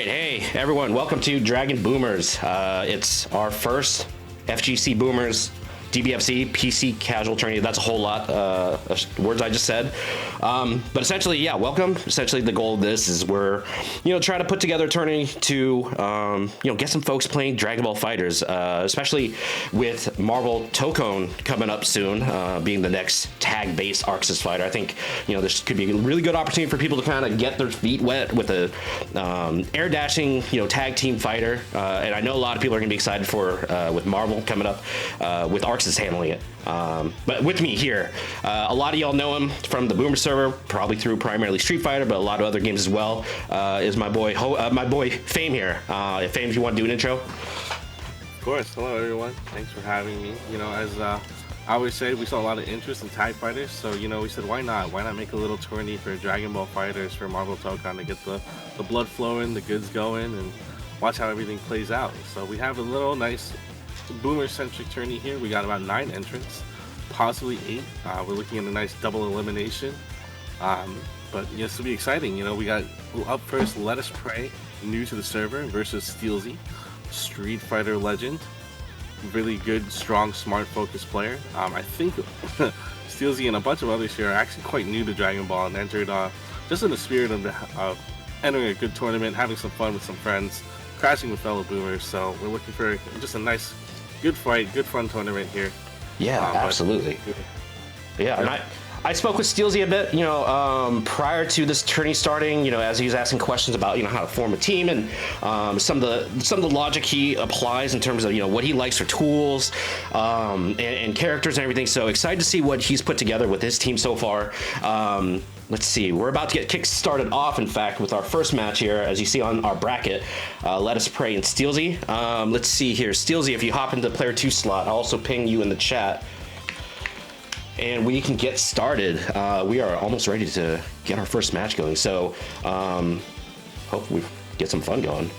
right, hey everyone, welcome to Dragon BoomerZ. It's our first FGC BoomerZ DBFZ PC casual tourney. That's a whole lot of words I just said. But essentially, yeah, welcome. Essentially, the goal of this is we're, trying to put together a tourney to, get some folks playing Dragon Ball FighterZ, especially with Marvel Tokone coming up soon, being the next tag-based ArcSys fighter. I think, this could be a really good opportunity for people to kind of get their feet wet with a air dashing, tag team fighter. And I know a lot of people are going to be excited for with Marvel coming up with ArcSys is handling it. But with me here, a lot of y'all know him from the Boomer server, probably through primarily Street Fighter, but a lot of other games as well. Is my boy Fame here. Fame, if you want to do an intro? Of course. Hello, everyone. Thanks for having me. As I always say, we saw a lot of interest in tag fighters, so we said, why not? Why not make a little tourney for Dragon Ball FighterZ for Marvel Tokone to get the blood flowing, the goods going, and watch how everything plays out. So we have a little nice Boomer-centric tourney here. We got about 9 entrants, possibly 8. We're looking at a nice double elimination. But this will be exciting. We got up first, Let Us Pray, new to the server, versus SteelZ, Street Fighter legend. Really good, strong, smart, focused player. I think SteelZ and a bunch of others here are actually quite new to Dragon Ball and entered just in the spirit of entering a good tournament, having some fun with some friends, crashing with fellow boomers. So we're looking for just a nice, good fight, good fun tournament here. Yeah, absolutely. Yeah, and I spoke with SteelZ a bit, prior to this tourney starting, as he was asking questions about, how to form a team and some of the logic he applies in terms of, what he likes for tools and characters and everything. So excited to see what he's put together with his team so far. Let's see, we're about to get kick-started off, in fact, with our first match here, as you see on our bracket, Let Us Pray and SteelZ. Let's see here, SteelZ, if you hop into the player 2 slot, I'll also ping you in the chat, and we can get started. We are almost ready to get our first match going, so hope we get some fun going.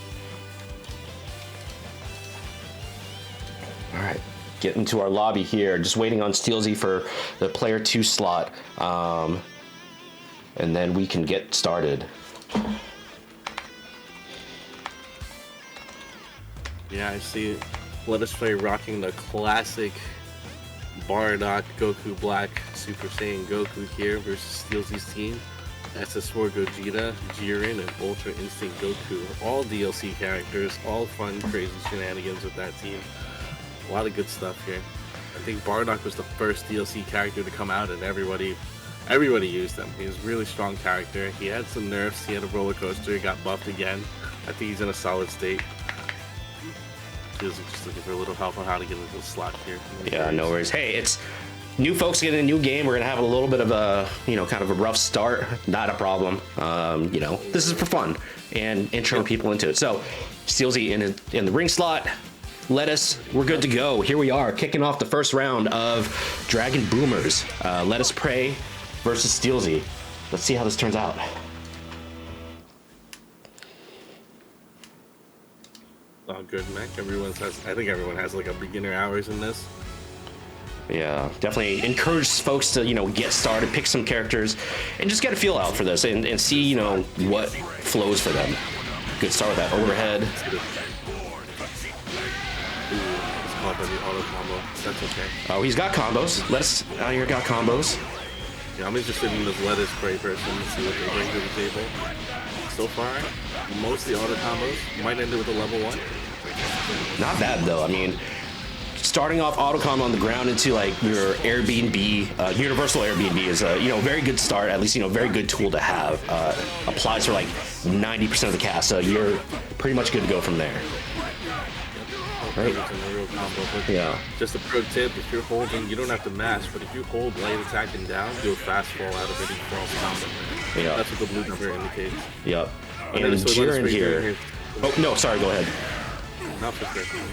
All right, get into our lobby here, just waiting on SteelZ for the player 2 slot. And then we can get started. Yeah, I see Let Us Play rocking the classic Bardock Goku Black Super Saiyan Goku here versus SteelZ's team. SS4 Gogeta, Jiren, and Ultra Instinct Goku. All DLC characters, all fun, crazy shenanigans with that team. A lot of good stuff here. I think Bardock was the first DLC character to come out, and everybody used him. He was a really strong character. He had some nerfs. He had a roller coaster. He got buffed again. I think he's in a solid state. Feels like just looking for a little help on how to get into the slot here. Yeah, no worries. Hey, it's new folks getting a new game. We're gonna have a little bit of a, kind of a rough start. Not a problem. This is for fun and introing people into it. So, SteelZ in the ring slot. We're good to go. Here we are, kicking off the first round of Dragon BoomerZ. Let Us Pray versus SteelZ. Let's see how this turns out. Oh, good, Mac. I think everyone has like a beginner hours in this. Yeah, definitely encourage folks to, get started, pick some characters, and just get a feel out for this and see, what flows for them. Good start with that overhead. By the auto combo. That's okay. Oh, he's got combos. Out here got combos. Yeah, I'm interested in this Let Us Pray person to see what they bring to the table. So far, mostly auto combos. Might end it with a level 1. Not bad though. I mean, starting off auto combo on the ground into like your Airbnb, universal Airbnb is a very good start. At least very good tool to have. Applies for like 90% of the cast, so you're pretty much good to go from there. Right. Yeah. Just a pro tip, if you're holding, you don't have to mash, but if you hold light attack and down, do a fast fall out of any false combo. Yeah. That's what the blue number indicates. Yep. And Jiren here. Oh, no, sorry, go ahead. Not for sure.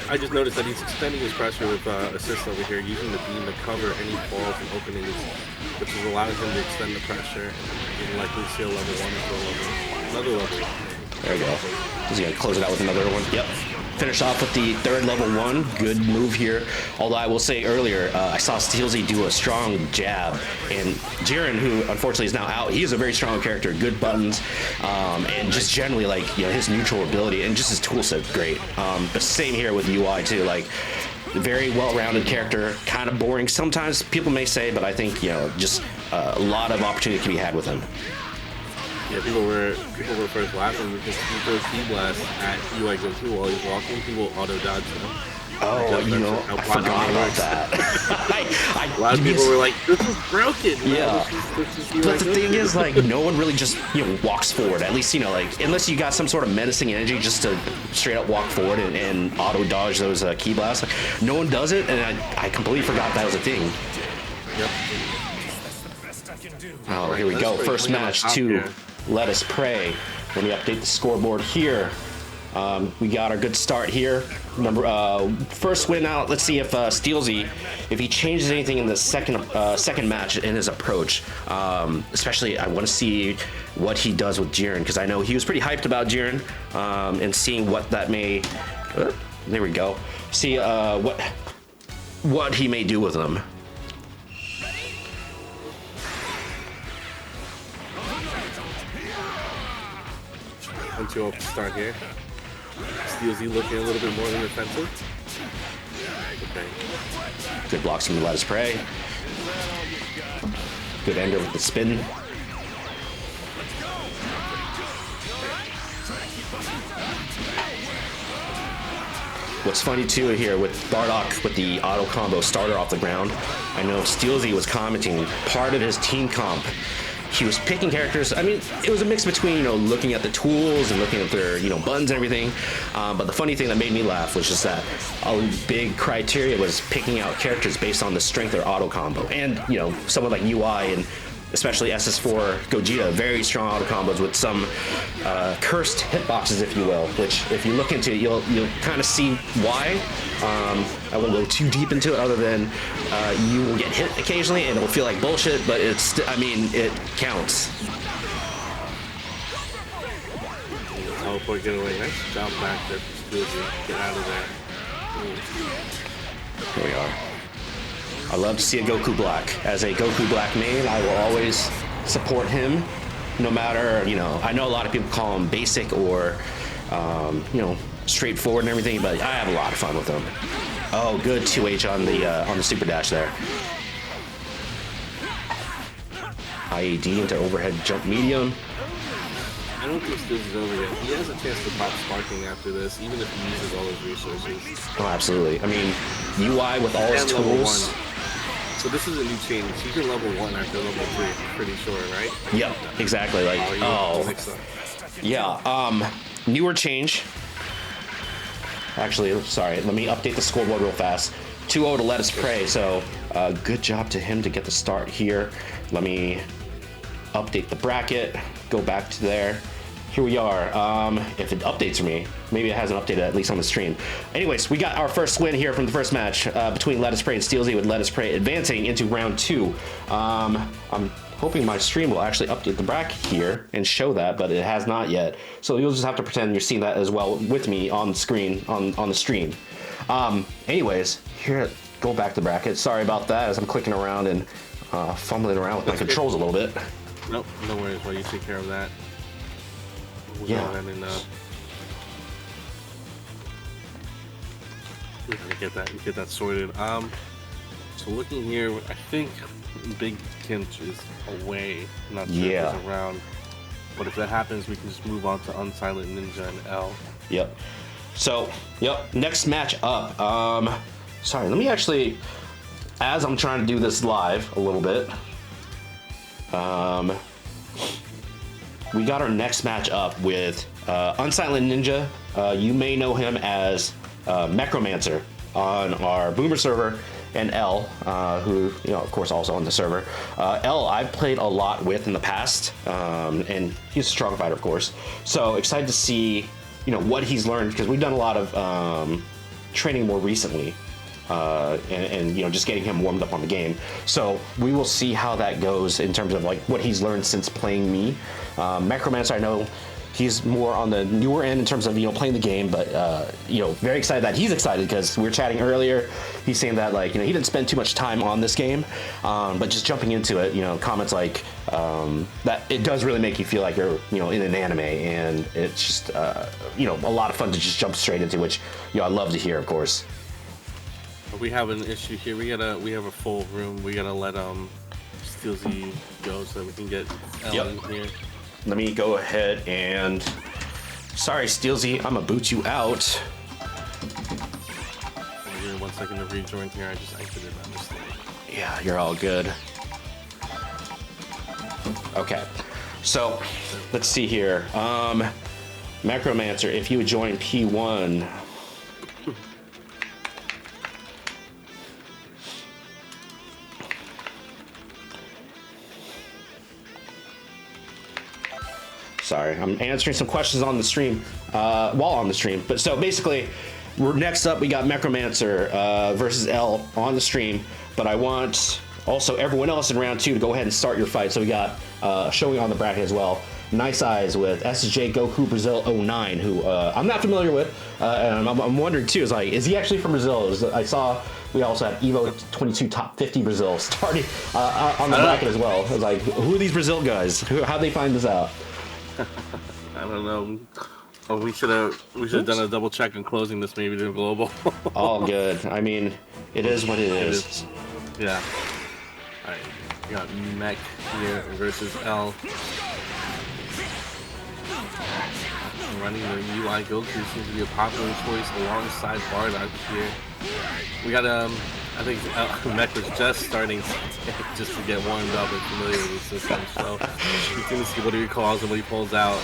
I just noticed that he's extending his pressure with assist over here, using the beam to cover any falls and openings, which is allowing him to extend the pressure and likely seal level 1 into another level. There we go. He's going to close it out with another one. Yep. finish off with the third level 1. Good move here. Although I will say earlier, I saw Steelsy do a strong jab, and Jiren, who unfortunately is now out, he is a very strong character, good buttons, and just generally like his neutral ability and just his toolset great. But same here with UI too, like very well-rounded character, kind of boring sometimes people may say, but I think just a lot of opportunity can be had with him. Yeah, people were first laughing because he throws key blast at UI Goku while he's walking. People auto dodge him. Oh, I forgot about that. A lot of people were like, "This is broken." Yeah, but the thing is, like, no one really just walks forward. At least like unless you got some sort of menacing energy, just to straight up walk forward and auto dodge those key blasts. No one does it, and I completely forgot that was a thing. Yep. Oh, here we go. First match to Let Us Pray. Let me update the scoreboard here. We got our good start here. Remember, first win out. Let's see if Steelsy, if he changes anything in the second match in his approach. Especially, I want to see what he does with Jiren, because I know he was pretty hyped about Jiren, and seeing what that may. There we go. See what he may do with him. Until start here. Steelsy looking a little bit more than offensive. Okay. Good blocks from the Let Us Pray. Good ender with the spin. What's funny too here with Bardock with the auto combo starter off the ground, I know Steelsy was commenting part of his team comp. He was picking characters. I mean, it was a mix between looking at the tools and looking at their buttons and everything. But the funny thing that made me laugh was just that a big criteria was picking out characters based on the strength of their auto combo. And someone like UI and especially SS4 Gogeta, very strong auto combos with some cursed hitboxes, if you will. Which, if you look into it, you'll kind of see why. I won't go too deep into it, other than you will get hit occasionally and it'll feel like bullshit, but it counts. Teleport getaway. Nice jump back there for Steelsy. Get out of there. Here we are. I love to see a Goku Black. As a Goku Black main, I will always support him, no matter, I know a lot of people call him basic or, straightforward and everything, but I have a lot of fun with him. Oh, good 2H on the super dash there. IAD into overhead jump medium. I don't think this is over yet. He has a chance to pop sparking after this, even if he uses all his resources. Oh, absolutely. I mean, UI with all his tools. So this is a new change. You can level 1 after level 3, I'm pretty sure, right? Yep, exactly. Like, yeah. Newer change. Actually, sorry. Let me update the scoreboard real fast. 2-0 to Let Us Pray. So, good job to him to get the start here. Let me update the bracket. Go back to there. Here we are. If it updates for me, maybe it hasn't updated, at least on the stream. Anyways, we got our first win here from the first match between Let Us Pray and Steelsy, with Let Us Pray advancing into round 2. I'm hoping my stream will actually update the bracket here and show that, but it has not yet. So you'll just have to pretend you're seeing that as well with me on the screen, on the stream. Anyways, here, go back to the bracket. Sorry about that, as I'm clicking around and fumbling around with my controls a little bit. Nope, no worries. While you take care of that. We'll yeah. Go ahead and get that sorted. So looking here, I think Big Kinch is away. I'm not sure if he's around. But if that happens, we can just move on to Unsilent Ninja and L. Yep. So, next match up. Sorry, let me actually, as I'm trying to do this live a little bit, we got our next match up with Unsilent Ninja. You may know him as Necromancer on our Boomer server, and L, who, of course, also on the server. L, I've played a lot with in the past, and he's a strong fighter, of course. So excited to see, what he's learned, because we've done a lot of training more recently. And just getting him warmed up on the game. So we will see how that goes in terms of like what he's learned since playing me. Necromancer, I know He's more on the newer end in terms of, playing the game, but, very excited that he's excited because we were chatting earlier. He's saying that, like, he didn't spend too much time on this game, but just jumping into it, comments like that it does really make you feel like you're, in an anime, and it's just, a lot of fun to just jump straight into, which, I love to hear, of course. We have an issue here. We have a full room. We gotta let Steelsy go so we can get Ellen here. Let me go ahead and... Sorry, Steelsy, I'm gonna boot you out. Give me 1 second to rejoin here. I just exited by mistake. Yeah, you're all good. Okay, so let's see here. Macromancer, if you would join P1. Sorry, I'm answering some questions on the stream, while on the stream. But so basically, next up we got Macromancer versus L on the stream. But I want also everyone else in round 2 to go ahead and start your fight. So we got showing on the bracket as well. Nice Eyes with SSJ Goku Brazil 09, who I'm not familiar with, and I'm wondering too, is he actually from Brazil? I saw we also have Evo 22 Top 50 Brazil starting on the bracket as well. I was like, who are these Brazil guys? How'd they find this out? I don't know. Oh, we should have done a double check on closing this maybe to global. All good. I mean, it is what it is. Yeah. All right. We got Mech here versus L. Running the UI Goku seems to be a popular choice alongside Bardock here. We got I think Mech was just starting just to get warmed up and familiar with the system, so you can see what he recalls and what he pulls out.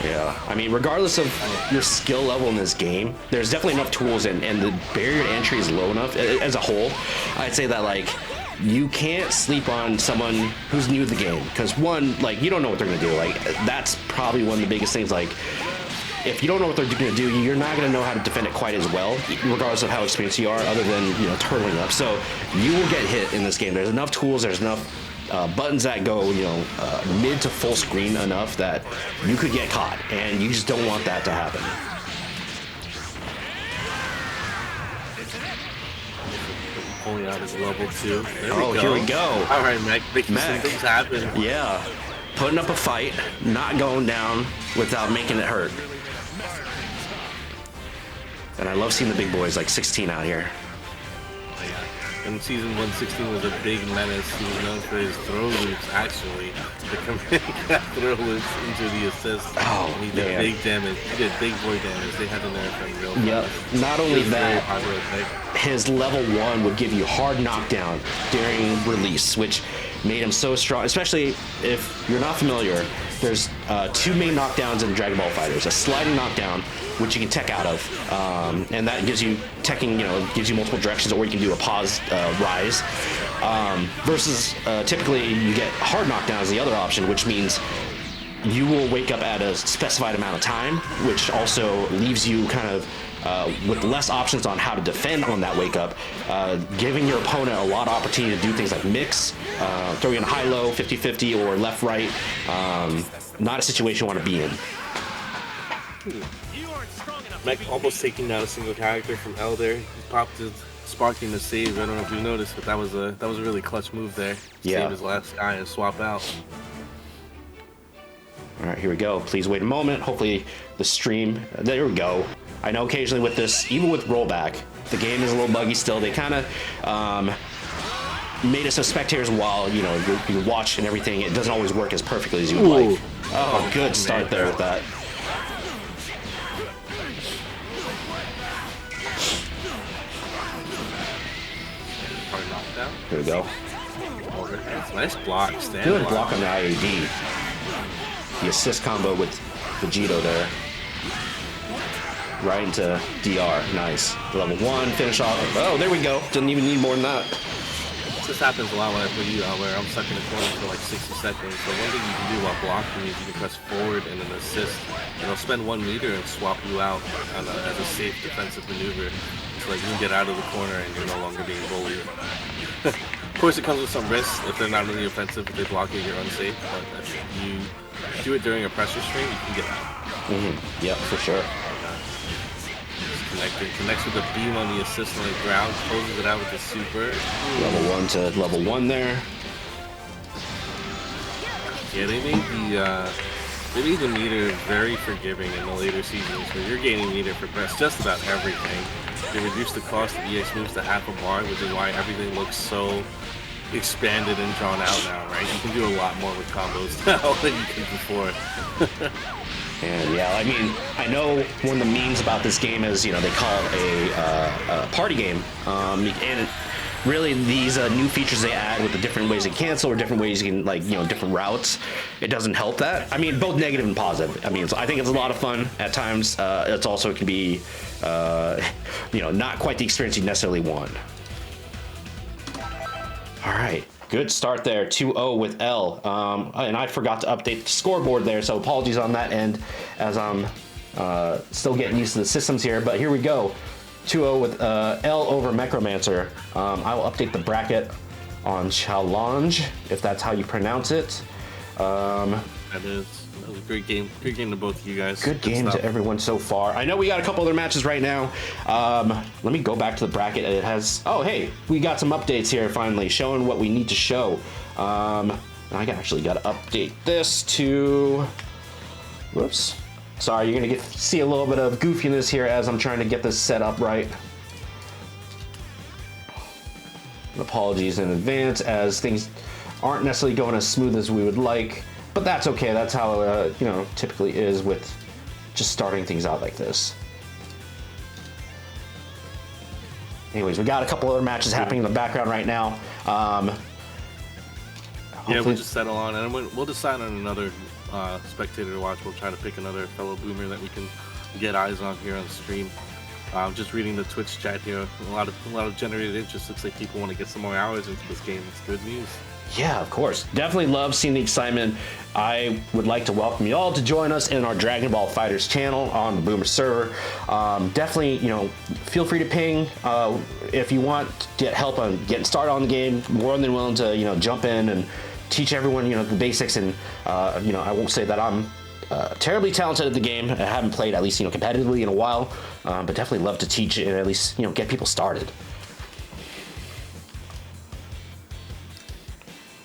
Yeah, I mean, regardless of your skill level in this game, there's definitely enough tools, and the barrier to entry is low enough as a whole. I'd say that, like, you can't sleep on someone who's new to the game, because one, like, you don't know what they're gonna do. Like, that's probably one of the biggest things. Like, if you don't know what they're gonna do, you're not gonna know how to defend it quite as well, regardless of how experienced you are, other than, turtling up. So you will get hit in this game. There's enough tools, there's enough buttons that go, mid to full screen enough that you could get caught, and you just don't want that to happen. Pulling out his level 2. Here we go. All right, Mech, making some things happen. Yeah, putting up a fight, not going down without making it hurt. And I love seeing the big boys like 16 out here. In season 116 was a big menace. He was known for his throw loops, actually. The command throw loops into the assist. Oh, and he did big damage. He did big boy damage. They had to nerf him real fast. Yep. Not only that, his level 1 would give you hard knockdown during release, which made him so strong. Especially if you're not familiar, there's 2 main knockdowns in Dragon Ball FighterZ. A sliding knockdown, which you can tech out of, and that gives you teching, gives you multiple directions, or you can do a pause rise. Versus typically you get hard knockdowns, the other option, which means you will wake up at a specified amount of time, which also leaves you kind of with less options on how to defend on that wake up, giving your opponent a lot of opportunity to do things like mix, throw you in high-low, 50-50, or left-right. Not a situation you want to be in. Mech almost taking down a single character from L there. He popped his sparking the save. I don't know if you noticed, but that was a really clutch move there. Yeah. Save his last guy and swap out. All right, here we go. Please wait a moment. Hopefully the stream, there we go. I know occasionally with this, even with rollback, the game is a little buggy still. They kind of made it so spectators, while you watch and everything, it doesn't always work as perfectly as you would like. Oh, good start there with that. Here we go. Nice block. Good block on the IAD. The assist combo with Vegito there. Right into DR. Nice. Level 1, finish off. Oh, there we go. Didn't even need more than that. This happens a lot when I play you out, where I'm stuck in the corner for like 60 seconds. So one thing you can do while blocking is you can press forward and then assist. And I'll spend 1 meter and swap you out as a safe defensive maneuver. It's like you can get out of the corner and you're no longer being bullied. course, it comes with some risks. If they're not really offensive, if they block you, you're unsafe. But if you do it during a pressure stream, you can get out. Mm-hmm. Yep, for sure. Connects with the beam on the assist on the ground, closes it out with the super. Level 1 to level 1 there. Yeah, they made the meter very forgiving in the later seasons, where you're gaining meter for just about everything. They reduced the cost of EX moves to half a bar, which is why everything looks so expanded and drawn out now, right? You can do a lot more with combos now than you could before. And yeah, I mean, I know one of the memes about this game is, you know, they call it a party game, and really these new features they add with the different ways you cancel or different ways you can, like, you know, different routes, it doesn't help that. I mean, both negative and positive. I mean, I think it's a lot of fun at times. It's also can be, you know, not quite the experience you necessarily want. All right. Good start there, 2-0 with L. And I forgot to update the scoreboard there, so apologies on that end as I'm still getting used to the systems here. But here we go, 2-0 with L over Necromancer. I will update the bracket on Challenge, if that's how you pronounce it. That was a great game. Great game to both of you guys. Good game to everyone so far. I know we got a couple other matches right now. Let me go back to the bracket. It has, oh, hey, we got some updates here finally, showing what we need to show. And I actually got to update this to, whoops. Sorry, you're going to see a little bit of goofiness here as I'm trying to get this set up right. Apologies in advance as things aren't necessarily going as smooth as we would like. But that's okay. That's how you know, typically is with just starting things out like this. Anyways, we got a couple other matches happening in the background right now. Yeah, we'll just settle on, and we'll decide on another spectator to watch. We'll try to pick another fellow boomer that we can get eyes on here on the stream. Just reading the Twitch chat here, a lot of generated interest. Looks like people want to get some more hours into this game. It's good news. Yeah, of course. Definitely love seeing the excitement. I would like to welcome you all to join us in our Dragon Ball FighterZ channel on the Boomer server. Definitely, you know, feel free to ping if you want to get help on getting started on the game. More than willing to, you know, jump in and teach everyone, you know, the basics. And you know, I won't say that I'm terribly talented at the game. I haven't played, at least, you know, competitively in a while, but definitely love to teach and at least, you know, get people started.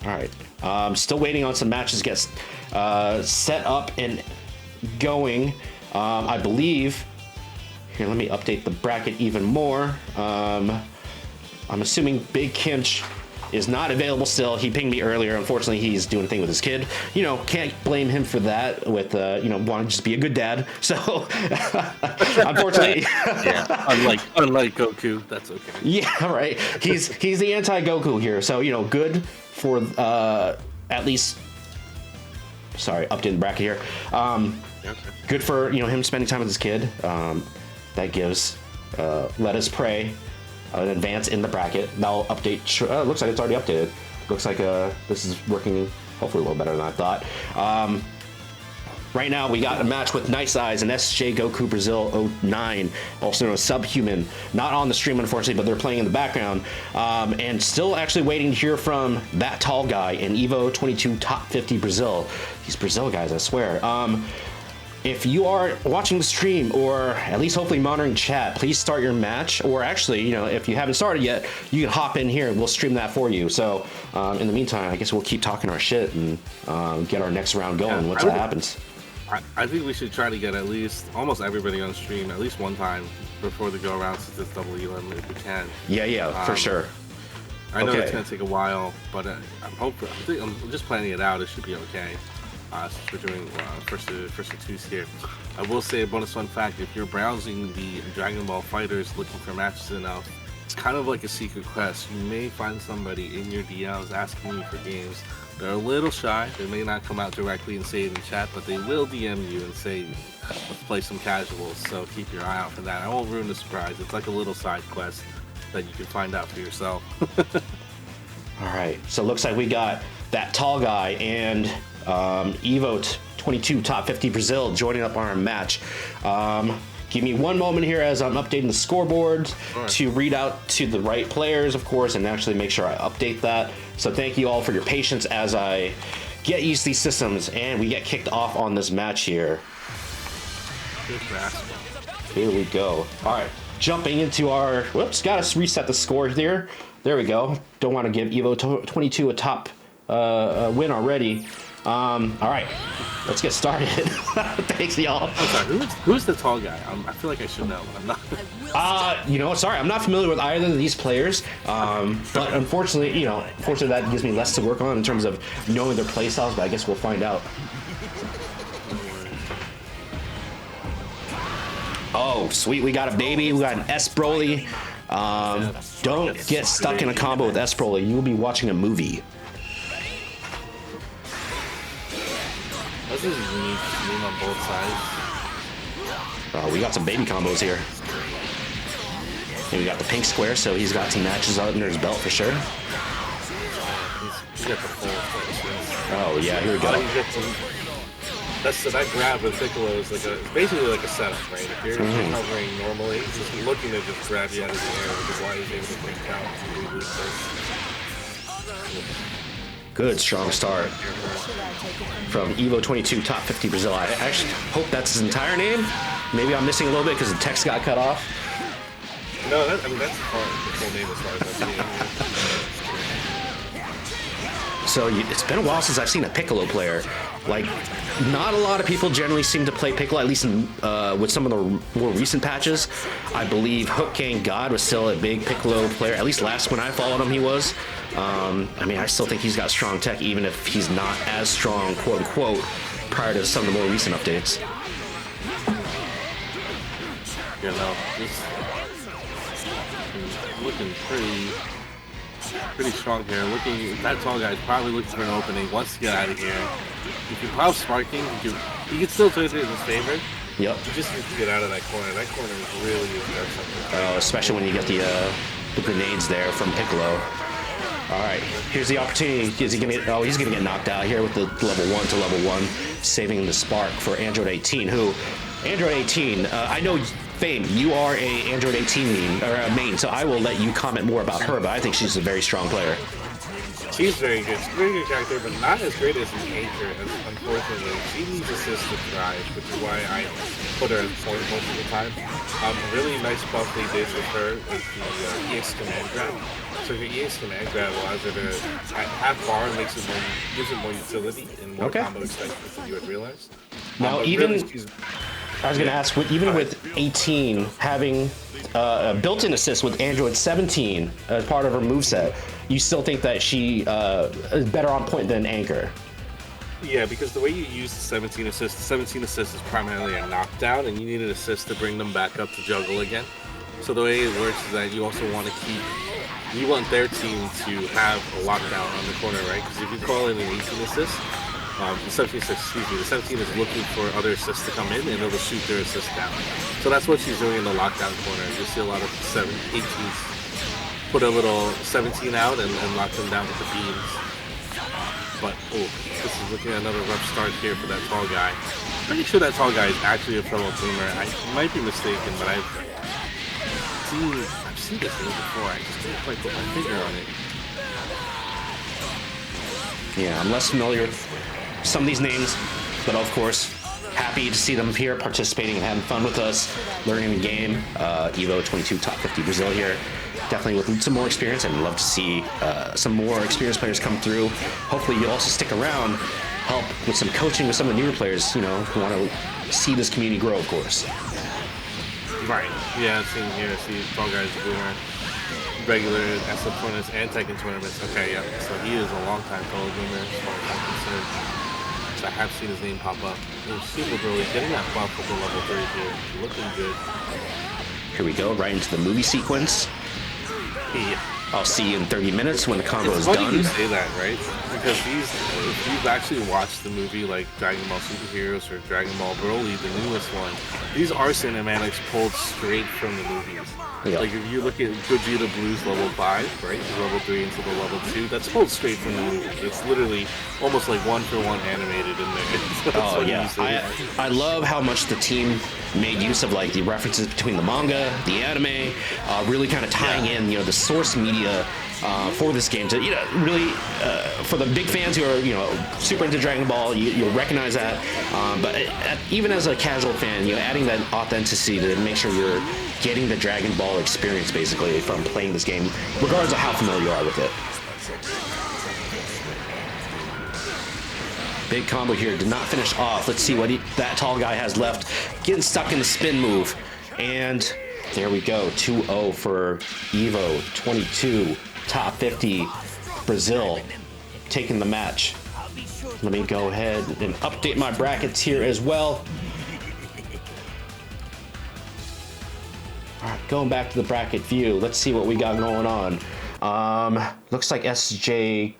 All right, still waiting on some matches to get set up and going. I believe, here, let me update the bracket even more. I'm assuming Big Kinch is not available still. He pinged me earlier. Unfortunately, he's doing a thing with his kid. You know, can't blame him for that with, you know, wanting to just be a good dad. So, unfortunately. Yeah, unlike Goku, that's okay. Yeah, right. He's the anti-Goku here. So, you know, good for at least, sorry, updating the bracket here. Okay. Good for, you know, him spending time with his kid. That gives Let Us Pray an advance in the bracket. Now update, looks like it's already updated. Looks like this is working hopefully a little better than I thought. Right now we got a match with Nice Eyes and SJ Goku Brazil 09, also known as Subhuman. Not on the stream, unfortunately, but they're playing in the background. And still actually waiting to hear from That Tall Guy in Evo 22 Top 50 Brazil. These Brazil guys, I swear. If you are watching the stream, or at least hopefully monitoring chat, please start your match. Or actually, you know, if you haven't started yet, you can hop in here and we'll stream that for you. So in the meantime, I guess we'll keep talking our shit and get our next round going once that happens. I think we should try to get at least almost everybody on stream at least one time before the go around, since it's double elim, if we can. Yeah, for sure. I know it's gonna take a while, but I'm just planning it out. It should be okay. Since we're doing first to twos here. I will say a bonus fun fact: if you're browsing the Dragon Ball FighterZ looking for matches enough, it's kind of like a secret quest. You may find somebody in your DMs asking you for games. They're a little shy. They may not come out directly and say it in chat, but they will DM you and say, let's play some casuals. So keep your eye out for that. I won't ruin the surprise. It's like a little side quest that you can find out for yourself. All right, so it looks like we got That Tall Guy and Evo 22 Top 50 Brazil joining up on our match. Give me one moment here as I'm updating the scoreboard to read out to the right players, of course, and actually make sure I update that. So thank you all for your patience as I get used to these systems, and we get kicked off on this match here. Here we go. All right, jumping into our, whoops, gotta reset the score here. There we go. Don't want to give Evo 22 a top win already. All right, let's get started. Thanks, y'all. I'm sorry, who's the tall guy? I feel like I should know, but I'm not. You know, sorry, I'm not familiar with either of these players. But unfortunately, unfortunately that gives me less to work on in terms of knowing their play styles, but I guess we'll find out. Oh, sweet, we got a baby. We got an S Broly. Don't get stuck in a combo with S Broly. You'll be watching a movie. This is unique team on both sides. We got some baby combos here. And we got the pink square, so he's got some matches under his belt for sure. He's got the full. Oh yeah, here we go. That grab with Piccolo is like it's basically like a setup, right? If you're recovering normally, he's just looking to just grab you out of the air, which is why he's able to break out and really lose this. Good strong start from Evo 22 Top 50 Brazil. I actually hope that's his entire name. Maybe I'm missing a little bit because the text got cut off. No, that's the full name as far as I've seen. So it's been a while since I've seen a Piccolo player. Like, not a lot of people generally seem to play Piccolo, at least in, with some of the more recent patches. I believe Hook Gang God was still a big Piccolo player. At least last when I followed him, he was. I mean, I still think he's got strong tech, even if he's not as strong, quote unquote, prior to some of the more recent updates. You know, he's looking pretty strong here. That tall guy's probably looking for an opening. Wants to get out of here. If you pop sparking, he can still turn it in his favor. Yep. You just need to get out of that corner. That corner is really good. Especially when you get the grenades there from Piccolo. All right, here's the opportunity. Is he gonna? Oh, he's gonna get knocked out here with the level 1 to level 1, saving the spark for Android 18. Android 18? I know, Fame, you are a Android 18 main, so I will let you comment more about her. But I think she's a very strong player. She's very good. She's a very good character, but not as great as an anchor. Unfortunately, she needs assist to thrive, which is why I put her as point most of the time. Really nice buff they did with her is the EX command grab. So your EX command grab allows her to have bar and gives it more utility and more combo extensions than you had realized. Now, even really, I was going to ask, even with 18 having built-in assist with Android 17 as part of her moveset, you still think that she is better on point than Anchor? Yeah, because the way you use the 17 assist is primarily a knockdown, and you need an assist to bring them back up to juggle again. So the way it works is that you also want to you want their team to have a lockdown on the corner, right? Because if you call in an 18 assist, the 17 is looking for other assists to come in, and it'll shoot their assist down. So that's what she's doing in the lockdown corner. You'll see a lot of 18s put a little 17 out and lock them down with the beams. But, this is looking at another rough start here for that tall guy. Pretty sure that tall guy is actually a fellow Boomer. I might be mistaken, but I've seen this name before. I just didn't quite put my finger on it. Yeah, I'm less familiar with some of these names, but of course, happy to see them here participating and having fun with us, learning the game. Evo 22 Top 50 Brazil here. Definitely with some more experience. I'd love to see some more experienced players come through. Hopefully you'll also stick around, help with some coaching with some of the newer players, who want to see this community grow, of course. Right. Yeah, same here. See, tall guys Boomer, regular SF tournaments and Tekken tournaments. Okay, yeah. So he is a long time fellow Boomer, as far as I'm concerned. So I have seen his name pop up. It was super brilliant. Getting that buff with the level 3 here, looking good. Here we go, right into the movie sequence. Yeah. I'll see you in 30 minutes when the combo It's is funny done. you say that, right? Because if you've actually watched the movie like Dragon Ball Superheroes or Dragon Ball Broly, the newest one, these are cinematics pulled straight from the movies. Yeah. Like if you look at Gogeta Blues level 5, right, level 3 into the level 2, that's pulled straight from the movie. It's literally almost like one for one animated in there. So it's Oh funny yeah, you say that. I love how much the team made use of like the references between the manga, the anime, really kind of tying in the source media for this game to really for the big fans who are super into Dragon Ball, you'll recognize that. But even as a casual fan, adding that authenticity to make sure you're getting the Dragon Ball experience basically from playing this game, regardless of how familiar you are with it. Big combo here, did not finish off. Let's see what that tall guy has left. Getting stuck in the spin move. And there we go, 2-0 for Evo 22, top 50, Brazil, taking the match. Let me go ahead and update my brackets here as well. All right, going back to the bracket view, let's see what we got going on. Looks like SJ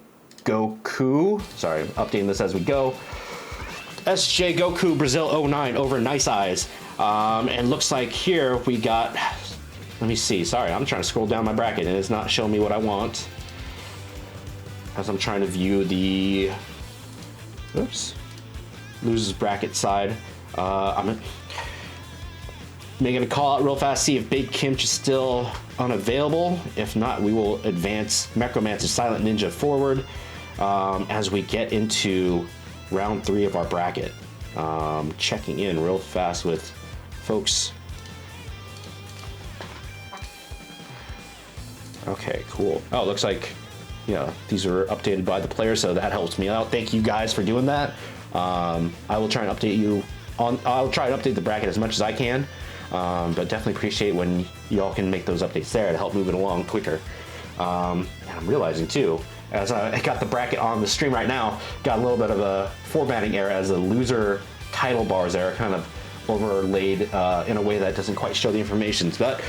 Goku. Sorry, I'm updating this as we go. SJ Goku Brazil 09 over Nice Eyes. And looks like here we got, let me see. Sorry, I'm trying to scroll down my bracket and it's not showing me what I want. As I'm trying to view the, losers bracket side. I'm making a call out real fast, see if Big Kimch is still unavailable. If not, we will advance Necromancer Silent Ninja forward as we get into round 3 of our bracket. Checking in real fast with folks. Okay, cool. Oh, looks like these are updated by the players, so that helps me out. Thank you guys for doing that. I will try and update you on. I'll try and update the bracket as much as I can, but definitely appreciate when y'all can make those updates there to help move it along quicker. And I'm realizing too, as I got the bracket on the stream right now, got a little bit of a formatting error as the loser title bars there are kind of overlaid in a way that doesn't quite show the information. But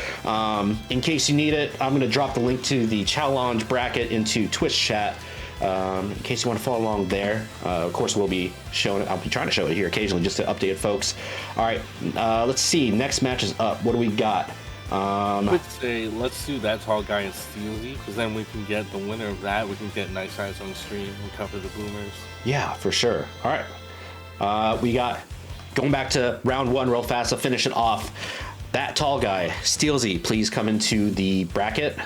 in case you need it, I'm going to drop the link to the challenge bracket into Twitch chat in case you want to follow along there. Of course, we'll be showing it. I'll be trying to show it here occasionally just to update folks. All right, let's see. Next match is up. What do we got? I would say let's do that tall guy and Steelsy, because then we can get the winner of that. We can get Nice Eyes on stream and cover the Boomers. Yeah, for sure. All right, we got going back to round 1 real fast. I'll finish it off. That tall guy, Steelsy, please come into the bracket.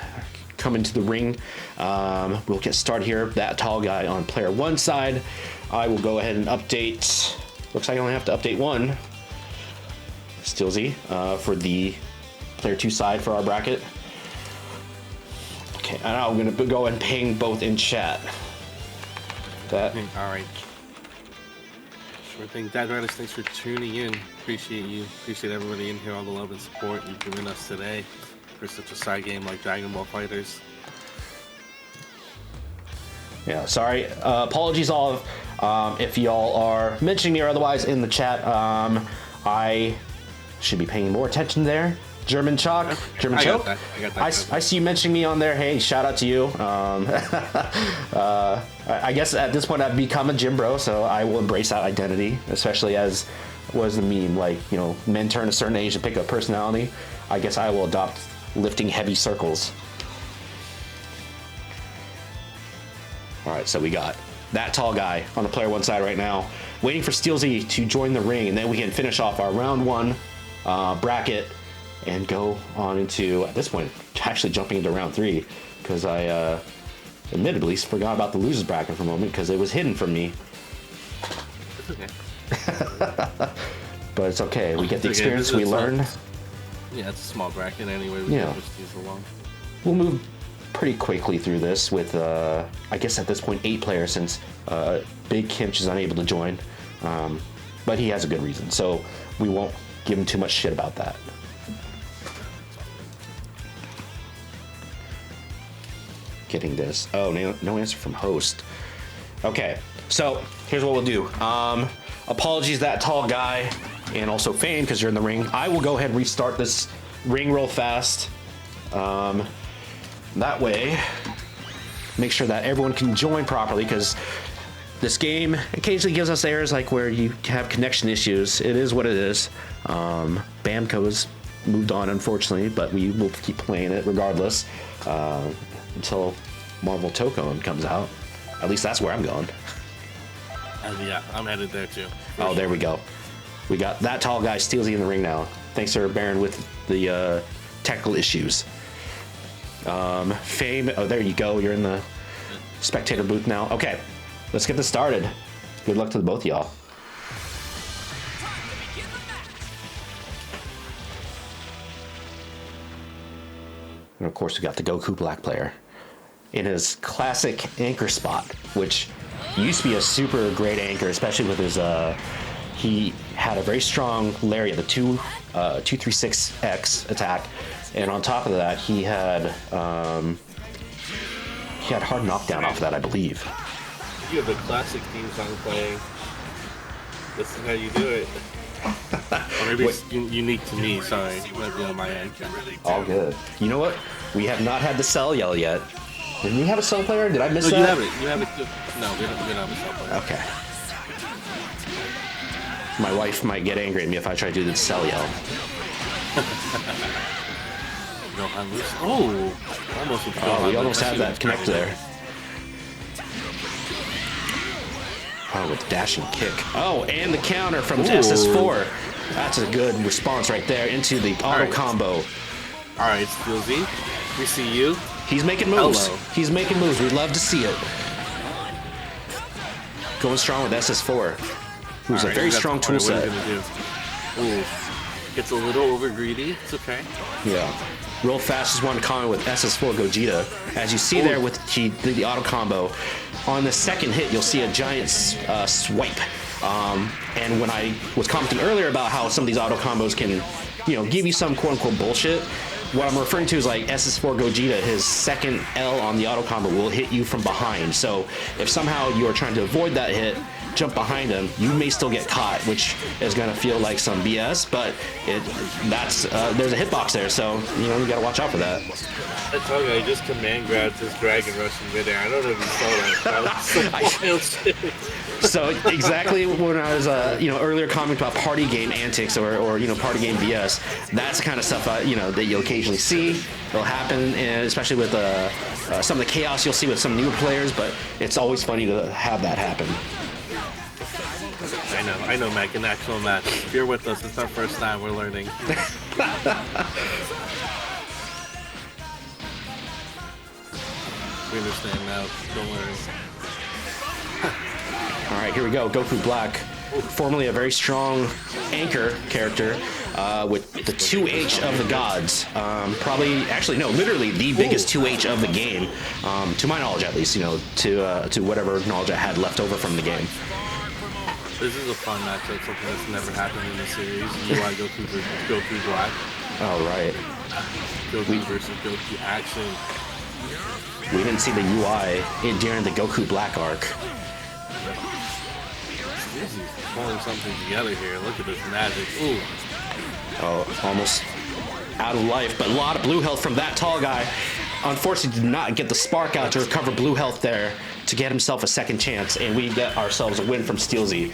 Come into the ring. We'll get started here. That tall guy on player 1 side. I will go ahead and update. Looks like I only have to update one. Steelsy for the player 2 side for our bracket. Okay, and I'm gonna go and ping both in chat. That. All right. Sure thing. Dad Riders, thanks for tuning in. Appreciate you. Appreciate everybody in here, all the love and support you've given us today for such a side game like Dragon Ball FighterZ. Yeah, sorry. Apologies all if y'all are mentioning me or otherwise in the chat. I should be paying more attention there. German Chalk, German Choke. I see you mentioning me on there. Hey, shout out to you. I guess at this point I've become a gym bro, so I will embrace that identity, especially as was the meme, like, men turn a certain age to pick up personality. I guess I will adopt lifting heavy circles. All right, so we got that tall guy on the player 1 side right now, waiting for Steelsy to join the ring, and then we can finish off our round 1 bracket and go on into, at this point, actually jumping into round 3, because I admittedly forgot about the losers bracket for a moment because it was hidden from me. It's okay. But it's okay. We get the experience, we learn. Yeah, it's a small bracket anyway. We can push these along. We'll move pretty quickly through this with, I guess at this point, 8 players since Big Kimch is unable to join. But he has a good reason, so we won't give him too much shit about that. Getting this. Oh, no answer from host. Okay, so here's what we'll do. Apologies that tall guy and also Fane because you're in the ring. I will go ahead and restart this ring real fast. That way, make sure that everyone can join properly, because this game occasionally gives us errors like where you have connection issues. It is what it is. Bamco's moved on, unfortunately, but we will keep playing it regardless until Marvel Tokon comes out. At least that's where I'm going. Yeah, I'm headed there too. Oh, there we go. We got that tall guy, Steelsy, in the ring now. Thanks for bearing with the technical issues. Fame, oh, there you go. You're in the spectator booth now. Okay, let's get this started. Good luck to the both of y'all. And of course, we got the Goku Black player in his classic anchor spot, which used to be a super great anchor, especially with his, he had a very strong lariat, the 236X attack. And on top of that, he had hard knockdown off of that, I believe. You have the classic theme song playing. This is how you do it. Or maybe it's unique to me, sorry. It might be on my end. All good. You know what? We have not had the cell yell yet. Did we have a cell player? Did I miss that? You have it. You have it too. No, we don't have a cell player. Okay. My wife might get angry at me if I try to do the cell yell. Oh, we almost had that connect there. Oh, with dash and kick. Oh, and the counter from SS4. That's a good response right there into the auto combo. All right, Steelsy, we see you. He's making moves. Hello. He's making moves. We'd love to see it. Going strong with SS4, who's a very strong tool set. Ooh, gets a little over greedy. It's okay. Yeah. Real fast is one comment with SS4 Gogeta. As you see there with the auto combo, on the second hit, you'll see a giant swipe. And when I was commenting earlier about how some of these auto combos can, give you some quote-unquote bullshit, what I'm referring to is like SS4 Gogeta, his second L on the auto combo will hit you from behind. So if somehow you are trying to avoid that hit, jump behind him, you may still get caught, which is going to feel like some BS, but there's a hitbox there, so you got to watch out for that. I told you, I just command grabbed his Dragon Rush in midair. I don't know if you saw that. That was so wild. So exactly when I was earlier commenting about party game antics or party game BS, that's the kind of stuff that you'll occasionally see. It'll happen, and especially with some of the chaos you'll see with some newer players, but it's always funny to have that happen. I know, Mac, an actual match. If you're with us, it's our first time, we're learning. We understand now, don't worry. Alright, here we go, Goku Black. Formerly a very strong anchor character with the 2H of the gods. Literally the biggest 2H of the game, to my knowledge at least, to whatever knowledge I had left over from the game. This is a fun matchup, something that's never happened in the series. UI Goku versus Goku Black. Oh, right. Goku versus Goku action. We didn't see the UI during the Goku Black arc. He's pulling something together here. Look at this magic. Ooh. Oh, almost out of life, but a lot of blue health from that tall guy. Unfortunately, did not get the spark out to recover blue health there to get himself a second chance, and we get ourselves a win from Steelsy.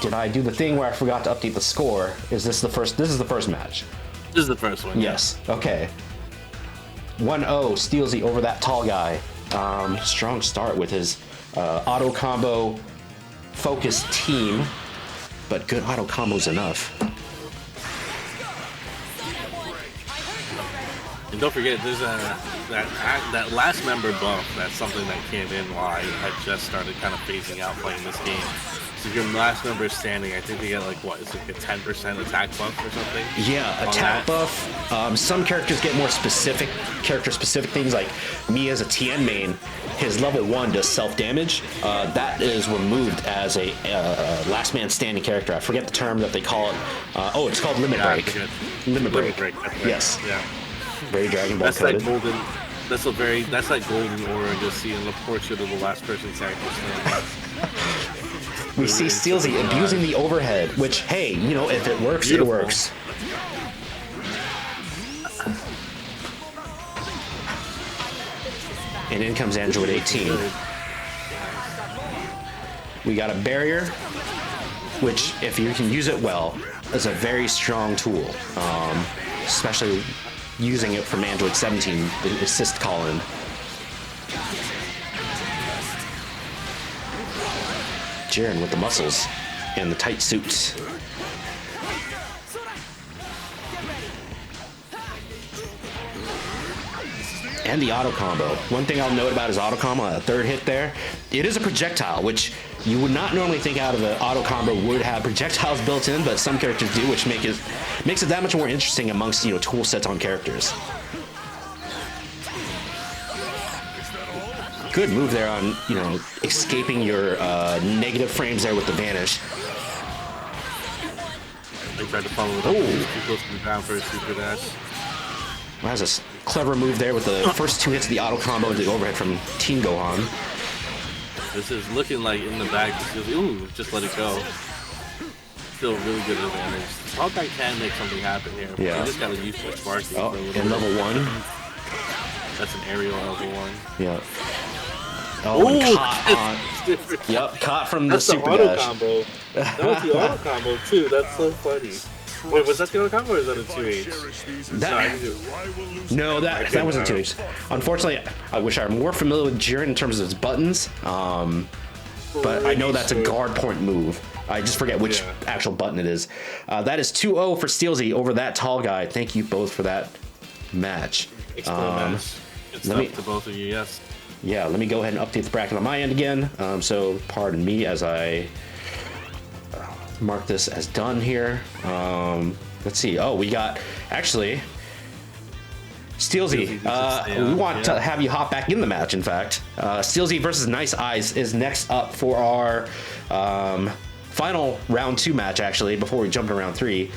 Did I do the thing where I forgot to update the score? Is this the first? This is the first match. This is the first one. Yes. Yeah. Okay. 1-0 Steelsy over that tall guy. Strong start with his auto combo focused team, but good auto combos enough. And don't forget, there's that last member buff. That's something that came in while I had just started kind of phasing out playing this game. So if your last member is standing, I think they get like what? It's like a 10% attack buff or something. Yeah, attack buff. Some characters get more specific, character-specific things. Like me as a TN main, his level 1 does self-damage. That is removed as a last man standing character. I forget the term that they call it. It's called limit break. Limit break. Yes. Yeah. Very Dragon Ball coded. That's like golden aura you'll see in the portrait of the last person character standing. We see Steelsy abusing the overhead, which, hey, if it works, Beautiful. It works. And in comes Android 18. We got a barrier, which, if you can use it well, is a very strong tool. Especially using it from Android 17, the assist call-in. Jiren with the muscles and the tight suits. And the auto combo. One thing I'll note about his auto combo, that third hit there, it is a projectile, which you would not normally think out of an auto combo would have projectiles built in, but some characters do, which makes it that much more interesting amongst, you know, tool sets on characters. Good move there on, you know, escaping your negative frames there with the vanish. They tried to follow it up. Too close to the ground for a super dash. Well, that's a clever move there with the first two hits of the auto combo and the overhead from Team Gohan. This is looking like in the back. Ooh, just let it go. Still really good advantage. Hawkeye can make something happen here. Yeah. You just gotta use the sparking. Oh, in level 1. That's an aerial level 1. Yeah. Oh, and caught on. Yep, caught from the super auto dash. Combo. That was the auto combo too. That's so funny. Wait, was that the auto combo or is that a 2H? No, that wasn't 2H. Unfortunately, I wish I were more familiar with Jiren in terms of his buttons. But I know that's a guard point move. I just forget which actual button it is. That is 2-0 for SteelZ over that tall guy. Thank you both for that match. Match. It's up to both of you, yes. Yeah, let me go ahead and update the bracket on my end again. So pardon me as I mark this as done here. Let's see. Oh, we got actually SteelZ. We want to have you hop back in the match. In fact, SteelZ versus Nice Eyes is next up for our final round 2 match. Actually, before we jump to round 3.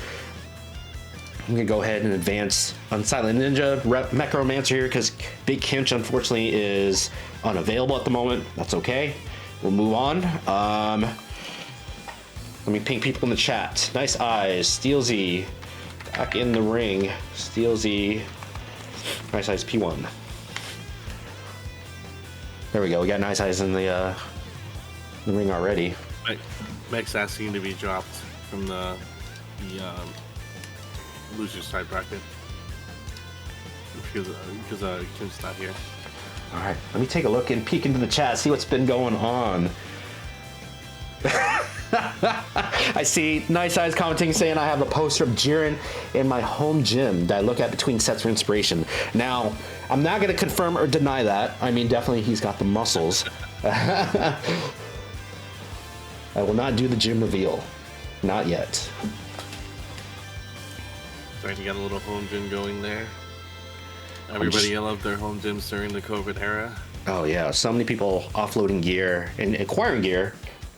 I'm gonna go ahead and advance on Silent Ninja Mecharomancer here because Big Kinch unfortunately is unavailable at the moment. That's okay. We'll move on. Let me ping people in the chat. Nice Eyes, SteelZ, back in the ring. SteelZ, Nice Eyes P1. There we go. We got Nice Eyes in the ring already. Mech's asking to be dropped from the loser side bracket because Kim's not here. All right, let me take a look and peek into the chat, see what's been going on. I see Nice Eyes commenting saying I have a poster of Jiren in my home gym that I look at between sets for inspiration. Now, I'm not going to confirm or deny that. I mean, definitely he's got the muscles. I will not do the gym reveal. Not yet. Right, you got a little home gym going there. Everybody loved their home gyms during the COVID era. Oh yeah, so many people offloading gear and acquiring gear,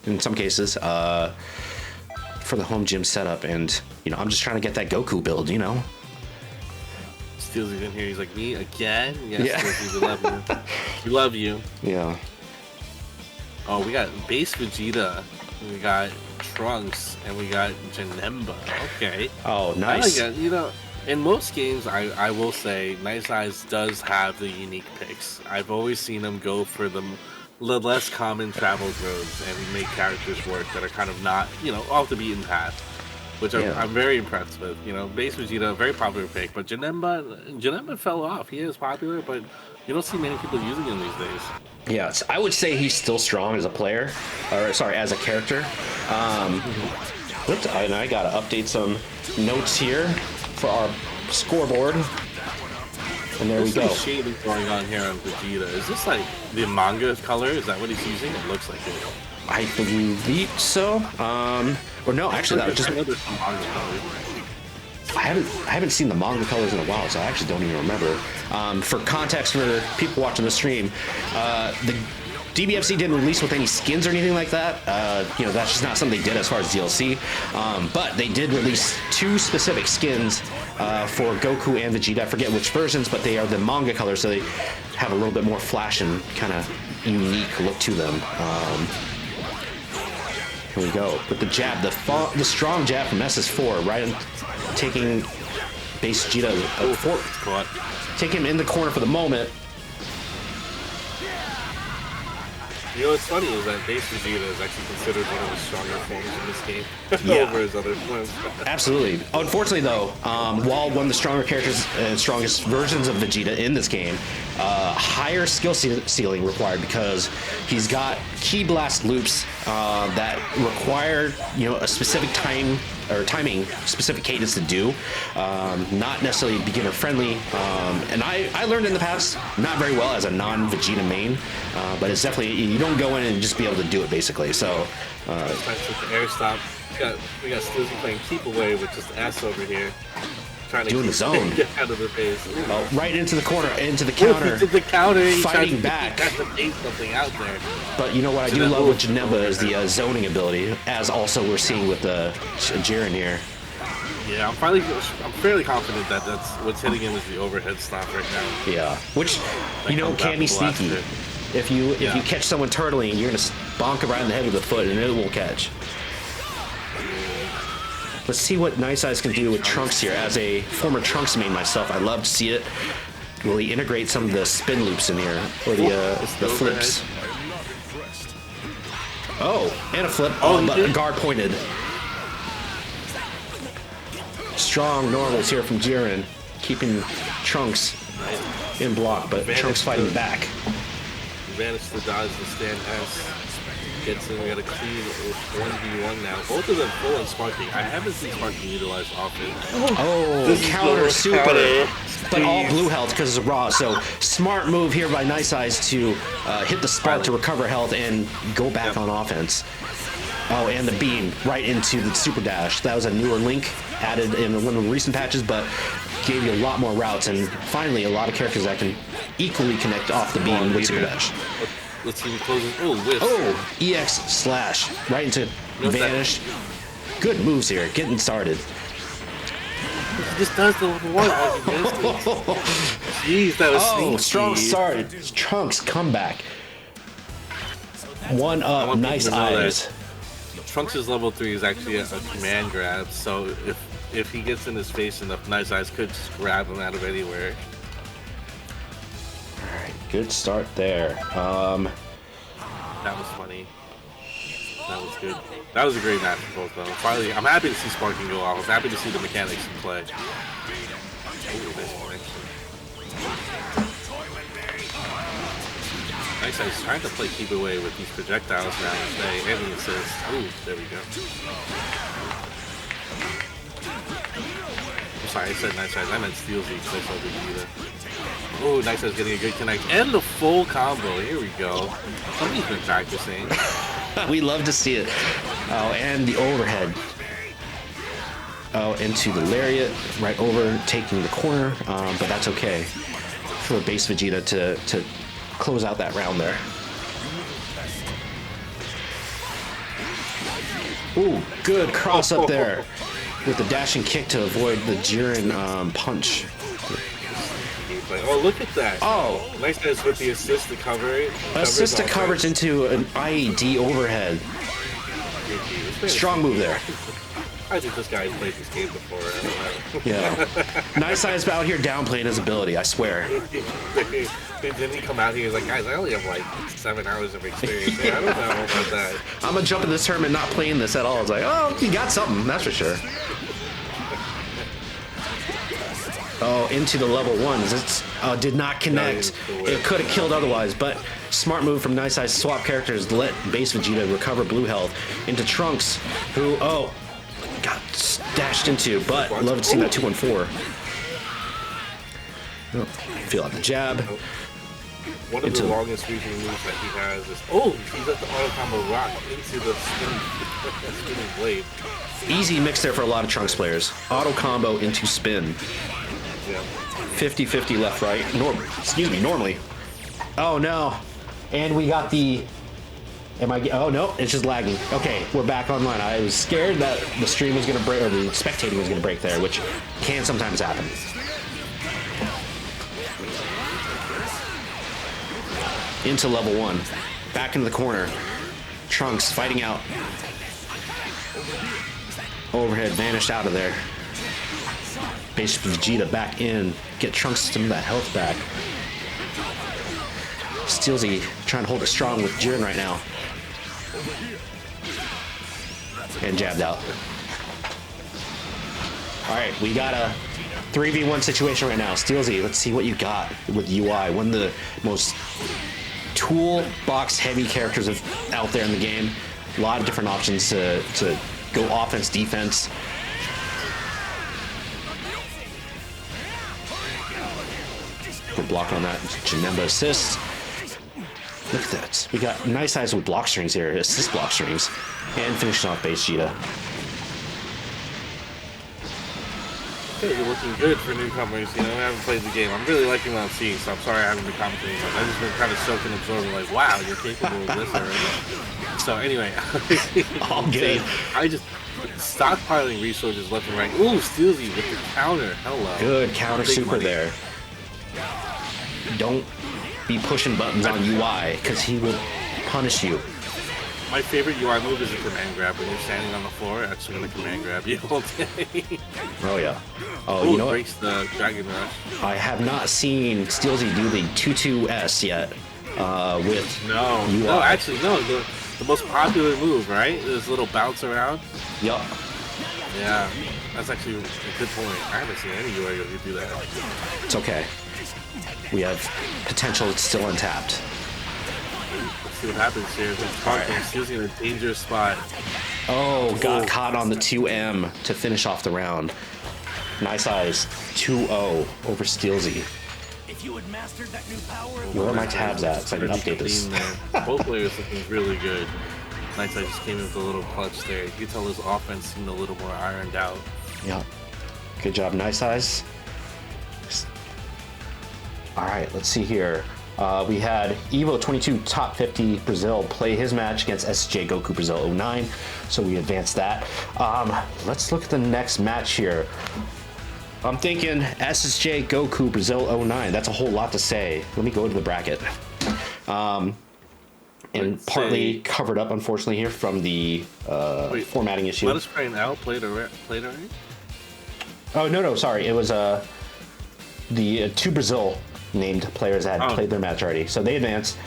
in some cases, for the home gym setup. And you know, I'm just trying to get that Goku build. You know. SteelZ's in here. He's like, me again? Yes, yeah. SteelZ, we love you. We love you. Yeah. Oh, we got base Vegeta. We got Trunks, and we got Janemba. Okay. Oh, nice. I like it. You know, in most games, I will say Nice Eyes does have the unique picks. I've always seen him go for the less common traveled roads and make characters work that are kind of not, you know, off the beaten path, which I'm very impressed with. You know, base Vegeta, very popular pick, but Janemba fell off. He is popular, but you don't see many people using him these days. Yeah, I would say he's still strong as a player, or sorry, as a character. And I gotta update some notes here for our scoreboard. And there we go. There's some shading going on here on Vegeta. Is this like the manga color? Is that what he's using? It looks like it. I believe so. Or no, actually, that was just. Manga color. I haven't seen the manga colors in a while, so I actually don't even remember. For context for people watching the stream, the DBFZ didn't release with any skins or anything like that. You know, that's just not something they did as far as DLC. But they did release 2 specific skins for Goku and Vegeta. I forget which versions, but they are the manga colors, so they have a little bit more flash and kind of unique look to them. Here we go with the jab, the strong jab from SS4, right? Taking base Vegeta, take him in the corner for the moment. You know what's funny is that base Vegeta is actually considered one of the stronger forms in this game Yeah. over his other forms. Absolutely. Unfortunately, though, while one of the stronger characters and strongest versions of Vegeta in this game, higher skill ceiling required because he's got key blast loops that require a specific timing, specific cadence to do. Not necessarily beginner friendly. And I learned in the past not very well as a non-Vegeta main, but it's definitely you don't go in and just be able to do it basically. So. That's with the air stop. We got Stuzzy playing keep away with just S over here. Trying to Doing the zone. Get out of the face. Oh, right into the corner, into the counter. Into the counter. Fighting back. He tries to bait something out there. But you know what I do love with Janemba is the zoning ability, as also we're seeing with Jiren here. Yeah, I'm fairly confident that that's what's hitting him is the overhead stop right now. Yeah, which can be sneaky. If you catch someone turtling, you're gonna bonk him right in the head with a foot, and it won't catch. Let's see what Nice Eyes can do with Trunks here. As a former Trunks main myself, I love to see it. Will he integrate some of the spin loops in here, or the flips? Oh, and a flip. Oh, but guard pointed. Strong normals here from Jiren, keeping Trunks in block, but Trunks fighting back. Managed to dodge the stand S. Gets in, we got a clean 1v1 now. Both of them full on sparking. I haven't seen sparking utilized often. Oh, this counter super. Counter. But all blue health because it's raw. So smart move here by Nice Eyes to hit the spark to recover health and go back on offense. Oh, and the beam right into the super dash. That was a newer link added in one of the recent patches, but gave you a lot more routes and finally a lot of characters that can equally connect off the beam with super dash. Let's see him closing. Oh, whiff. Oh, EX slash right into vanish. Good moves here, getting started. He just does the one. Jeez, that was sneaky. Strong start. Trunks comeback. One up, Nice Eyes. Trunks' level 3 is actually a command grab, so if he gets in his face enough, Nice Eyes could just grab him out of anywhere. Alright, good start there. That was funny. That was good. That was a great match for both of them. Finally, I'm happy to see sparking go off. I'm happy to see the mechanics in play. Ooh, nice connection. Nice Eyes trying to play keep away with these projectiles now and the assist. Ooh, there we go. I'm sorry, I said Nice Eyes. I meant Steelzy because I saw Vegeta. Oh, Nice Eyes getting a good connect. And the full combo. Here we go. Somebody's been practicing. We love to see it. Oh, and the overhead. Oh, into the lariat, right over, taking the corner, but that's okay for base Vegeta to close out that round there. Ooh, good cross up there with the dashing kick to avoid the Jiren punch. Oh, look at that. Oh. Nice Eyes with the assist to cover it. Assist to coverage into an IED overhead. Strong move there. I think this guy played this game before. I don't know. Yeah. Nice Eyes out here downplaying his ability, I swear. Didn't he come out here? He's like, guys, I only have like 7 hours of experience. I don't know about that. I'm gonna jump in this tournament not playing this at all. It's like, oh, you got something, that's for sure. Oh, into the level ones. It's did not connect. It could have killed otherwise, but smart move from Nice Eyes. Swap characters to let base Vegeta recover blue health into Trunks, who got dashed into. But love to see that 2-1-4. Oh, feel out the jab. One of the longest fusion moves that he has is he's at the auto combo rock into the spinning blade. Easy mix there for a lot of Trunks players. Auto combo into spin. 50-50 left, right. Normally. Oh no. And we got the... Oh no, it's just lagging. Okay, we're back online. I was scared that the stream was gonna break, or the spectating was gonna break there, which can sometimes happen. Into level 1. Back into the corner. Trunks fighting out. Overhead vanished out of there. Base Vegeta back in. Get Trunks some of that health back. Steelsy trying to hold it strong with Jiren right now. And jabbed out. Alright, we got a 3v1 situation right now. Steelsy, let's see what you got with UI. One of the most toolbox heavy characters out there in the game. A lot of different options to go offense, defense. Good block on that. Janemba assist. Look at that. We got nice eyes with block strings here. Assist block strings. And finishing off base Cheetah. Hey, you're looking good for newcomers. You know, I haven't played the game. I'm really liking what I'm seeing, so I'm sorry I haven't been commentating. I've just been kind of soaking and absorbing, like, wow, you're capable of this already. So anyway, All good. I just stockpiling resources left and right. Ooh, Steelsy with the counter. Hello. Good counter Big super money. there. Don't be pushing buttons on UI, because he will punish you. My favorite UI move is a command grab. When you're standing on the floor, I'm just going to command grab you all day. Oh, yeah. Oh, Ooh, you know what? breaks the Dragon Rush. I have not seen Steelsy do the 2-2-S yet with No, UI. no, actually, no. The most popular move, right? This little bounce around. Yup. Yeah, that's actually a good point. I haven't seen any UI who do that. It's okay. We have potential that's still untapped. Let's see what happens here. Steelsy in a dangerous spot. Oh, got caught on the 2M to finish off the round. Nice eyes. 2-0 over Steelsy. If you had mastered that new power, Where are my tabs at so I can update this? Both players looking really good. Nice Eye just came in with a little clutch there. You can tell his offense seemed a little more ironed out. Yep. Good job, Nice Eyes. All right, let's see here. We had Evo 22 Top 50 Brazil play his match against SJ Goku Brazil 09, so we advanced that. Let's look at the next match here. I'm thinking SSJ Goku Brazil 09. That's a whole lot to say. Let me go to the bracket. And Let's partly say- covered up, unfortunately, here from the formatting issue. Let us pray and L played already? Oh, no, sorry. It was the two Brazil named players had played their match already. So they advanced.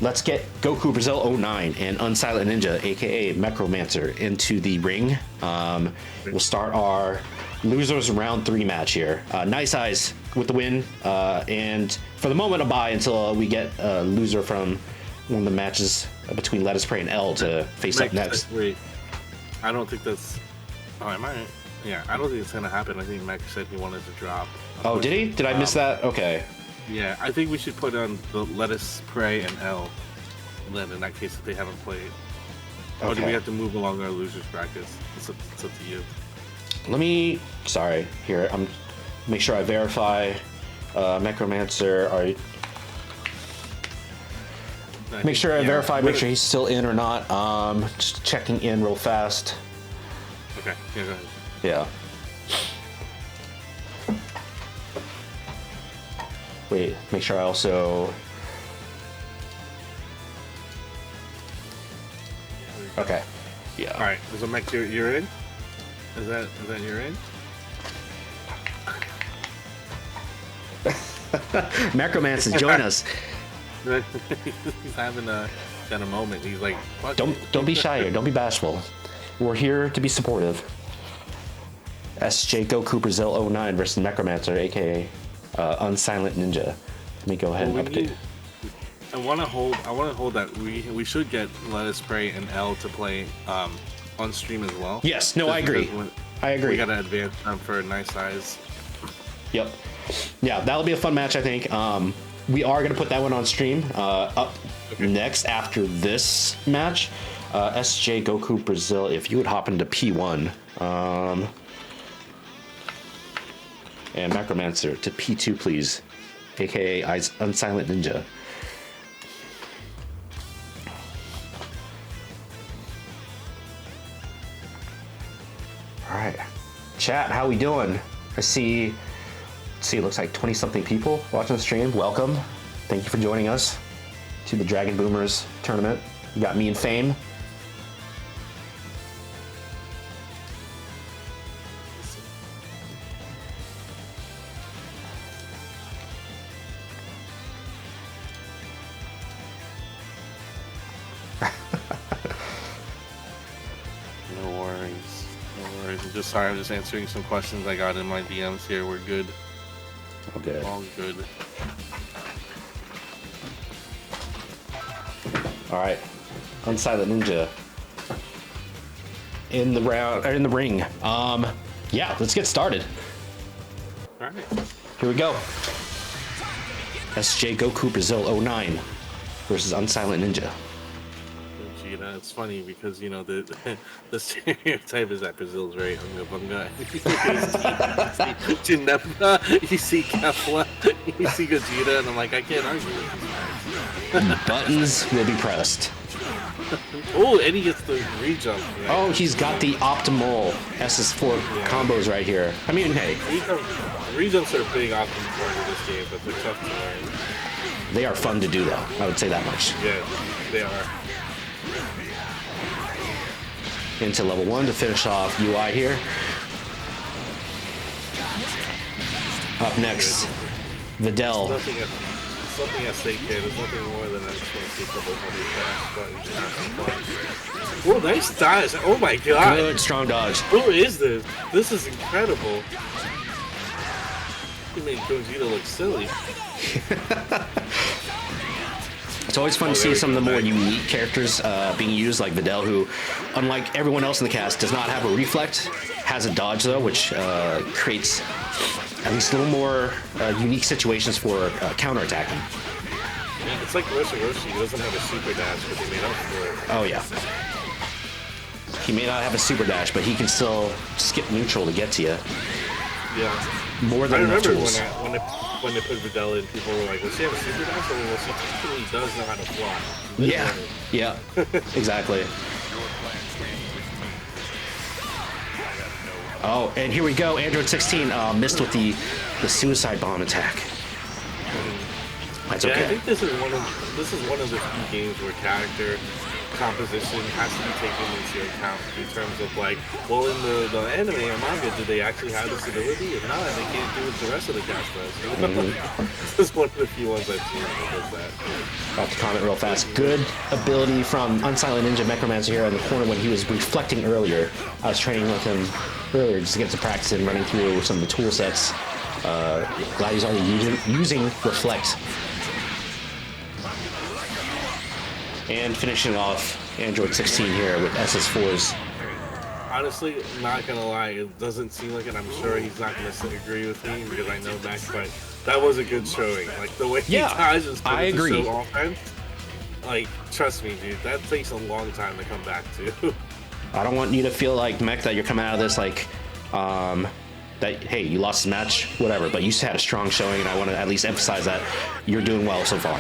Let's get Goku Brazil 09 and Unsilent Ninja, aka Necromancer, into the ring. We'll start our losers round 3 match here. Nice Eyes with the win. And for the moment, a bye until we get a loser from one of the matches between Let Us Pray and L to face up next. Wait, I don't think that's... Oh, am I... Yeah, I don't think it's gonna happen. I think Mac said he wanted to drop. Oh, did he? Did I miss that? Okay. Yeah, I think we should put on the Let Us Pray and L. Then in that case, if they haven't played. Or do we Okay. have to move along our losers brackets? It's up to you. Let me... Sorry. Here, I'm... Make sure I verify Necromancer. Make sure I verify, make sure he's still in or not. Just checking in real fast. Okay, yeah, go ahead. Yeah. Wait, make sure I also... Okay. Yeah. All right, so Mac, you're in. Is that you're in? Necromancer, join us. He's having a moment. He's like, fuck Don't be shy here. Don't be bashful. We're here to be supportive. SJ Goku Brazil 09 versus Necromancer, aka Unsilent Ninja. Let me go ahead and update. I want to hold that we should get Let Us Pray and L to play on stream as well. Yes, no, I agree. I agree. We gotta advance them for Nice Eyes. Yep. Yeah, that'll be a fun match, I think. We are going to put that one on stream up next after this match. SJ Goku Brazil, if you would hop into P1. And Necromancer to P2, please. AKA Unsilent Ninja. Alright. Chat, how we doing? I see... Let's see, it looks like 20-something people watching the stream. Welcome. Thank you for joining us to the Dragon BoomerZ tournament. You got me and Fame. I'm just sorry. I'm just answering some questions I got in my DMs here. We're good. Okay. All good. All right. Unsilent Ninja. In the round, or in the ring. Yeah, let's get started. All right. Here we go. SJ Goku Brazil 09 versus Unsilent Ninja. Vegeta. It's funny because you know the the stereotype is that Brazil's very unga bunga. You see Nepa, you see Kefla, you see Gogeta, and I'm like, I can't argue with these guys. Buttons will be pressed. Oh, and he gets the re-jump. Right? Oh, he's got the optimal SS4 combos right here. I mean, hey. Re-jumps are a big optimal part of this game, but they're tough to learn. They are fun to do, though. I would say that much. Yeah, they are. Into level 1 to finish off UI here. Up next, Videl. Something at stake here. There's nothing more than I just want to see a couple of fast buttons. Oh, nice dodge. Oh my god. Good, strong dodge. Who is this? This is incredible. He made Gogeta look silly. It's always fun to see some of the more unique characters being used, like Videl, who, unlike everyone else in the cast, does not have a reflect, has a dodge though, which creates at least a little more unique situations for counterattacking. Yeah, it's like Roshi. He doesn't have a super dash, but he made up for it. Oh yeah. He may not have a super dash, but he can still skip neutral to get to you. Yeah. More than I enough remember tools. when they put Videl in, people were like, "Does he have a super dash?" Well, she technically does know how to fly. Yeah. Yeah. Exactly. Oh, and here we go. Android 16 missed with the suicide bomb attack. That's okay. Yeah, I think this is one of the few games where character composition has to be taken into account in terms of like, well, in the anime or manga, do they actually have this ability? If not, they can't do what the rest of the cast does. This is one of the few ones I've seen that does that. I'll have to comment real fast. Good ability from Unsilent Ninja Necromancer here in the corner when he was reflecting earlier. I was training with him earlier just to get some practice in running through some of the tool sets. Glad he's already using Reflect. And finishing off Android 16 here with SS4s. Honestly, not gonna lie, it doesn't seem like it. I'm sure he's not gonna agree with me because I know Max, but that was a good showing. Like the way he dodges I agree. Offense, like, trust me, dude, that takes a long time to come back to. I don't want you to feel like, Mech, that you're coming out of this like, that, hey, you lost the match, whatever, but you had a strong showing, and I want to at least emphasize that you're doing well so far.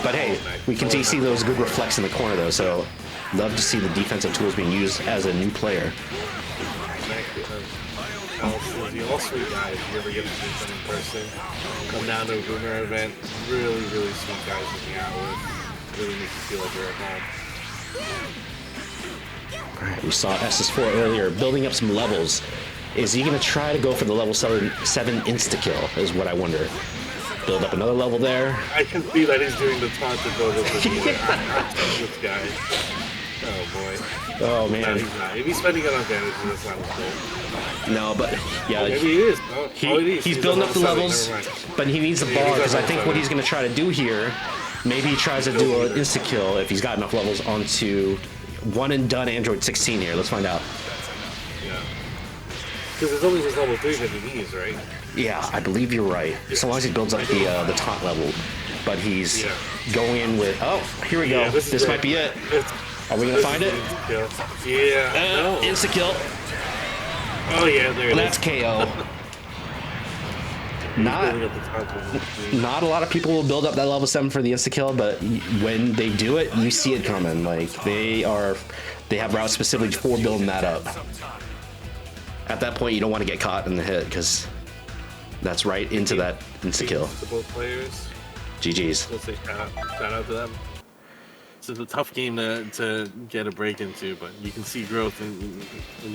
But hey, we continue to see those good reflects in the corner though, so love to see the defensive tools being used as a new player. All sweet guys, if you ever get to meet them in person, come down to a Boomer event, really, really sweet guys to hang out with. Really makes you feel like you're at home. Alright, we saw SS4 earlier building up some levels. Is he going to try to go for the level 7 insta-kill, is what I wonder. Build up another level there. I can see that he's doing the taunt to build up this guy. Oh boy. Oh man. No, he's not. If he's spending it on damage, that's not cool. No, but yeah. Maybe he is. He's building up the levels, but he needs the bar, because I think what he's going to try to do here, maybe he tries to do an insta-kill if he's got enough levels onto one and done Android 16 here. Let's find out. Because it's only just level 3 that he needs, right? Yeah, I believe you're right. So long as he builds up the taunt level. But he's going in with, oh, here we go. Yeah, this might be it. Are we going to find it? Yeah. No. Insta-kill. Oh, yeah, there it is. That's KO. Not a lot of people will build up that level 7 for the insta-kill, but when they do it, you see it coming. Like, they have routes specifically for building that up. At that point, you don't want to get caught in the hit, because that's right into that insta-kill. To both players. GG's. Let's say shout out to them. it's a tough game to get a break into, but you can see growth and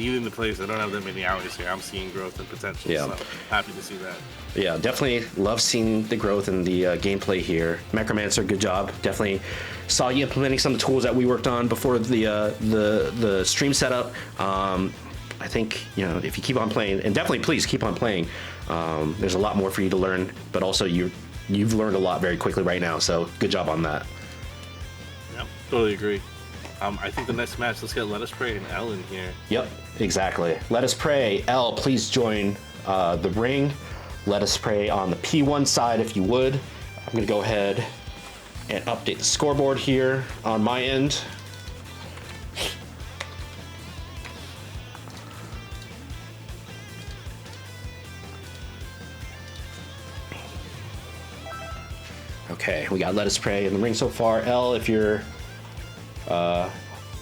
even the players that don't have that many hours here. I'm seeing growth and potential. Yeah. So happy to see that. Yeah, definitely love seeing the growth in the gameplay here. Necromancer, good job. Definitely saw you implementing some of the tools that we worked on before the stream setup. I think, you know, if you keep on playing, and definitely please keep on playing, there's a lot more for you to learn, but also you've learned a lot very quickly right now, so good job on that. Yep, totally agree. I think the next match, let's get Let Us Pray and L in here. Yep, exactly. Let Us Pray. L, please join the ring. Let Us Pray on the P1 side if you would. I'm going to go ahead and update the scoreboard here on my end. Okay, we got Let Us Pray in the ring so far. L, if you're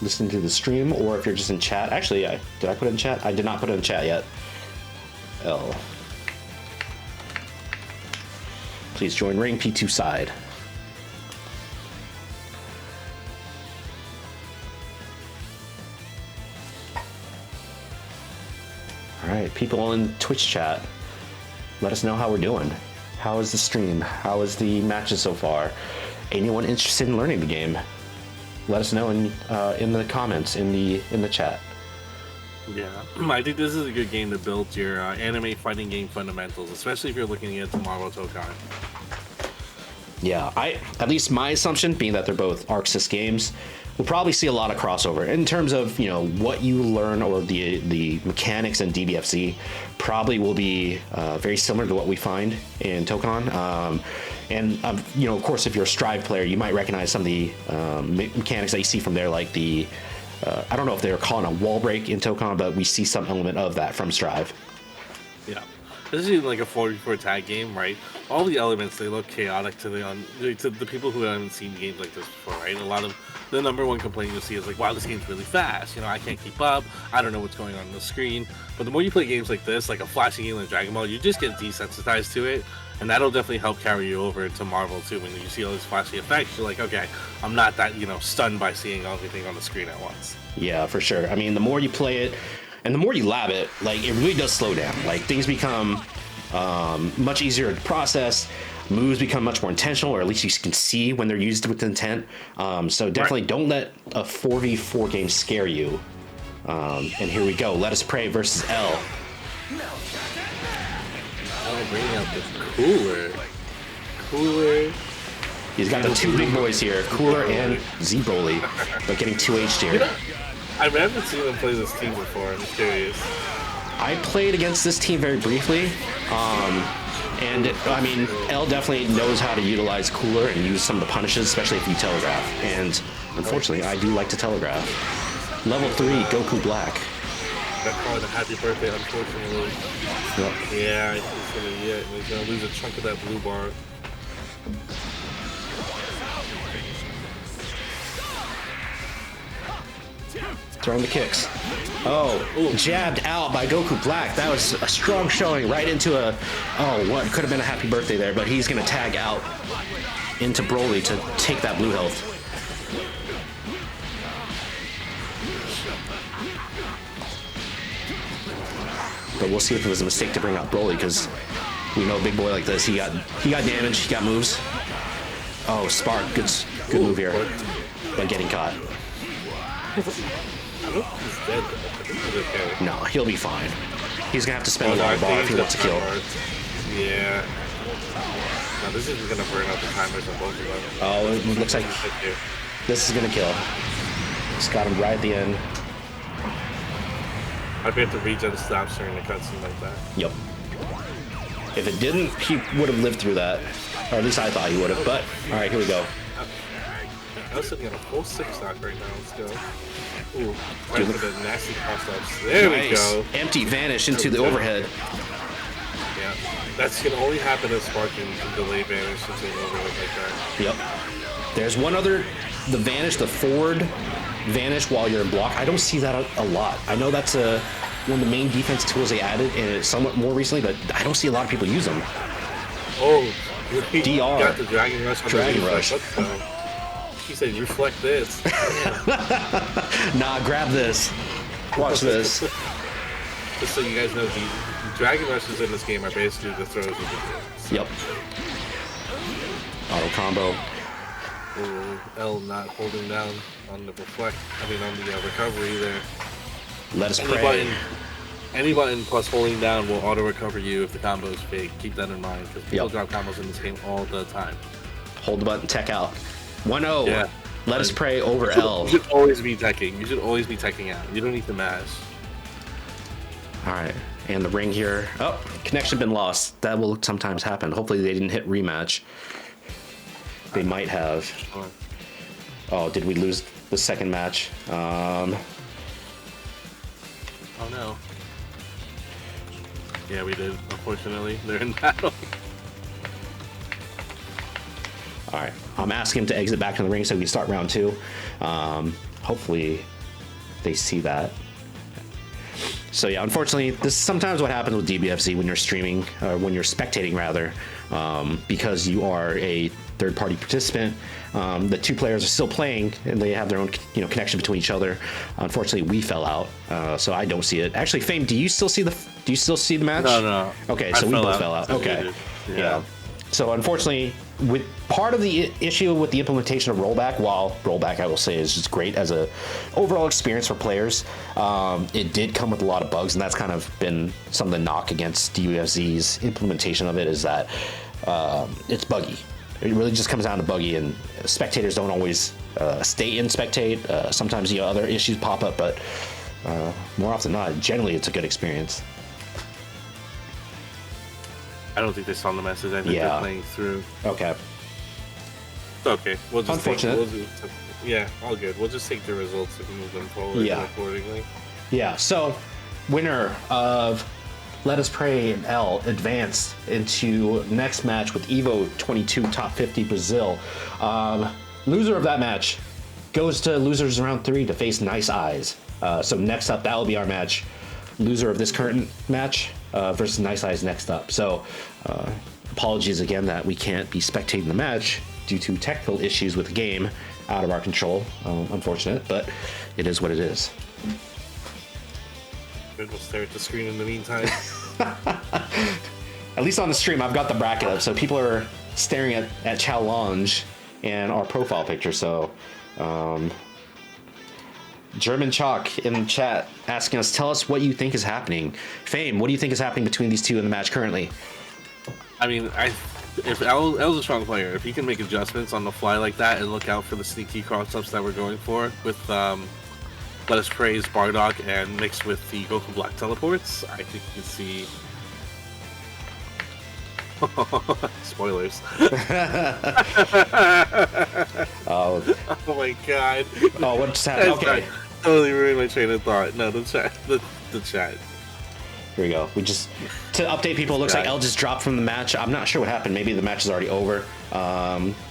listening to the stream or if you're just in chat. Actually, did I put it in chat? I did not put it in chat yet. L. Please join ring P2 side. All right, people in Twitch chat, let us know how we're doing. How is the stream? How is the matches so far? Anyone interested in learning the game? Let us know in the comments in the chat. Yeah, I think this is a good game to build your anime fighting game fundamentals, especially if you're looking at the Marvel Tokan. Yeah, at least my assumption, being that they're both ArcSys games, we'll probably see a lot of crossover in terms of, you know, what you learn or the mechanics in DBFZ probably will be very similar to what we find in Tokan. You know, of course, if you're a Strive player, you might recognize some of the mechanics that you see from there, like the I don't know if they're calling a wall break in Tokan, but we see some element of that from Strive. Yeah. This is like a 4v4 tag game, right? All the elements, they look chaotic to the people who haven't seen games like this before, right? A lot of the number one complaint you'll see is like, wow, this game's really fast. You know, I can't keep up. I don't know what's going on the screen. But the more you play games like this, like a flashy game like Dragon Ball, you just get desensitized to it. And that'll definitely help carry you over to Marvel too. When you see all these flashy effects, you're like, okay, I'm not that, you know, stunned by seeing everything on the screen at once. Yeah, for sure. I mean, the more you play it, and the more you lab it, like, it really does slow down. Like, things become much easier to process. Moves become much more intentional, or at least you can see when they're used with intent. So definitely don't let a 4v4 game scare you. And here we go. Let Us Pray versus L. Oh, bringing out the Cooler. He's got the two big boys here, Cooler and Z-Broly, but getting 2H'd here. I haven't seen him play this team before. I'm curious. I played against this team very briefly, and I mean, L definitely knows how to utilize Cooler and use some of the punishes, especially if you telegraph. And unfortunately, I do like to telegraph. Level 3, Goku Black. That's probably the happy birthday, unfortunately. Yep. Yeah, he's gonna lose a chunk of that blue bar. Throwing the kicks. Oh, jabbed out by Goku Black. That was a strong showing right into what could have been a happy birthday there, but he's going to tag out into Broly to take that blue health. But we'll see if it was a mistake to bring out Broly, because we know a big boy like this, he got damage, he got moves. Oh, Spark, good move here, but getting caught. I don't think he's dead, but I think he's okay. No, he'll be fine. He's gonna have to spend a lot of bar if he wants to kill. Yeah. Now this is gonna burn out the timers on both of them. Oh, it looks like this is gonna kill. Just got him right at the end. I'd be able to regen stops during the cutscene like that. Yep. If it didn't, he would have lived through that. Or at least I thought he would have, but alright, here we go. I was sitting on a full 6 stock right now. Let's go. Ooh, right for the nasty cross-ups. There we go. Empty vanish into the overhead. Yeah, that's gonna only happen if Spark can delay vanish into an overhead like that. Yep. There's one other, the vanish, the forward vanish while you're in block. I don't see that a lot. I know that's one of the main defense tools they added, and it's somewhat more recently, but I don't see a lot of people use them. Oh, DR. Got the Dragon Rush. Dragon Rush. he said, reflect this. Nah, grab this. Watch this. Just so you guys know, the Dragon Rushes in this game are basically the throws of the game. Yep. Auto combo. Ooh, L not holding down on the reflect. I mean, on the recovery there. Let us pray. Any button plus holding down will auto recover you if the combo is fake. Keep that in mind because people drop combos in this game all the time. Hold the button, tech out. 1-0. Yeah. Let us pray over L. You should always be teching. You should always be teching out. You don't need to mash. All right, and the ring here. Oh, connection been lost. That will sometimes happen. Hopefully they didn't hit rematch. They might have. Sure. Oh, did we lose the second match? Oh no. Yeah, we did. Unfortunately, they're in battle. All right, I'm asking him to exit back in the ring so we can start round 2. Hopefully they see that. So yeah, unfortunately, this is sometimes what happens with DBFZ when you're streaming, or when you're spectating rather, because you are a third-party participant. The two players are still playing, and they have their own, connection between each other. Unfortunately, we fell out, so I don't see it. Actually, Fame, do you still see the match? No. Okay, so we both fell out. Okay, yeah. So unfortunately, with part of the issue with the implementation of rollback, while rollback I will say is just great as a overall experience for players, it did come with a lot of bugs, and that's kind of been some of the knock against DBFZ's implementation of it, is that it's buggy. It really just comes down to buggy, and spectators don't always stay in spectate. Sometimes other issues pop up, but more often than not, generally it's a good experience. I don't think they saw the message. I think they're playing through. Okay. It's okay. We'll just Unfortunate. All good. We'll just take the results and move them forward accordingly. Yeah, so winner of Let Us Pray and L advanced into next match with Evo 22 Top 50 Brazil. Loser of that match goes to losers round 3 to face Nice Eyes. So next up, that will be our match. Loser of this current match versus Nice Eyes next up. So apologies again that we can't be spectating the match due to technical issues with the game out of our control. Unfortunate, but it is what it is. We'll stare at the screen in the meantime. At least on the stream, I've got the bracket up, so people are staring at Challenge and our profile picture. So German Chalk in the chat asking us, tell us what you think is happening. Fame, what do you think is happening between these two in the match currently? I mean, if L's a strong player, if he can make adjustments on the fly like that and look out for the sneaky cross-ups that we're going for with Let Us Pray's Bardock and mixed with the Goku Black teleports, I think you can see... Spoilers. Oh my god. Oh, what just happened? Okay. Totally ruined my train of thought. No, the chat. Here we go. We just, to update people, it looks like L just dropped from the match. I'm not sure what happened. Maybe the match is already over,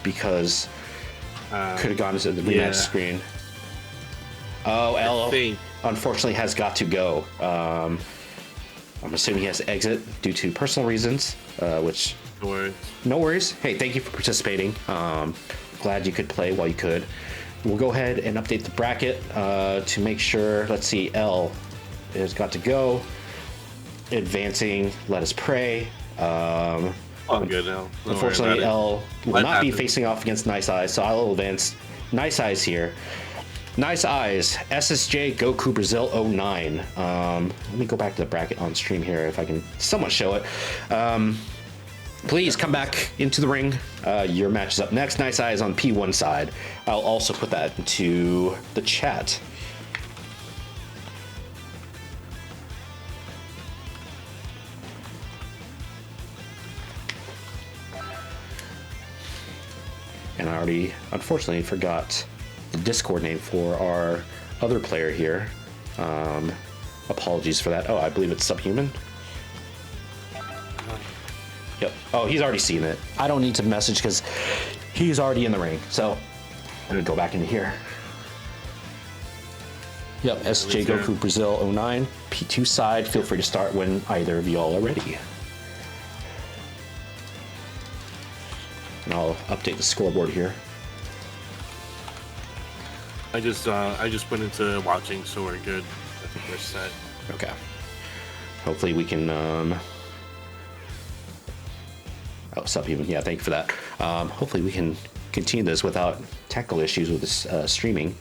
because could have gone to the rematch screen. Oh, L unfortunately has got to go. I'm assuming he has to exit due to personal reasons, which... No worries. Hey, thank you for participating. Glad you could play while you could. We'll go ahead and update the bracket to make sure. Let's see, L has got to go. Advancing, Let Us Pray. I'm good now. Unfortunately, L will not be facing off against Nice Eyes, so I'll advance Nice Eyes here. Nice Eyes, SSJ Goku Brazil 09. Let me go back to the bracket on stream here if I can somewhat show it. Please come back into the ring. Your match is up next. Nice Eyes on P1 side. I'll also put that into the chat. And I already, unfortunately, forgot the Discord name for our other player here. Apologies for that. Oh, I believe it's Subhuman. Yep. Oh, he's already seen it. I don't need to message because he's already in the ring. So I'm gonna go back into here. Yep, SJ Goku Brazil 09, P2 side. Feel free to start when either of y'all are ready. And I'll update the scoreboard here. I just went into watching, so we're good. I think we're set. Okay. Hopefully we can. Oh, sup, even. Yeah, thank you for that. Hopefully we can continue this without technical issues with this streaming.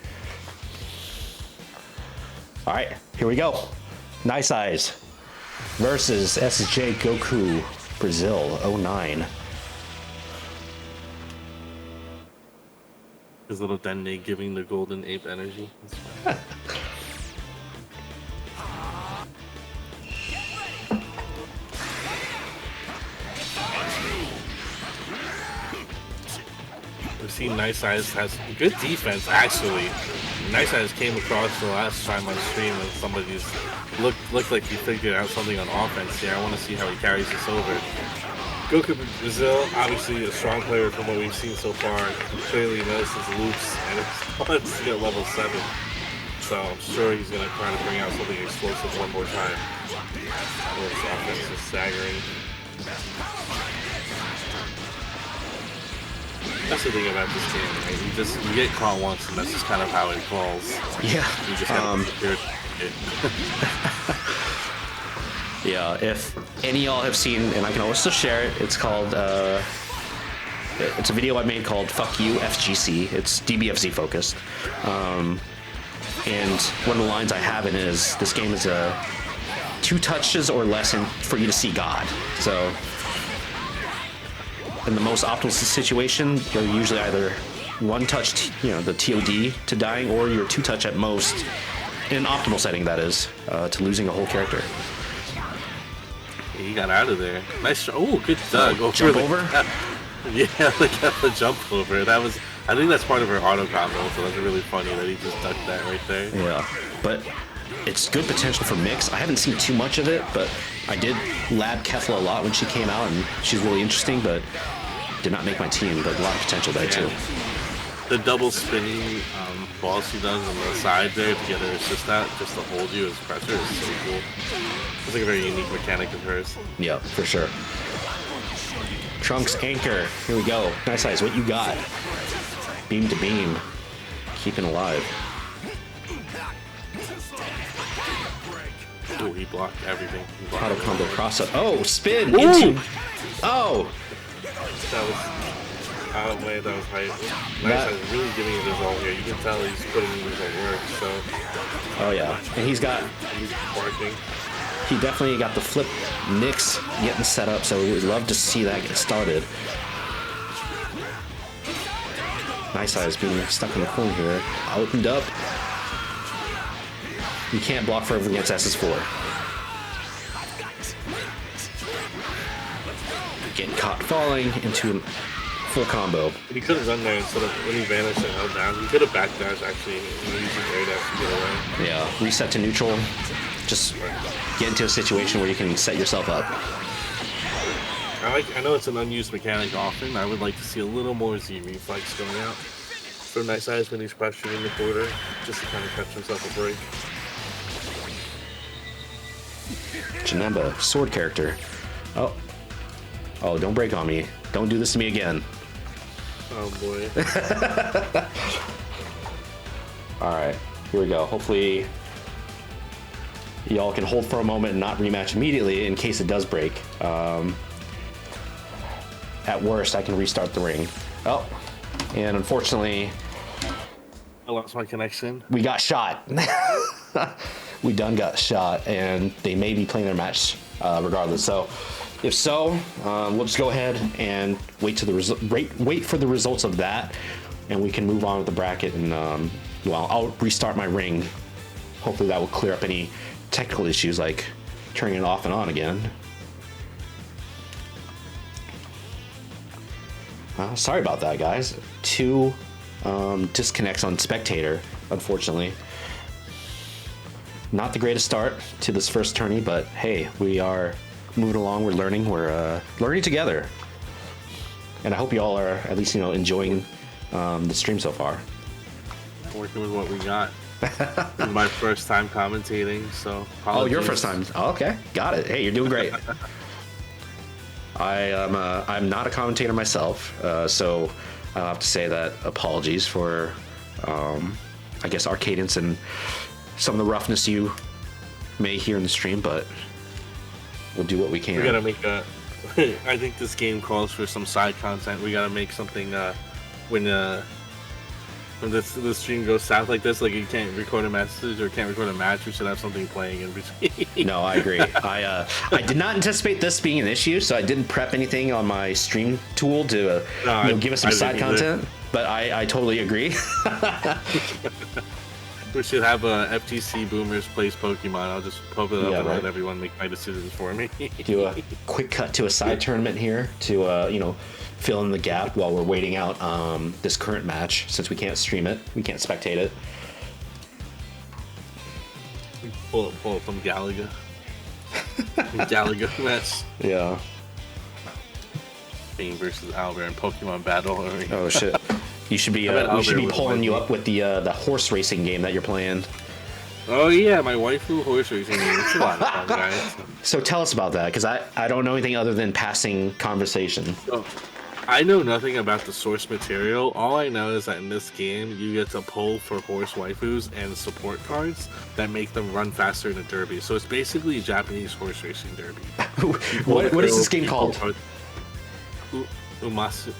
All right, here we go. Nice Eyes versus SJ Goku Brazil 09. His little Dende giving the golden ape energy. We've seen Nice Eyes has good defense, actually. Nice Eyes came across the last time on stream and somebody's looked like he figured out something on offense here. I want to see how he carries this over. Goku Brazil, obviously a strong player from what we've seen so far. Clearly knows his loops and it's at level 7. So I'm sure he's going to try to bring out something explosive one more time. Oh, his offense is staggering. That's the thing about this game, right? You get caught once, and that's just kind of how it falls. Yeah. You just gotta prepare it. Yeah, if any of y'all have seen, and I can also share it, it's called, it's a video I made called Fuck You FGC. It's DBFZ focused. And one of the lines I have in it is, this game is 2 touches or less for you to see God. So, in the most optimal situation, you're usually either 1 touch, the TOD to dying, or you're 2 touch at most, in an optimal setting, that is, to losing a whole character. He got out of there. Nice. Oh, good dug. Jump over? Yeah, the jump over. I think that's part of her auto combo, so that's really funny that he just ducked that right there. Yeah, but it's good potential for mix. I haven't seen too much of it, but I did lab Kefla a lot when she came out, and she's really interesting, but did not make my team, but a lot of potential there too. The double spinning balls she does on the side there to get her assist out, just to hold you as pressure is so cool. It's like a very unique mechanic of hers. Yeah, for sure. Trunks anchor. Here we go. Nice Eyes, what you got? Beam to beam. Keeping alive. Oh, he blocked everything. Auto combo cross up. Oh, spin into. Oh! That was. Oh man, that was hype. Nice Eyes really giving it his all here. You can tell he's putting in his own work, so. Oh yeah. And he's barking. He definitely got the flip Nyx getting set up, so we'd love to see that get started. Nice Eyes being stuck in the corner here. Opened up. You can't block forever against SS4. Getting caught falling into full combo. He could have done there instead of when he vanished and held down. He could have backdashed actually and used his air dash to get away. Yeah, reset to neutral. Just get into a situation where you can set yourself up. I know it's an unused mechanic often. I would like to see a little more Z reflex going out for Nice Eyes when he's pressured in the quarter, just to kind of catch himself a break. Janemba, sword character. Oh, don't break on me. Don't do this to me again. Oh boy. All right, here we go. Hopefully y'all can hold for a moment and not rematch immediately in case it does break. At worst, I can restart the ring. Oh, and unfortunately, I lost my connection. We got shot. We done got shot, and they may be playing their match regardless. So, if so, we'll just go ahead and wait for the results of that, and we can move on with the bracket. And I'll restart my ring. Hopefully, that will clear up any technical issues like turning it off and on again. Sorry about that, guys. 2 disconnects on spectator, unfortunately. Not the greatest start to this first tourney, but hey, we are moving along. We're learning. We're learning together, and I hope you all are at least enjoying the stream so far. Working with what we got. This is my first time commentating, so. Oh, your first time. Oh, okay, got it. Hey, you're doing great. I'm not a commentator myself, so I'll have to say that apologies for I guess, our cadence and some of the roughness you may hear in the stream, but we'll do what we can. We gotta make a. I think this game calls for some side content. We gotta make something when this stream goes south like this, like you can't record a message or can't record a match. We should have something playing in between. No, I agree. I did not anticipate this being an issue, so I didn't prep anything on my stream tool to give us some side content. But I totally agree. We should have a FTC Boomers plays Pokemon. I'll just pop it up and right. let everyone make my decisions for me. Do a quick cut to a side tournament here to fill in the gap while we're waiting out this current match, since we can't stream it, we can't spectate it. Pull up some Galaga. Galaga match. Yeah. Bane versus Albert in Pokemon battle. Oh shit. You should be we should be pulling you up with the horse racing game that you're playing. Oh yeah, my waifu horse racing game. It's a lot of fun, guys. So tell us about that, because I don't know anything other than passing conversation. So, I know nothing about the source material. All I know is that in this game, you get to pull for horse waifus and support cards that make them run faster in a derby. So it's basically a Japanese horse racing derby. What is this game called? Umasu.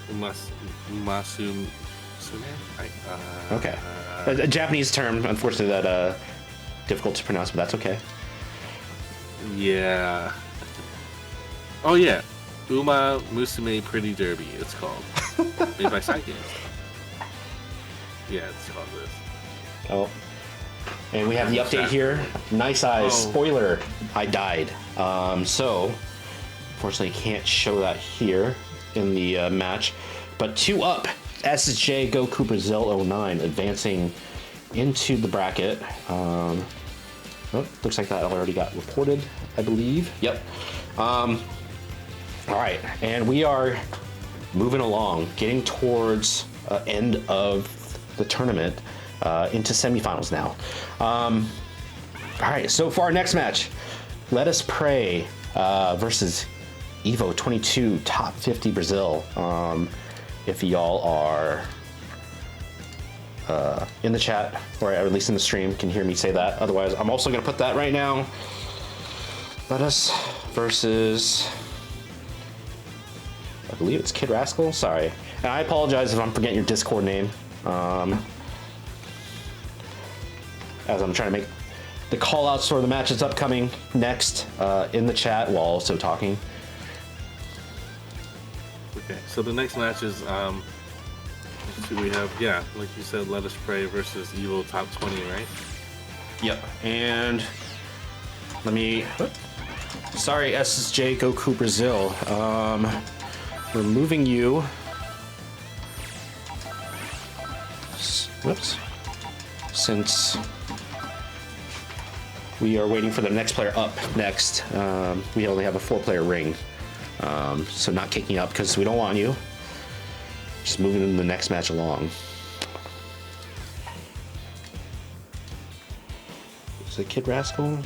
Okay. A Japanese term, unfortunately, that difficult to pronounce, but that's okay. Yeah. Oh yeah, Uma Musume Pretty Derby. It's called. Made by Side Games. Yeah, it's called this. Oh. And we have the update here. Nice eyes. Oh. Spoiler. I died. So, unfortunately, can't show that here in the match. But 2 up. SSJ Goku Brazil 09 advancing into the bracket. Looks like that already got reported, I believe. Yep. All right, and we are moving along, getting towards end of the tournament, into semifinals now. All right, so for our next match, Let Us Pray versus Evo 22 Top 50 Brazil. If y'all are in the chat, or at least in the stream, can hear me say that. Otherwise, I'm also going to put that right now. Let Us versus, I believe it's Kid Rascal. Sorry. And I apologize if I'm forgetting your Discord name. As I'm trying to make the call outs for the matches upcoming next in the chat while also talking. Okay, so the next match is we have, yeah, like you said, Let Us Pray versus Evo Top 20, right? Yep, and let me, sorry, SSJ Goku Brazil, removing you, whoops, since we are waiting for the next player up next. We only have a 4-player ring, so not kicking up because we don't want you. Just moving the next match along. Is it Kid Rascal?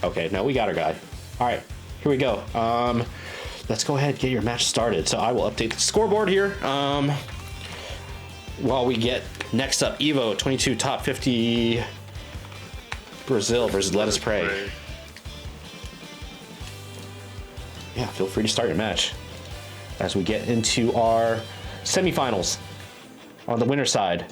Okay, no, we got our guy. All right, here we go. Let's go ahead and get your match started. So I will update the scoreboard here while we get next up Evo 22 Top 50 Brazil versus Let Us Pray. Yeah, feel free to start your match as we get into our semifinals on the winner side.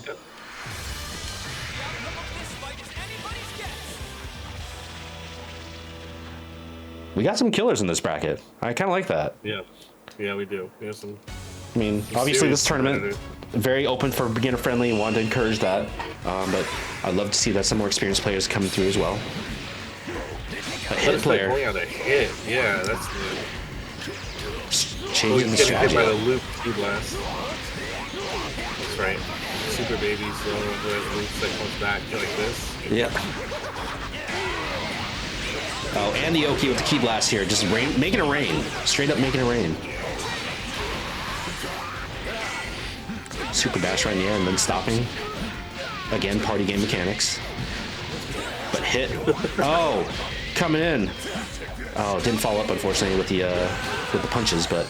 We got some killers in this bracket. I kind of like that. Yeah, we do. We have some. I mean, obviously this tournament very open for beginner friendly and wanted to encourage that. But I'd love to see that some more experienced players coming through as well. A hit player. Going on a hit. Yeah, that's good. Changing the Getting strategy. hit by the loop blast. That's right. Super babies, the loops that comes back like this. Yeah. Oh, and the Oki with the key blast here, just making it rain. Straight up making it rain. Super dash right in the air and then stopping. Again, party game mechanics. But hit. Oh, coming in. Oh, didn't follow up unfortunately with the punches, but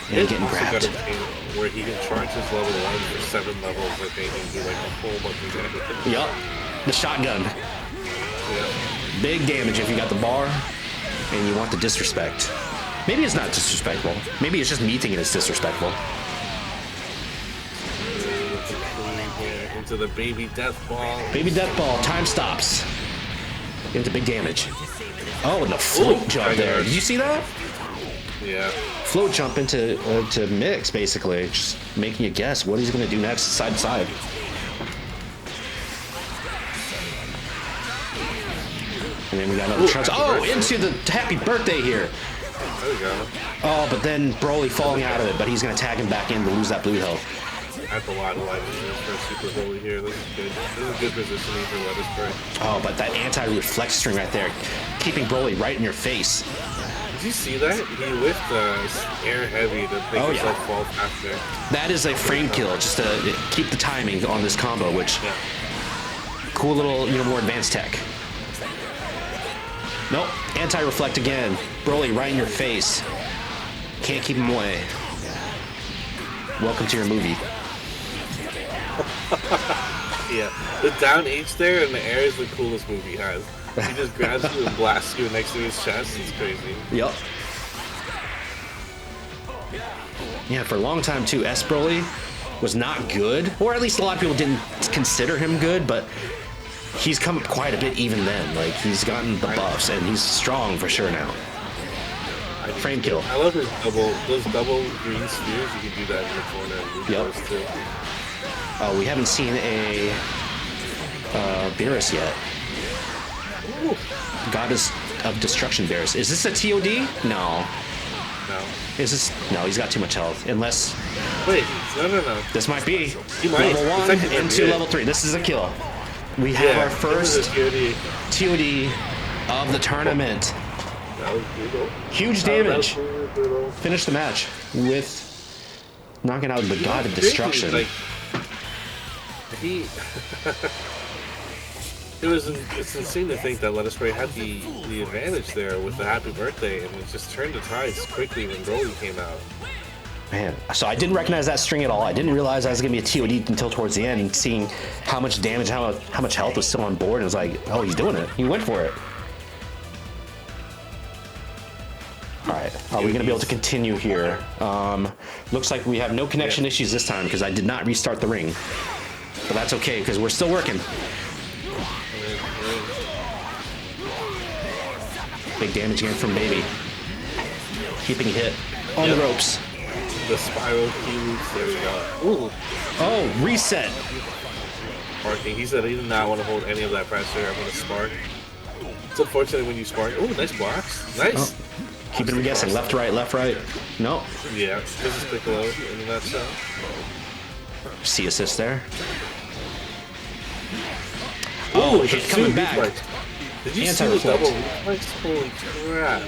and getting also got grabbed. a thing where he can charge his level 1 for 7 levels, I think, and do like a whole bunch of damage. Yup. The shotgun. Yeah. Big damage if you got the bar and you want the disrespect. Maybe it's not disrespectful. Maybe it's just me thinking it's disrespectful. Into the baby death ball. Baby death ball. Time stops. Into big damage. Oh, and the float jump there. Did you see that? Yeah. Float jump into to mix, basically. Just making you guess what he's going to do next, side to side. And then we got another trunks. Oh, into the happy birthday here. There we go. Oh, but then Broly falling out of it, but he's going to tag him back in to lose that blue health. That's a lot of life for a super holy here. This is good. This is good positioning for Let Us Pray. Oh, but that anti-reflex string right there, keeping Broly right in your face. Did you see that? He whiffed air heavy to make himself fall faster. That is a frame kill, just to keep the timing on this combo, which cool little, more advanced tech. Nope, anti-reflect again. Broly right in your face. Can't keep him away. Welcome to your movie. Yeah, the down H there in the air is the coolest move he has. He just grabs you and blasts you next to his chest. It's crazy. Yep. Yeah, for a long time too, S Broly was not good, or at least a lot of people didn't consider him good, but he's come up quite a bit even then. Like, he's gotten the buffs, and he's strong for sure now. Frame kill. I love those double green spheres. You can do that in the corner and move those too. Oh, we haven't seen a Beerus yet. Ooh. Goddess of Destruction Beerus. Is this a TOD? No. No. Is this? No, he's got too much health. Unless. Wait, no. This might be. He might. Level 1 into level 3. This is a kill. We have our first TOD of the tournament. That was brutal. Huge damage. Finish the match with knocking out the God of Destruction. Like, it's insane to think that Let Us Pray had the advantage there with the happy birthday, and it just turned the tides quickly when Broly came out. Man, so I didn't recognize that string at all. I didn't realize I was gonna be a TOD until towards the end, seeing how much damage, how much health was still on board, and it was like, oh, he's doing it. He went for it. All right, are we gonna be able to continue here? Looks like we have no connection issues this time because I did not restart the ring. But that's okay, because we're still working. Big damage again from Baby. Keeping hit on the ropes. The spiral key loops, there we go. Ooh. Oh, reset. Sparking. He said he did not want to hold any of that pressure. I'm going to spark. It's unfortunate when you spark. Ooh, nice blocks. Nice. Oh. Keeping him guessing. Left, right, left, right. No. Yeah, this is Piccolo in a nutshell. C assist there. Oh, hit coming back. Did you see the double reflex? Holy crap.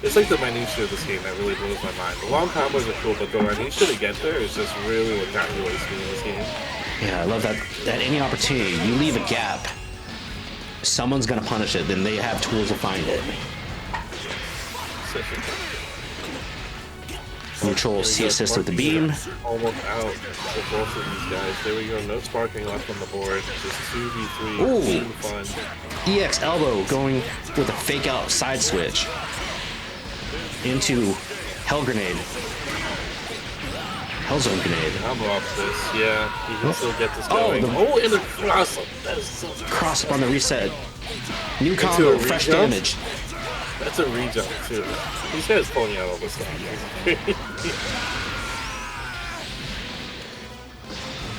It's like the minutia of this game that really blows my mind. The long combos are cool, but the minutia to get there is just really what got me wasting in this game. Yeah, I love that. At any opportunity, you leave a gap, someone's gonna punish it, then they have tools to find it. Neutral C assist with the beam. Almost out for both of these guys. There we go. No sparking left on the board. Just 2v3. Ooh. Fun. EX elbow going with a fake out side switch into Hell Grenade. Hellzone Grenade. I'm off this. Yeah, he can still get this going. And the cross up. That is so cross up on the reset. New combo, fresh damage. That's a rejump too. These guys pulling out all this stuff.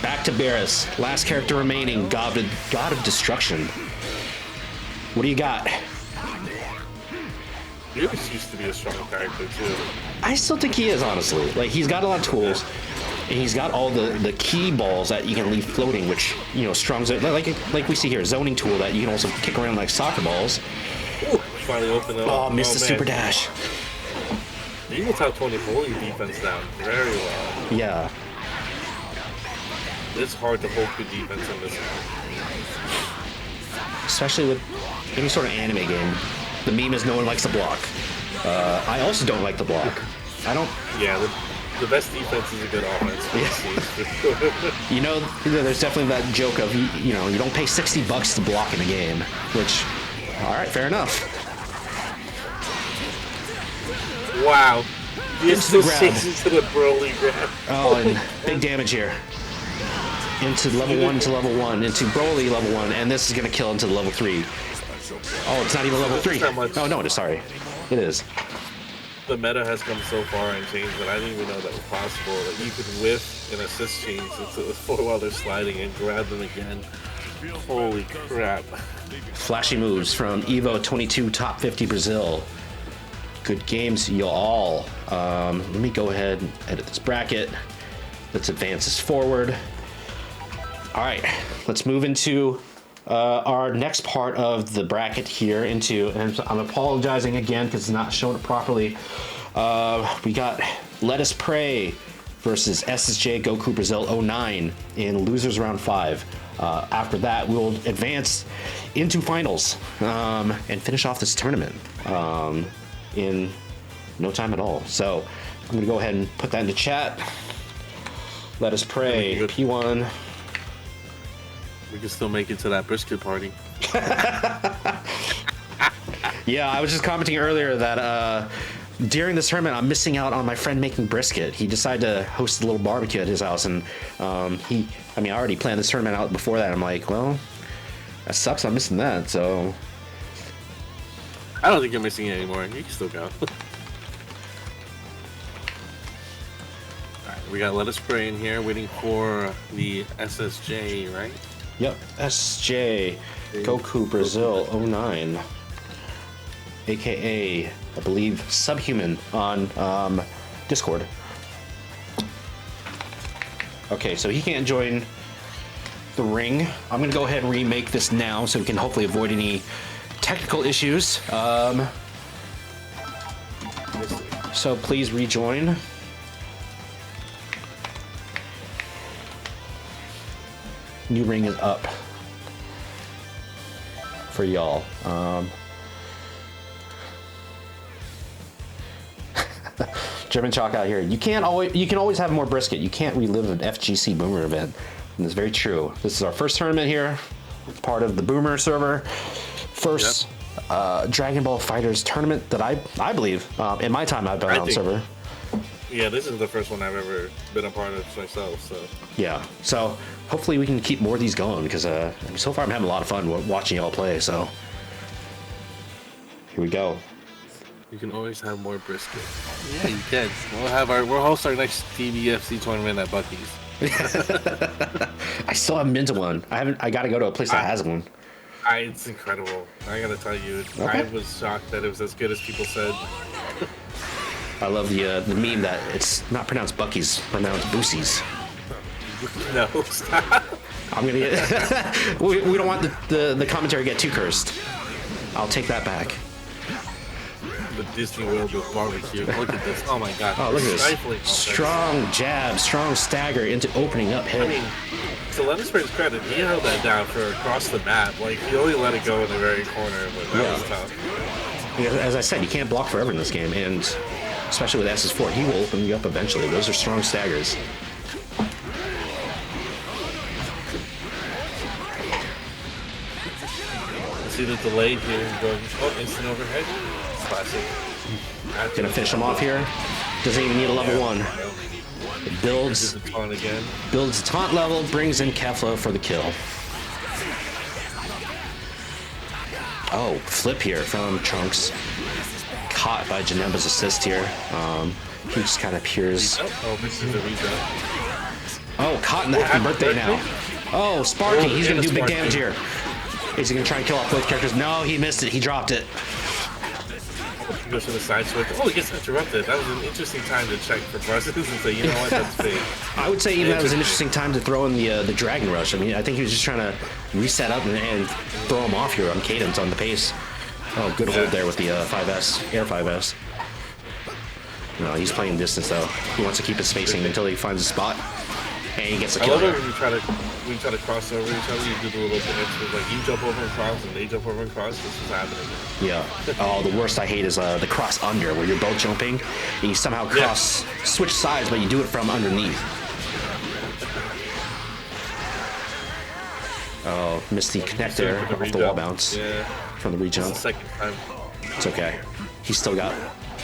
Back to Beerus. Last character remaining. God of Destruction. What do you got? Beerus used to be a strong character too. I still think he is, honestly. Like, he's got a lot of tools, and he's got all the key balls that you can leave floating, which, strong, like we see here, zoning tool that you can also kick around like soccer balls. Ooh, finally opened up. Oh, missed the super dash. You can top 20 holding defense down very well. Yeah. It's hard to hold good defense in this game. Especially with any sort of anime game. The meme is no one likes to block. I also don't like to block. I don't. Yeah, The best defense is a good offense. You know, there's definitely that joke of, you know, you don't pay $60 to block in a game, which, all right, fair enough. Wow. Into the grab. Into the Broly grab. Oh, and big damage here. Into level 1, into level 1, into Broly level 1, and this is going to kill into level 3. Oh, it's not even level 3. Oh, no, it is, sorry. It is. The meta has come so far and changed that I didn't even know that was possible. That you could whiff and assist chains while they're sliding and grab them again. Holy crap. Flashy moves from Evo 22 Top 50 Brazil. Good games, y'all. Let me go ahead and edit this bracket. Let's advance this forward. All right, let's move into our next part of the bracket here and I'm apologizing again because it's not showing it properly. We got Let Us Pray versus SSJ Goku Brazil 09 in losers round 5. After that, we'll advance into finals and finish off this tournament in no time at all. So I'm gonna go ahead and put that in the chat. Let Us Pray, P1. We can still make it to that brisket party. Yeah, I was just commenting earlier that during this tournament, I'm missing out on my friend making brisket. He decided to host a little barbecue at his house, and I already planned this tournament out before that. I'm like, well, that sucks. I'm missing that. So I don't think you're missing it anymore. You can still go. Alright, we got Let Us Pray in here, waiting for the SSJ, right? Yep, SJ Goku Brazil 09, aka I believe Subhuman on Discord. Okay, so he can't join the ring. I'm gonna go ahead and remake this now so we can hopefully avoid any technical issues. So please rejoin. New ring is up for y'all. German Chalk out here. You can always have more brisket. You can't relive an FGC Boomer event. And it's very true. This is our first tournament here, part of the Boomer server. First Dragon Ball Fighters tournament that I believe in my time I've been on server. Yeah, this is the first one I've ever been a part of myself, so. Yeah, so hopefully we can keep more of these going because so far I'm having a lot of fun watching y'all play, so. Here we go. You can always have more brisket. Yeah, you can. We'll host our next DBFZ tournament at Bucky's. I still haven't been to one. I gotta go to a place that has one. It's incredible. I gotta tell you, okay. I was shocked that it was as good as people said. I love the meme that it's not pronounced Bucky's, pronounced Boosie's. No, stop. I'm gonna get. we don't want the commentary to get too cursed. I'll take that back. The Disney World of barbecue. Look at this. Oh my god. Oh, look at this. Strong jab, strong stagger into opening up hit. I mean, to Let Us Pray's credit, he held that down for across the map. Like, he only let it go in the very corner, but that was tough. Yeah, as I said, you can't block forever in this game, and especially with SS4, he will open you up eventually. Those are strong staggers. See the delay here. Going, instant overhead. Classic. Gonna finish him off here. Doesn't even need a level 1. It builds a taunt level, brings in Kefla for the kill. Oh, flip here from Trunks. Caught by Janemba's assist here. He just kind of peers. Oh, misses the reset. Oh, caught in the happy birthday now. Oh, Sparky, he's gonna do big damage here. Is he gonna try and kill off both characters? No, he missed it. He dropped it. He goes to the side switch. Oh, he gets interrupted. That was an interesting time to check for Brussels and say, you know what, that's big. I would say even that was an interesting time to throw in the Dragon Rush. I mean, I think he was just trying to reset up and throw him off here on cadence, on the pace. Oh, good hold there with the 5S, Air 5S. No, he's playing distance though. He wants to keep his spacing until he finds a spot. and he gets a I kill love it there. when you try to cross over each other. You do the little dance with like you jump over and cross, and they jump over and cross. This is happening. Yeah. Oh, the worst I hate is the cross under, where you're both jumping, and you somehow switch sides, but you do it from underneath. Oh, missed the connector off the wall bounce from the re-jump. It's the second time. It's okay. He's still got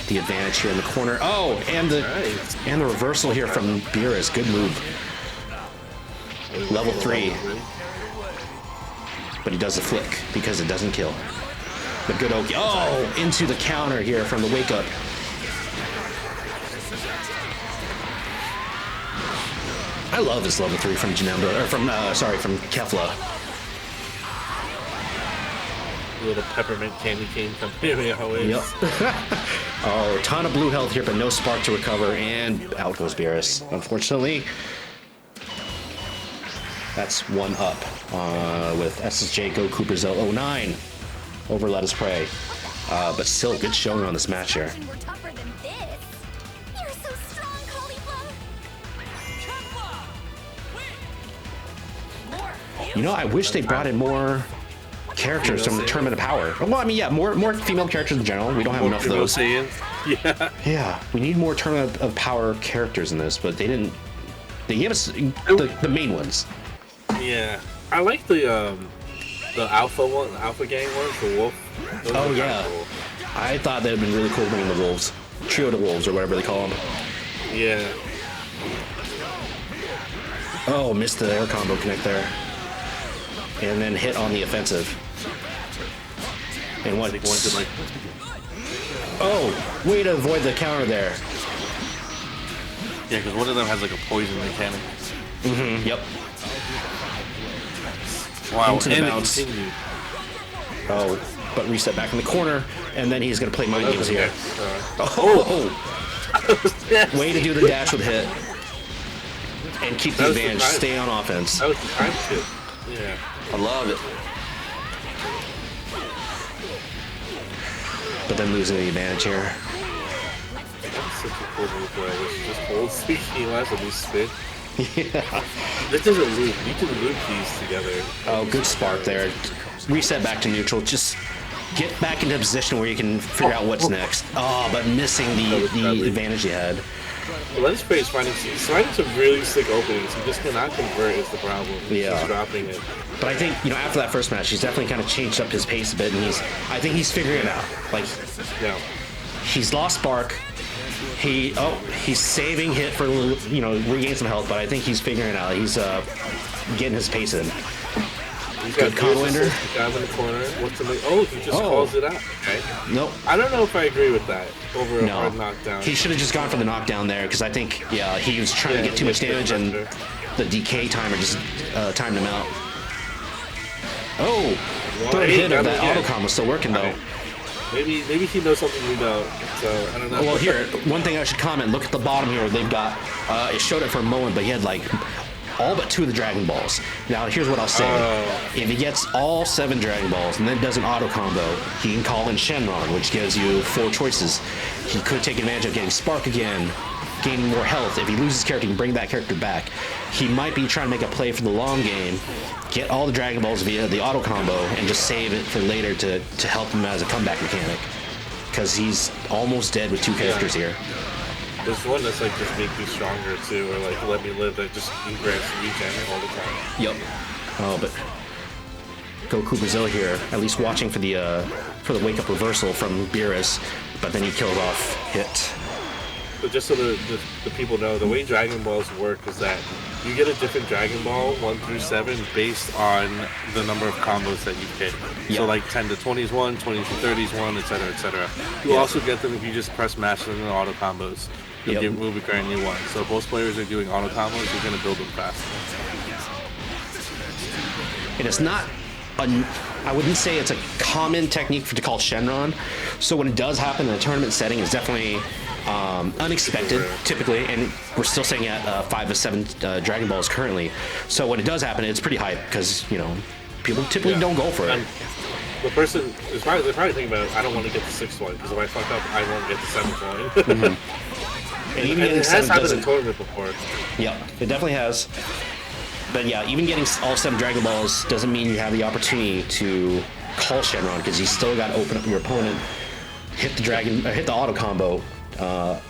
the advantage here in the corner. Oh, and the reversal here from BoomerZ. Good move. Level 3. But he does the flick because it doesn't kill. The good Oki. Oh, into the counter here from the wake up. I love this level 3 from Janemba, or from Kefla. A little peppermint candy cane company always. Yep. Oh, a ton of blue health here, but no spark to recover, and out goes BoomerZ. Unfortunately, that's one up with SSJ Go BoomerZ 09 over Let Us Pray. But still, good showing on this match here. We're tougher than this. You're so strong, cauliflower. You know, I wish they brought in more characters from the Tournament of Power. Well, I mean, yeah, more female characters in general. We don't have enough of those. Yeah, we need more Tournament of Power characters in this, but they didn't. They gave us the main ones. Yeah, I like the alpha one, the alpha gang ones, the wolf. Those Oh are yeah, cool. I thought that'd been really cool bringing the wolves, trio of wolves or whatever they call them. Yeah. Oh, missed the air combo connect there, and then hit on the offensive. And what? Oh, way to avoid the counter there. Yeah, because one of them has like a poison mechanic. Mm-hmm. Yep. Wow. Into the bounce. Oh, but reset back in the corner, and then he's gonna play mind games here. Way to do the dash with hit, and keep the advantage. Stay on offense. That was the time skip. Yeah. I love it. But then losing the advantage here. That's such a cool move though. It's just hold CK last and we spin. Yeah. This doesn't loop. You can loop these together. Oh, good spark there. Reset back to neutral. Just get back into a position where you can figure out what's next. Oh, but missing the advantage you had. Let's Pray is finding some really slick openings. He just cannot convert is the problem. He's just dropping it. But I think, after that first match, he's definitely kind of changed up his pace a bit, and I think he's figuring it out. Like, he's lost spark. He's saving hit for a little, regain some health, but I think he's figuring it out. He's getting his pace in. Good combo ender. Dive in the corner. He just calls it out. Okay. Nope. I don't know if I agree with that over a hard knockdown. He should have just gone for the knockdown there, because I think, he was trying to get too much damage, and the DK timer just timed him out. Oh, third hit of that auto combo still working though. Maybe he knows something we don't. So I don't know. Well, here, one thing I should comment. Look at the bottom here. They've got. It showed it for a moment, but he had like all but 2 of the Dragon Balls. Now, here's what I'll say: if he gets all 7 Dragon Balls and then does an auto combo, he can call in Shenron, which gives you 4 choices. He could take advantage of getting Spark again, gaining more health. If he loses character, he can bring that character back. He might be trying to make a play for the long game, get all the Dragon Balls via the auto combo, and just save it for later to help him as a comeback mechanic. Because he's almost dead with 2 characters here. There's one that's like just make me stronger too, or like let me live that just grants regen all the time. Yep. Oh, but Go BoomerZ here, at least watching for the wake up reversal from BoomerZ, but then he kills off hit. But just so the people know, the way Dragon Balls work is that you get a different Dragon Ball 1 through 7 based on the number of combos that you pick. Yep. So like 10 to 20 is 1, 20 to 30 is 1, etc., etc. You also get them if you just press mash them in auto combos. You get move a brand new one. So if most players are doing auto combos, you're going to build them fast. And it's not I wouldn't say it's a common technique to call Shenron. So when it does happen in a tournament setting, it's definitely unexpected, typically, and we're still sitting at 5 of 7 Dragon Balls currently. So when it does happen, it's pretty hype because people typically don't go for it. The person is they're probably thinking about, I don't want to get the 6th one because if I fuck up, I won't get the 7th one. And even And getting it has 7 happened in doesn't. tournament before. Yeah, it definitely has. But yeah, even getting all 7 Dragon Balls doesn't mean you have the opportunity to call Shenron, because you still got to open up your opponent, hit the auto combo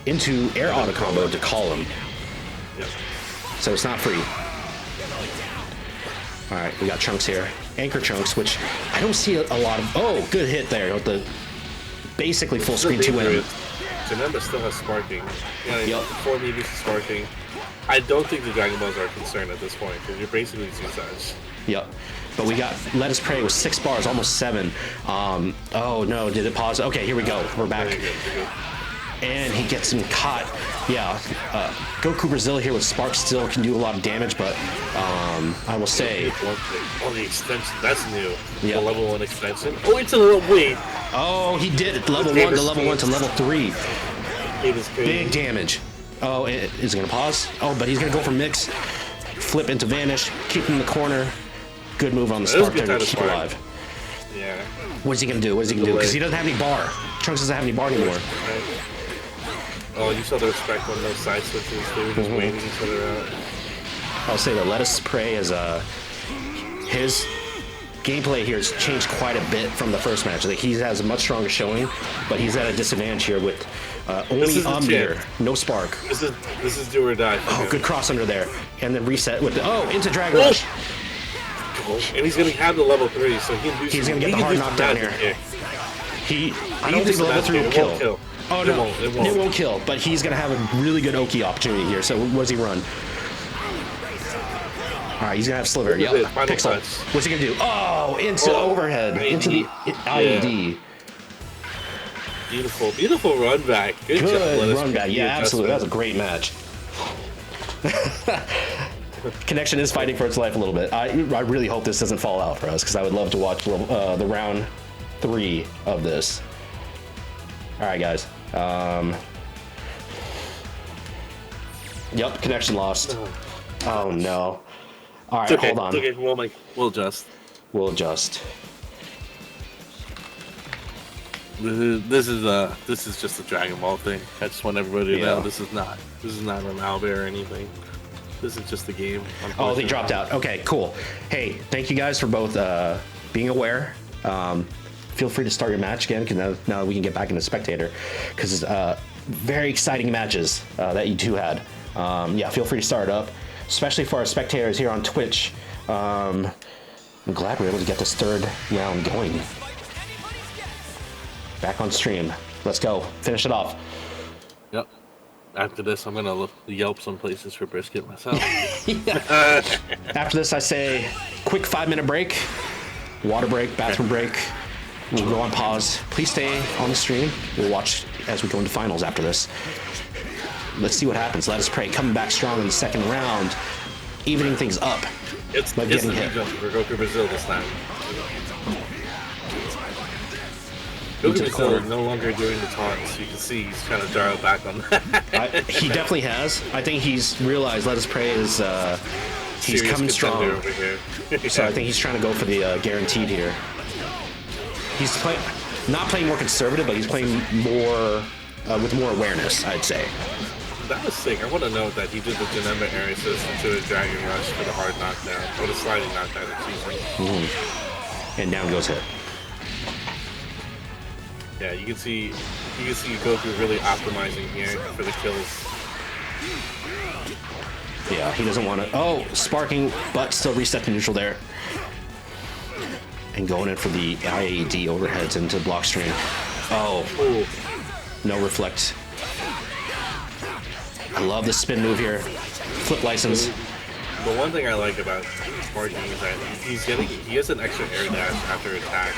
into air auto combo to call him. Yep. So it's not free. All right, we got Trunks here, Anchor Trunks, which I don't see a lot of. Oh, good hit there with the basically full screen 2M. Janemba still has sparking. Yeah, Yep. 4 meters of sparking. I don't think the Dragon Balls are concerned at this point because you're basically 2 sides. Yep. But we got Let Us Pray with 6 bars, almost 7. Oh no, did it pause? Okay, here we go. We're back. Very good, very good. And he gets him caught. Yeah, Goku Brazil here with Spark still can do a lot of damage, but I will say. Oh, the extension, that's new. Yeah. The level 1 extension. Oh, it's a little wait. Oh, he did it. Level 1 to level 1 to level 3. It is crazy. Big damage. Oh, is it going to pause? Oh, but he's going to go for mix. Flip into vanish. Keep him in the corner. Good move on the Spark there to keep alive. Yeah. What's he going to do? What is he going to do? Because he doesn't have any bar. Trunks doesn't have any bar anymore. Right. Oh, you saw the respect on those side switches. They were just waiting each other out. I'll say that Let Us Pray is his gameplay here has changed quite a bit from the first match. Like, he has a much stronger showing, but he's at a disadvantage here with only meter, no spark. This is do or die. Oh, good cross under there, and then reset with into Dragon Rush. And he's gonna have the level 3, so He's gonna get the hard knockdown here. I don't think the level 3 will kill. Oh no, it won't kill. But he's gonna have a really good Oki opportunity here. So what does he run? All right, he's gonna have Sliver. Yep, Pixel. What's he gonna do? Oh, into overhead, into the IED. Beautiful, beautiful run back. Good run back. Yeah, absolutely. That was a great match. Connection is fighting for its life a little bit. I really hope this doesn't fall out for us, because I would love to watch the round 3 of this. All right, guys. Yep, connection lost. Oh no. All right, okay, hold on. It's okay. We'll adjust. We'll adjust. This is just a Dragon Ball thing. I just want everybody to know this is not an Albert or anything. This is just the game. Oh, they dropped out. Okay, cool. Hey, thank you guys for both being aware. Feel free to start your match again, because now we can get back into spectator, because it's very exciting matches that you two had. Yeah, feel free to start it up, especially for our spectators here on Twitch. I'm glad we were able to get this 3rd round going. Back on stream. Let's go. Finish it off. Yep. After this, I'm gonna Yelp some places for brisket myself. After this, I say quick 5-minute break, water break, bathroom break. We'll go on pause. Please stay on the stream. We'll watch as we go into finals after this. Let's see what happens. Let Us Pray coming back strong in the 2nd round, evening things up. It's getting the hit. jump for Goku Brazil this time. Goku Brazil is no longer doing the taunts. You can see he's kind of dialed back on that. He definitely has. I think he's realized Let Us Pray is he's Serious coming strong. over here. So I think he's trying to go for the guaranteed here. He's not playing more conservative, but he's playing more with more awareness, I'd say. That was sick. I want to note that he did the Janemba air assist into a Dragon Rush for the hard knockdown, or the sliding knockdown, excuse me. And down goes hit. Yeah, you can see Goku really optimizing here for the kills. Yeah, he doesn't want to. Oh, sparking, but still reset to neutral there. And going in for the IAD overheads into block stream. Oh, no reflect. I love the spin move here. Flip license. The one thing I like about Sparking is that he has an extra air dash after attacks.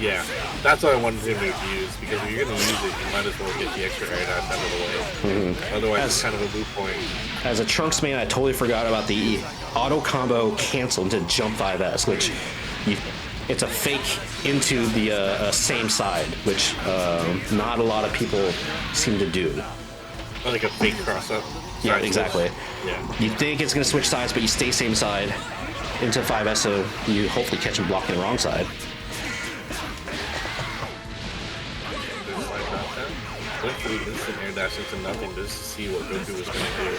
Yeah, that's what I wanted him to use, because if you're going to use it, you might as well get the extra air dash out of the way. Otherwise, it's kind of a moot point. As a Trunks man, I totally forgot about the auto combo cancel into jump 5S, which it's a fake into the same side, which not a lot of people seem to do. Like a fake cross-up. Yeah, exactly. Yeah. You think it's going to switch sides, but you stay same side into 5S, so you hopefully catch him blocking the wrong side. went for the instant air dash into nothing just to see what Goku was going to do.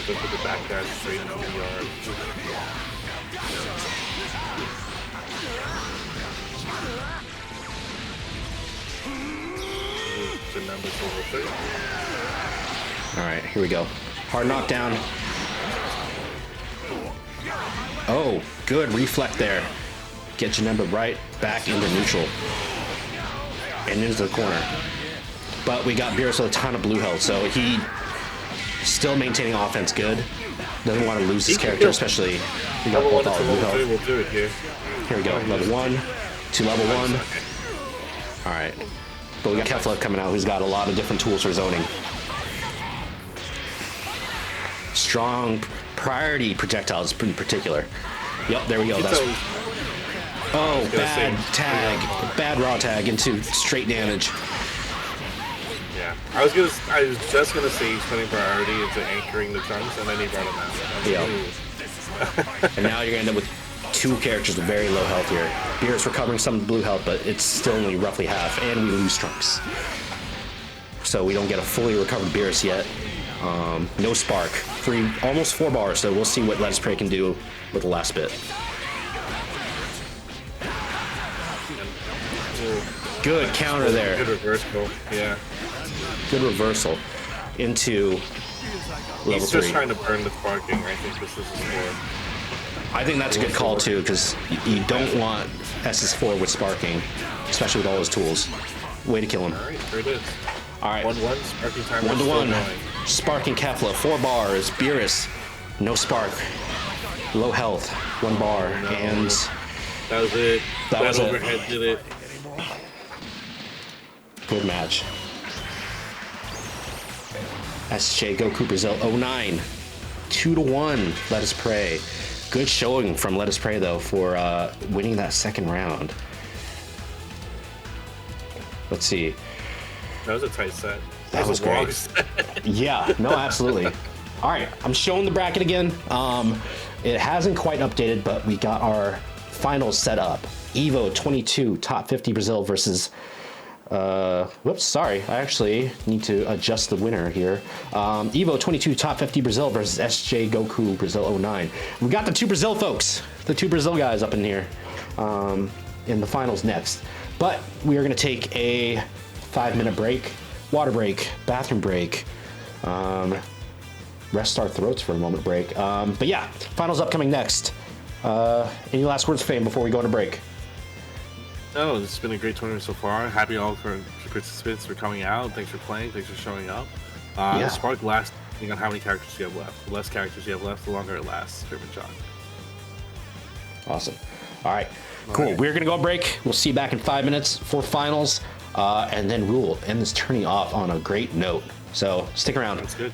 Go for the back dash straight into the yard. All right, here we go. Hard knockdown. Oh, good reflect there. Get Janemba right back into neutral. And into the corner. But we got Beerus with a ton of blue health, so he still maintaining offense good. Doesn't want to lose his character, especially he got both all blue health. We'll do it here. Here we go. Level 1 to level 1. Alright. But we got Kefla coming out, who's got a lot of different tools for zoning. Strong priority projectiles in particular. Yep, there we go. That's oh, bad tag. Bad raw tag into straight damage. Yeah. I was just gonna say he's putting priority into anchoring the trunks, and then he brought him out. Yeah. And now you're gonna end up with two characters with very low health here. Beerus recovering some blue health, but it's still only roughly half, and we lose Trunks. So we don't get a fully recovered Beerus yet. No spark. Almost 4 bars, so we'll see what Lettuce Prey can do with the last bit. Good counter there. Good reversal, yeah. Good reversal into level 3. He's just trying to burn the sparking. I think this is his score. I think that's a good call too, because you don't want SS4 with sparking, especially with all his tools. Way to kill him. Alright, there it is. Alright. 1-1, sparking time. 1-1. Sparking Kefla, 4 bars. Beerus, no spark. Low health, 1 bar. No. And that was it. That was overhead did it. Good match. SJ Goku Brazil 09. 2-1. Lettuce Prey. Good showing from Lettuce Prey though for winning that second round. Let's see. That was a tight set. That was great. Yeah, no, absolutely. All right, I'm showing the bracket again. It hasn't quite updated, but we got our finals set up. Evo 22 top 50 Brazil versus whoops, sorry. I actually need to adjust the winner here. Evo 22 top 50 Brazil versus SJ Goku Brazil 09. We got the 2 Brazil folks, the 2 Brazil guys up in here in the finals next. But we are going to take a 5-minute break, water break, bathroom break, rest our throats for a moment break. But yeah, finals upcoming next. Any last words, Fame, before we go to break? No, it's been a great tournament so far. Happy all for participants for coming out. Thanks for playing. Thanks for showing up. Yeah. Spark lasts depending on how many characters you have left. The less characters you have left, the longer it lasts. Driven John. Awesome. All right, cool. All right. We're going to go on break. We'll see you back in 5 minutes for finals. And then we will end this tourney off on a great note. So stick around. That's good.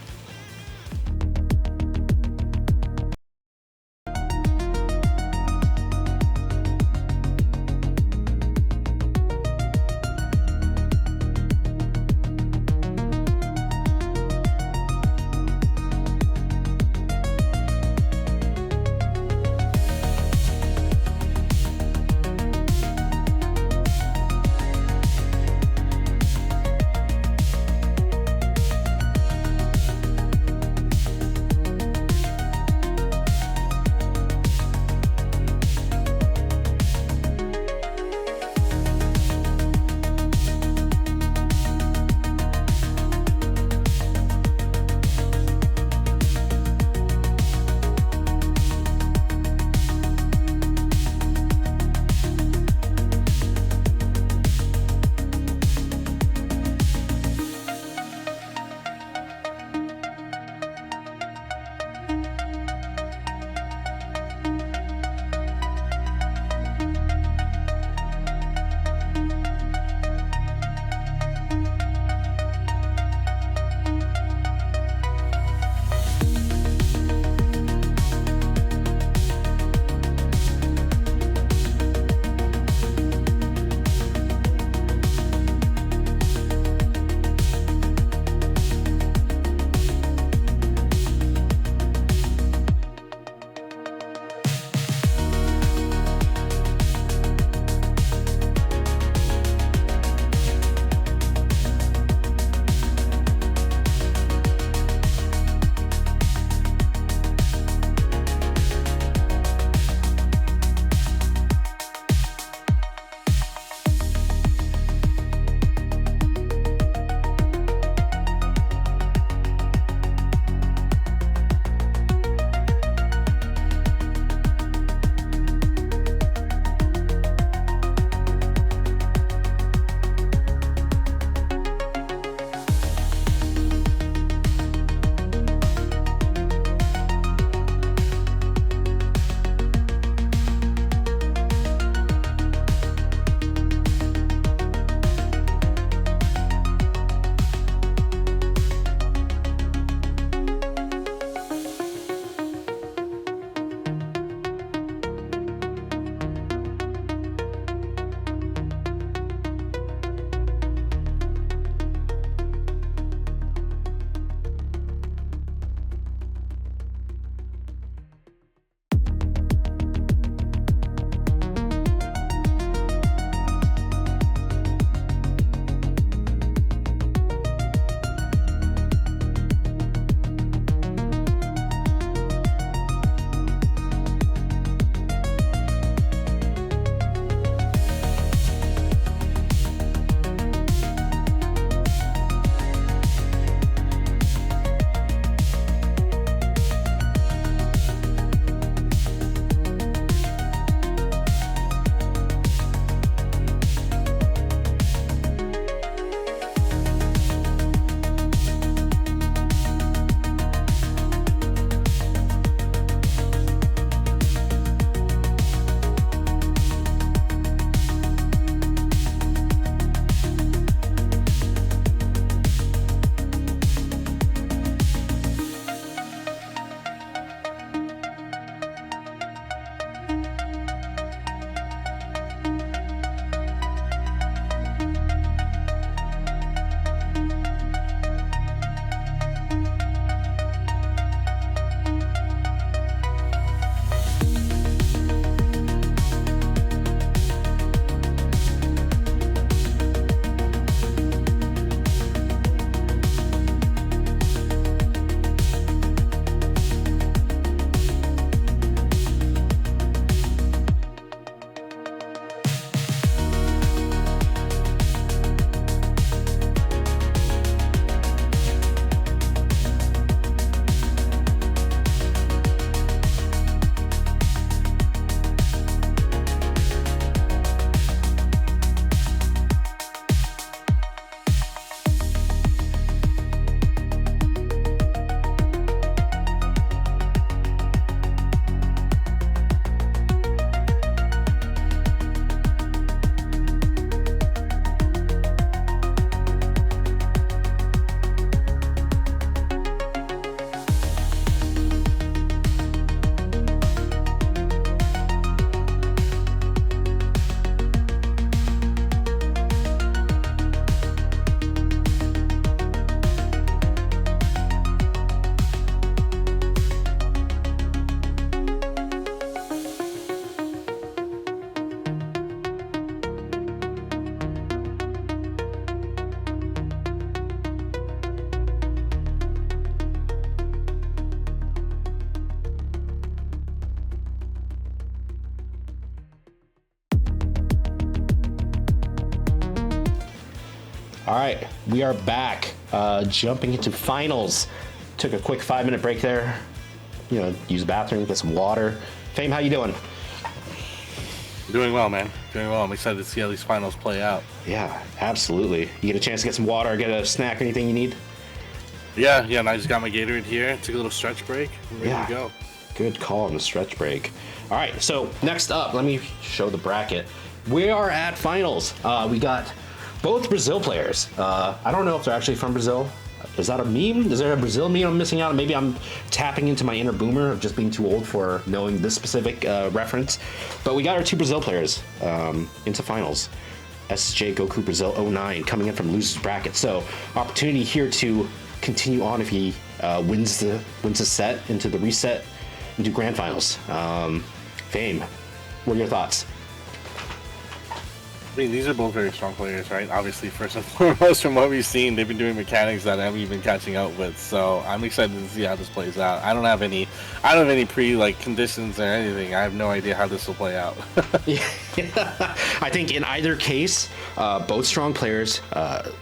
All right, we are back. Jumping into finals. Took a quick 5-minute break there. You know, use the bathroom, get some water. Fame, how you doing? Doing well, man. Doing well. I'm excited to see how these finals play out. Yeah, absolutely. You get a chance to get some water, get a snack, anything you need? Yeah, and I just got my Gatorade here. Took a little stretch break. I'm ready to go. Good call on the stretch break. All right, so next up, let me show the bracket. We are at finals. We got both Brazil players. I don't know if they're actually from Brazil. Is that a meme? Is there a Brazil meme I'm missing out on? Maybe I'm tapping into my inner boomer of just being too old for knowing this specific reference. But we got our two Brazil players into finals. SJ Goku Brazil 09 coming in from loser's bracket. So opportunity here to continue on if he wins the set into the reset into grand finals. Fame, what are your thoughts? I mean, these are both very strong players, right? Obviously, first and foremost, from what we've seen, they've been doing mechanics that I haven't even catching up with. So I'm excited to see how this plays out. I don't have any conditions or anything. I have no idea how this will play out. Yeah. I think in either case, both strong players,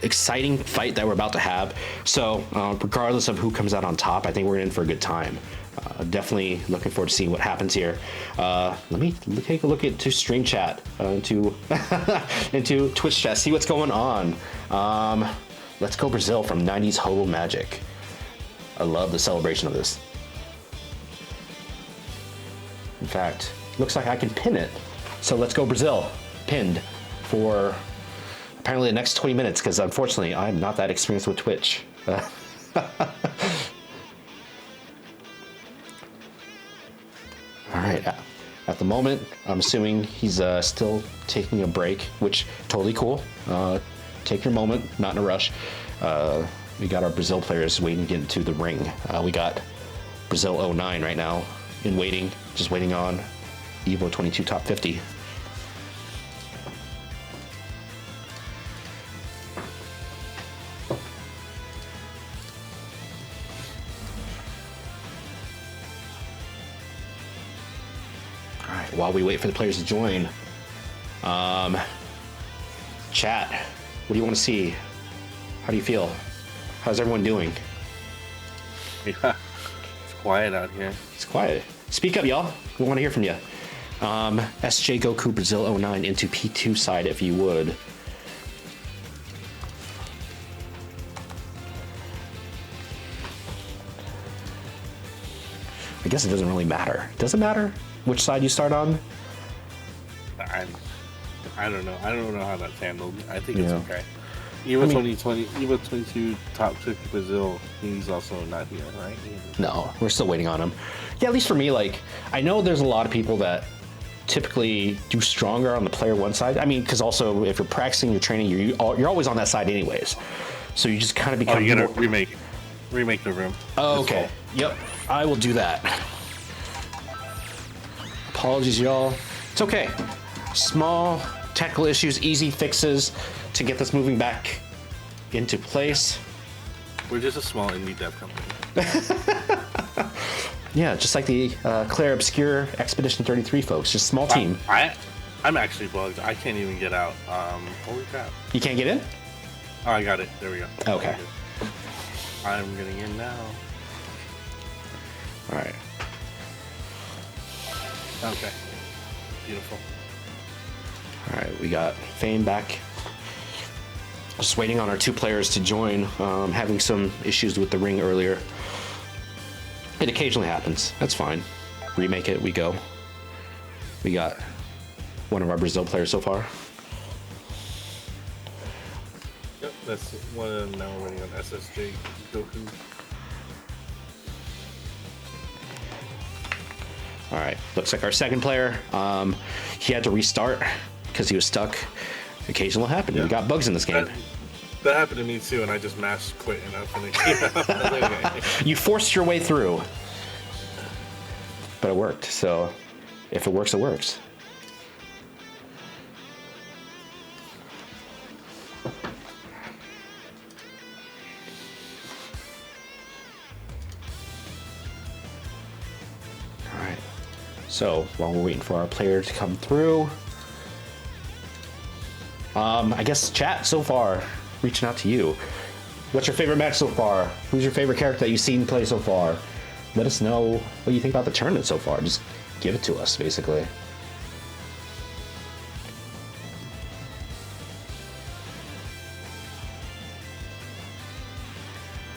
exciting fight that we're about to have. So regardless of who comes out on top, I think we're in for a good time. Definitely looking forward to seeing what happens here. Let me take a look into stream chat, into Twitch chat, see what's going on. Let's go Brazil from 90s Hobo Magic. I love the celebration of this. In fact, looks like I can pin it. So let's go Brazil, pinned for apparently the next 20 minutes, because unfortunately I'm not that experienced with Twitch. All right, at the moment, I'm assuming he's still taking a break, which totally cool. Take your moment, not in a rush. We got our Brazil players waiting to get into the ring. We got Brazil 09 right now in waiting, just waiting on Evo 22 top 50. While we wait for the players to join, chat, what do you want to see? How do you feel? How's everyone doing? Yeah, it's quiet out here. It's quiet. Speak up, y'all. We want to hear from you. SJ Goku Brazil 09 into P2 side, if you would. I guess it doesn't really matter. Does it matter which side you start on? I don't know. I don't know how that's handled. I think it's okay. Evo 2020, Evo 22 top 50 Brazil, he's also not here, right? No, we're still waiting on him. Yeah, at least for me, like, I know there's a lot of people that typically do stronger on the player one side. I mean, because also if you're practicing your training, you're always on that side anyways. So you just kind of become. Oh, you gotta remake the room. Oh, okay. Yep, I will do that. Apologies, y'all. It's okay. Small technical issues, easy fixes to get this moving back into place. We're just a small indie dev company. Yeah, just like the Claire Obscure Expedition 33 folks, just small team. I'm actually bugged. I can't even get out. Holy crap. You can't get in? Oh, I got it. There we go. Okay. I'm getting in now. All right. Okay. Beautiful. All right, we got Fame back. Just waiting on our two players to join. Having some issues with the ring earlier. It occasionally happens. That's fine. Remake it, we go. We got one of our Brazil players so far. Yep, that's one of them now running on SSJ Goku. All right, looks like our second player. He had to restart because he was stuck. Occasionally happen. Yeah. We got bugs in this game. That happened to me too, and I just mass quit and I finished. You forced your way through, but it worked. So, if it works, it works. All right. So while we're waiting for our player to come through, I guess chat so far. reaching out to you. What's your favorite match so far? Who's your favorite character that you've seen play so far? Let us know what you think about the tournament so far. Just give it to us, basically.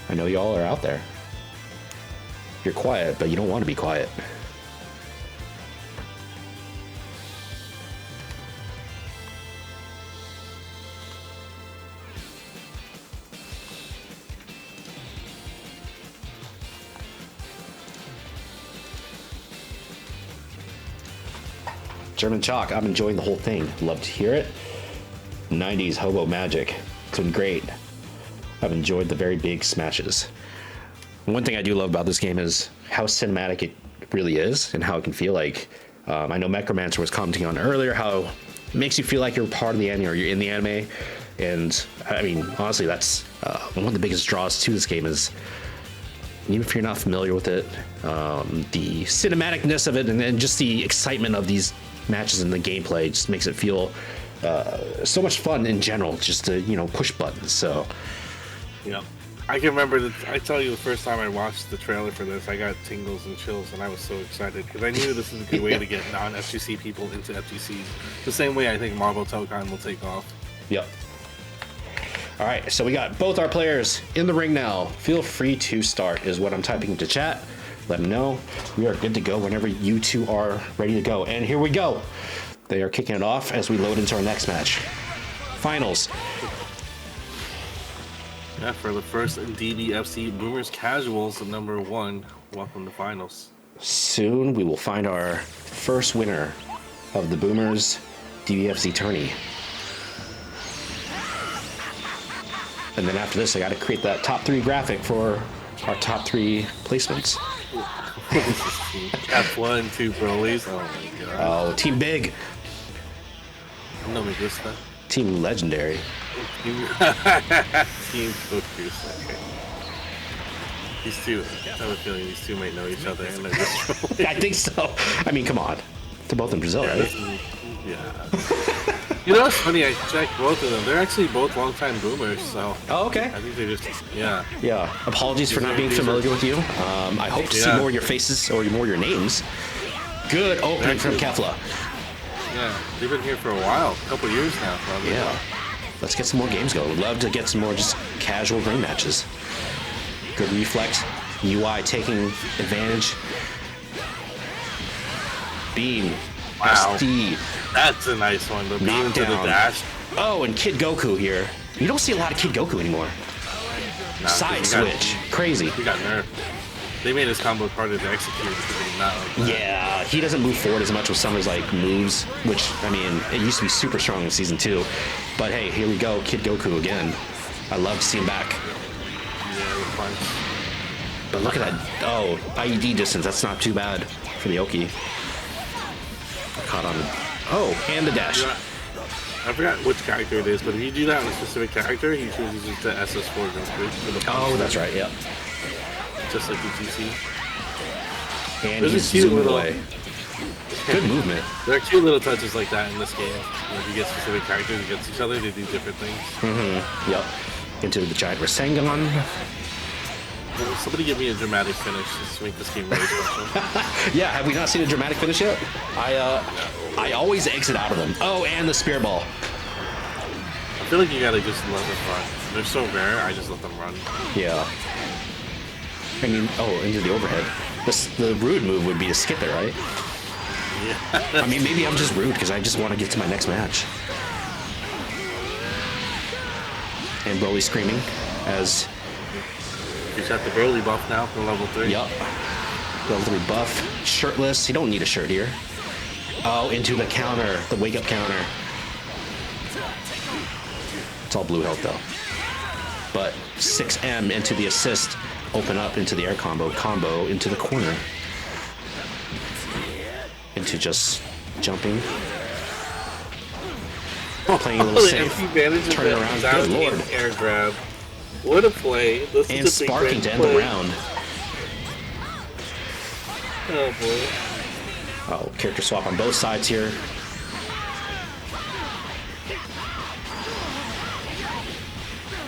I know y'all are out there. You're quiet, but you don't want to be quiet. German Chalk, I'm enjoying the whole thing. Love to hear it. 90s Hobo Magic. It's been great. I've enjoyed the very big smashes. One thing I do love about this game is how cinematic it really is and how it can feel like. I know Necromancer was commenting on earlier how it makes you feel like you're part of the anime or you're in the anime. And I mean, honestly, that's one of the biggest draws to this game is even if you're not familiar with it, the cinematicness of it and then just the excitement of these matches and the gameplay just makes it feel so much fun in general, just to, you know, push buttons. So yeah, I can remember that. I tell you, the first time I watched the trailer for this, I got tingles and chills, and I was so excited because I knew this is a good way to get non-FGC people into FGCs. The same way I think Marvel Tokon will take off. Yep. All right, so we got both our players in the ring now. Feel free to start is what I'm typing into chat. Let them know we are good to go whenever you two are ready to go. And here we go. They are kicking it off as we load into our next match. Finals. Yeah, for the first DBFZ BoomerZ Casuals #1. Welcome to finals. Soon we will find our first winner of the BoomerZ DBFZ tourney. And then after this, I got to create that top 3 graphic for our top 3 placements. F1, 2 Broly's. Oh my god. Oh, Team Big. No me gusta. Team Legendary. Team Focus. Okay. These two, I have a feeling these two might know each other and they're just I think so. I mean, come on. They're both in Brazil, right? Yeah. You know what's funny? I checked both of them. They're actually both longtime boomers, so. Oh, okay. I think they just, yeah. Yeah. Apologies for not being familiar with you. I hope to see more of your faces or more of your names. Good opening from Kefla. Yeah, they've been here for a while, a couple years now, probably. Yeah. Let's get some more games going. Would love to get some more just casual ring matches. Good reflex. UI taking advantage. Beam. Wow. SD. That's a nice one, but being into the Knockdown. dash. Oh, and Kid Goku here. You don't see a lot of Kid Goku anymore. Nah, Side switch. Crazy. He got nerfed. They made his combo harder to execute because they did not like that. Yeah, he doesn't move forward as much with some of his like moves, which I mean, it used to be super strong in season 2. But hey, here we go, Kid Goku again. I love to see him back. Yeah, it was fun. But look at that. Oh, IED distance. That's not too bad for the Oki. Caught on. Oh, and the dash. Yeah. I forgot which character it is, but if you do that on a specific character, he chooses the SS4 jump for the Oh, that's right. Yeah. just like the GC. And There's a he's cute zooming little- away. Good movement. There are cute little touches like that in this game. If you get specific characters against each other, they do different things. Yep. Into the giant Rasengan. Somebody give me a dramatic finish just to make this game really special. Yeah, have we not seen a dramatic finish yet? I always exit out of them. Oh, and the spear ball. I feel like you gotta just let them run. They're so rare, I just let them run. Yeah. I mean, oh, into the overhead. The rude move would be to skip it, right? Yeah. I mean, maybe I'm just rude because I just want to get to my next match. And Broly screaming as... He's got the Broly buff now from level 3. Yup. Level 3 buff. Shirtless. You don't need a shirt here. Oh, into the counter. The wake-up counter. It's all blue health, though. But 6M into the assist. Open up into the air combo. Combo into the corner. Into just jumping. Playing a little safe. Turning around. Good lord. Air grab. What a play. This And is a big sparking to end play. the round. Oh boy. Oh, character swap on both sides here.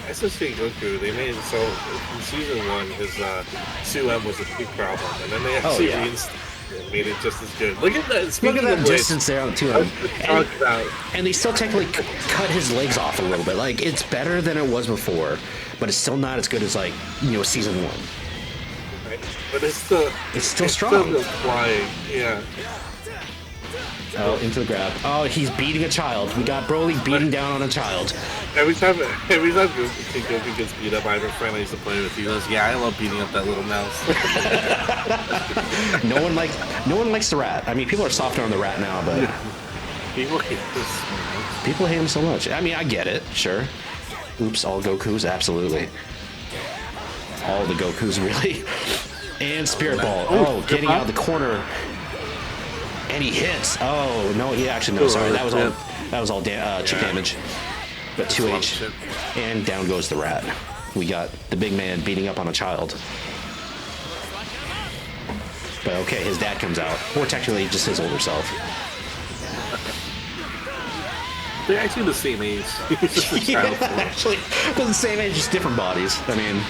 It's just Goku. They made it so in season 1, his 2M was a big problem, and then they actually reinstated it and made it just as good. Look at that! Look at that distance there on the 2M. And they still technically cut his legs off a little bit. Like, it's better than it was before, but it's still not as good as, like, season 1. Right. But it's still strong. Still flying. Yeah. Oh, into the grab. Oh, he's beating a child. We got Broly beating down on a child. Every time Goku gets beat up, I have a friend I used to play with. He goes, "Yeah, I love beating up that little mouse." No one likes the rat. I mean, people are softer on the rat now, but people hate this. People hate him so much. I mean, I get it. Sure. Oops, all Gokus, absolutely. All the Gokus, really. And Spirit Ball. Oh, getting out of the corner. And he hits. Oh no, he actually no. Sorry, that was all chip damage. But 2H, and down goes the rat. We got the big man beating up on a child. But okay, his dad comes out, or technically just his older self. They're actually the same age. Actually, they're the same age, just different bodies. I mean,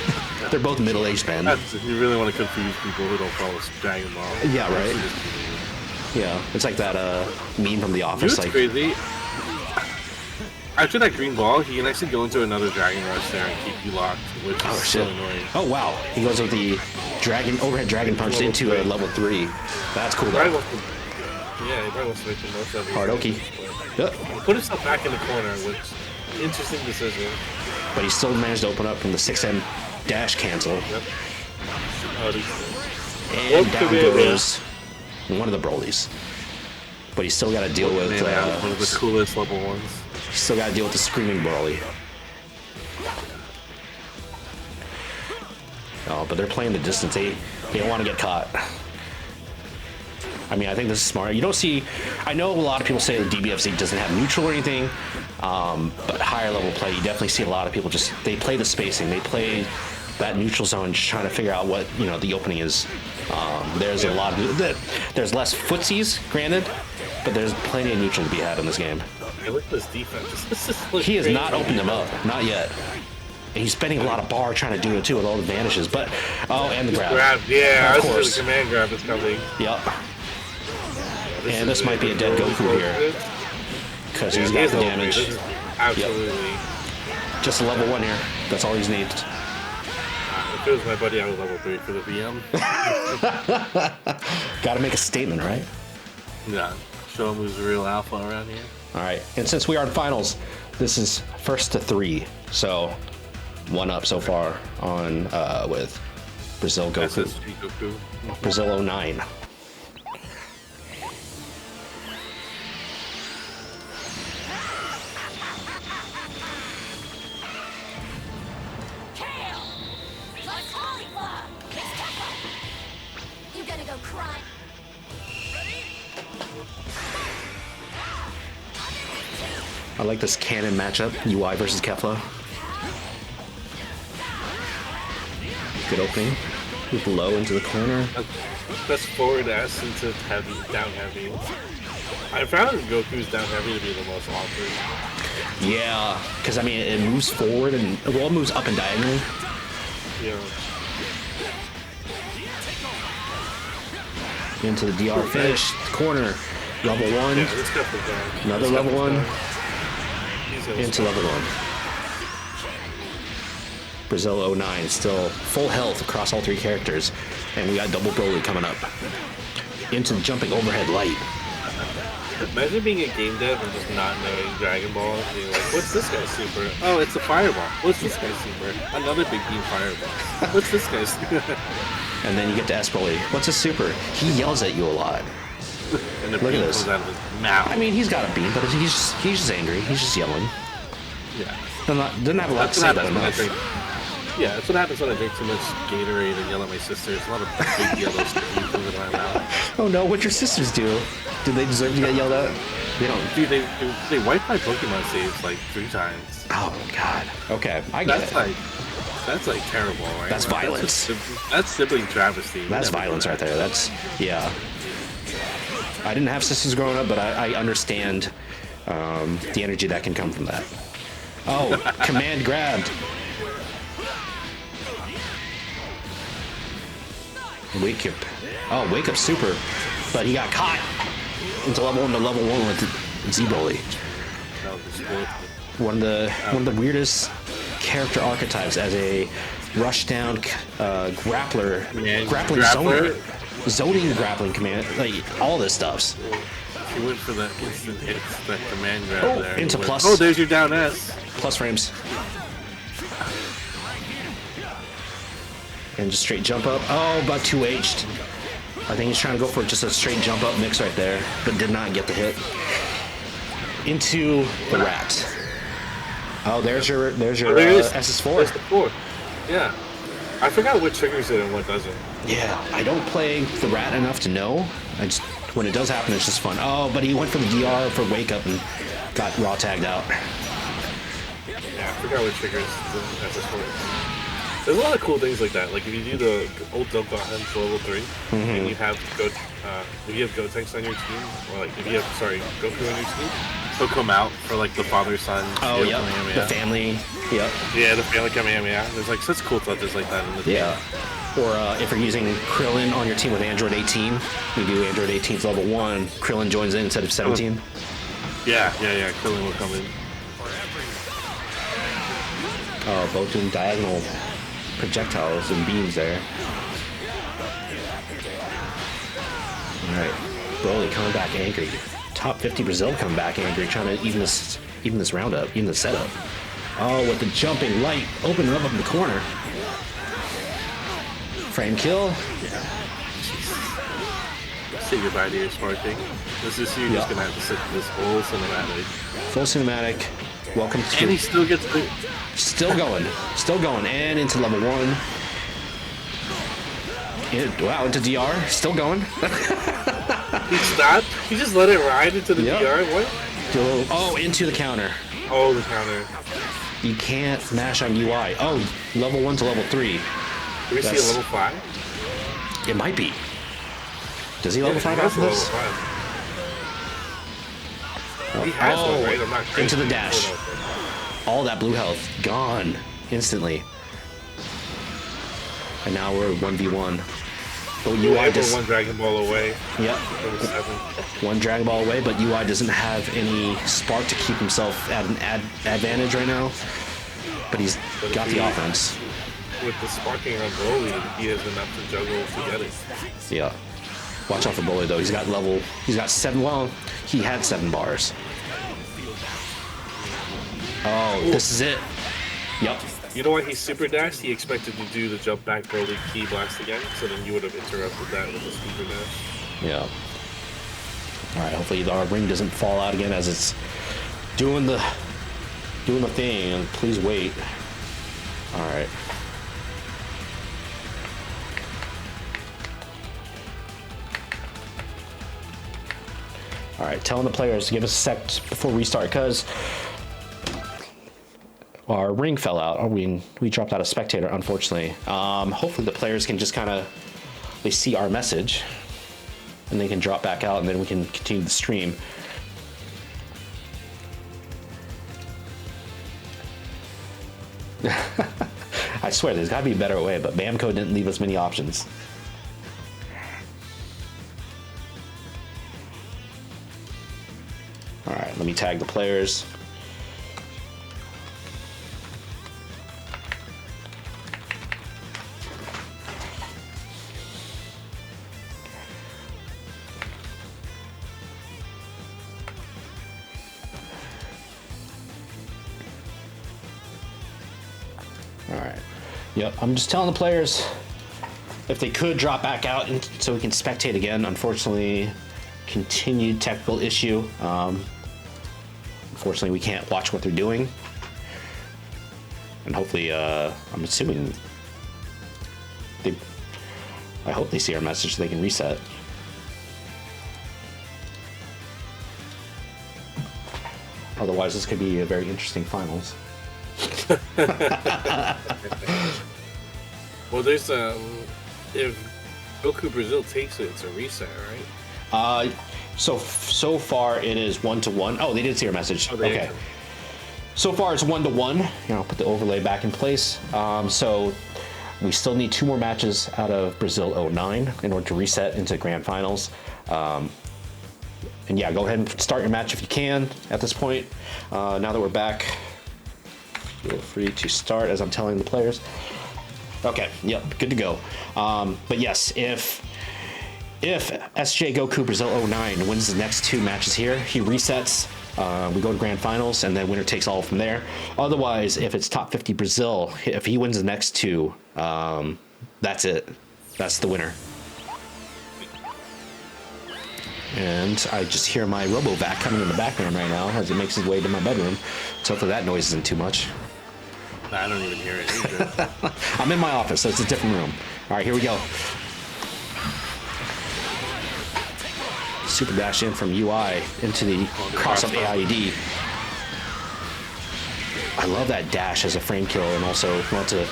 they're both middle-aged men. If you really want to confuse people who don't follow Dragon Ball. Yeah, right. Yeah, it's like that meme from The Office. It's crazy. After that green ball, he can actually go into another Dragon Rush there and keep you locked, which is so annoying. Oh wow, he goes with the overhead dragon punch into a level 3. That's cool though. Yeah, he probably wants to make the most of it. Hardoki. Yep. Put himself back in the corner, which interesting decision. But he still managed to open up from the 6M dash cancel. Yep. And down goes one of the Brolys. But he's still got to deal with one of the coolest level ones. He's still got to deal with the screaming Broly. Oh, but they're playing the distance. They don't want to get caught. I mean, I think this is smart. You don't see... I know a lot of people say the DBFZ doesn't have neutral or anything, but higher level play, you definitely see a lot of people just... They play the spacing. They play that neutral zone, just trying to figure out what, the opening is. There's a lot of... There's less footsies, granted, but there's plenty of neutral to be had in this game. Hey, look at this defense. He has not opened them up. Not yet. And he's spending a lot of bar trying to do it, too, with all the vanishes. But... Oh, and the grab. Yeah, of course. The command grab is coming. Yep. And this might be a dead Goku here. Because he's got the damage. Absolutely. Yep. Just a level 1 here. That's all he needs. If it was my buddy, I would level 3 for the VM. Gotta make a statement, right? Yeah. Show him who's the real alpha around here. Alright. And since we are in finals, this is 1st to 3. So, 1 up so far on with Brazil Goku. Brazil 09. I like this cannon matchup, UI versus Kefla. Good opening. Move low into the corner. That's forward S into heavy, down heavy. I found Goku's down heavy to be the most awkward. Yeah, because I mean it moves forward and it moves up and diagonally. Yeah. Into the DR finish, corner, level 1. Yeah, this Kefla's another level 1. Into level 1. Brazil 09 still full health across all 3 characters, and we got double Broly coming up. Into the jumping overhead light. Imagine being a game dev and just not knowing Dragon Ball. Being like, what's this guy's super? Oh, it's a fireball. What's this guy's super? Another big beam fireball. What's this guy's super? And then you get to S Broly. What's his super? He yells at you a lot. And the Look beam at this. comes out of his mouth. I mean, he's got a beam, but he's just angry. He's just yelling. Yeah. Doesn't have a lot to say about enough. Yeah, that's what happens when I drink too much Gatorade and yell at my sisters. A lot of big yellow stuff comes in my mouth. Oh no, what your sisters do? Do they deserve to get yelled at? They don't. Dude, they wiped my Pokemon saves like 3 times. Oh god. Okay, I get it. That's like terrible, right? That's violence. That's sibling travesty. That's violence right there. That's, yeah. I didn't have sisters growing up, but I understand the energy that can come from that. Oh, command grabbed. Wake up. Oh, wake up super. But he got caught into level 1 to level 1 with Z-Bully. That was explosive. One of the weirdest character archetypes as a rushdown grappler, grappling zoning grappling command, like all this stuffs. He went for the instant hits, that command grab there. Into plus. Oh, there's your down S. Plus frames. And just straight jump up. Oh, about 2H'd. I think he's trying to go for just a straight jump up mix right there, but did not get the hit. Into the rat. Oh, there's your SS4. That's the 4. Yeah. I forgot what triggers it and what doesn't. Yeah, I don't play the rat enough to know. I just when it does happen, it's just fun. Oh, but he went for the DR for wake up and got raw tagged out. Yeah, I forgot what triggers the SS4. There's a lot of cool things like that. Like if you do the old Dokkan to level 3, and you have if you have Gotenks on your team, or like if you have Goku on your team, he'll come out for like the father-son. Oh yeah, the family. Yep. Yeah, the family Kamehameha. There's like such cool touches like that in the game. Or if you're using Krillin on your team with Android 18, you do Android 18's level 1, Krillin joins in instead of 17. Yeah. Krillin will come in. Oh, both doing diagonal projectiles and beams there. Alright, Broly coming back angry. Top 50 Brazil coming back angry, trying to even this round up, even the setup. Oh, with the jumping light, opening up in the corner. Frame kill. Say goodbye to your sparking. This is you just gonna have to sit through this whole cinematic. Full cinematic. Welcome to. And he still gets the. Still going, and into level 1. Wow, into DR, still going. He stopped? He just let it ride into the DR? What? Oh, into the counter. Oh, the counter. You can't mash on UI. Oh, level 1 to level 3. Do we see a level 5? It might be. Does he level 5 after this? He has one, right? I'm not crazy. Into the dash. All that blue health gone instantly. And now we're 1v1. But UI just one Dragon Ball away. Yep. One Dragon Ball away, but UI doesn't have any spark to keep himself at an advantage right now. But he's got the offense. With the sparking on Broly, he has enough to juggle to get it. Yeah. Watch out for Broly though. He's got 7. Well, he had 7 bars. Oh, this is it. Yep. You know what? He super dashed. He expected to do the jump back Broly key blast again, so then you would have interrupted that with a super dash. Yeah. All right. Hopefully our ring doesn't fall out again as it's doing the thing. And please wait. All right. All right. Telling the players to give us a sec before restart because our ring fell out. I mean, we dropped out a spectator, unfortunately. Hopefully the players can just kind of, they see our message and they can drop back out and then we can continue the stream. I swear, there's gotta be a better way, but Bamco didn't leave us many options. All right, let me tag the players. Yep, I'm just telling the players if they could drop back out and so we can spectate again. Unfortunately, continued technical issue. Unfortunately, we can't watch what they're doing. And hopefully, I'm assuming I hope they see our message so they can reset. Otherwise, this could be a very interesting finals. Well, there's if Goku Brazil takes it, it's a reset, right? So far it is 1-1. Oh, they did see our message. Okay. So far it's 1-1. You know, put the overlay back in place. So We still need 2 more matches out of Brazil 09 in order to reset into grand finals. And yeah, go ahead and start your match if you can at this point. Now that we're back, feel free to start as I'm telling the players. Okay, yep, good to go. But yes, if SJ Goku Brazil 09 wins the next 2 matches here, he resets. We go to grand finals, and then winner takes all from there. Otherwise, if it's top 50 Brazil, if he wins the next 2, that's it. That's the winner. And I just hear my RoboVac coming in the background right now as it makes his way to my bedroom. So hopefully that noise isn't too much. Nah, I don't even hear it either. I'm in my office, so it's a different room. All right, here we go. Super dash in from UI into the cross-up AIED. I love that dash as a frame kill and also want to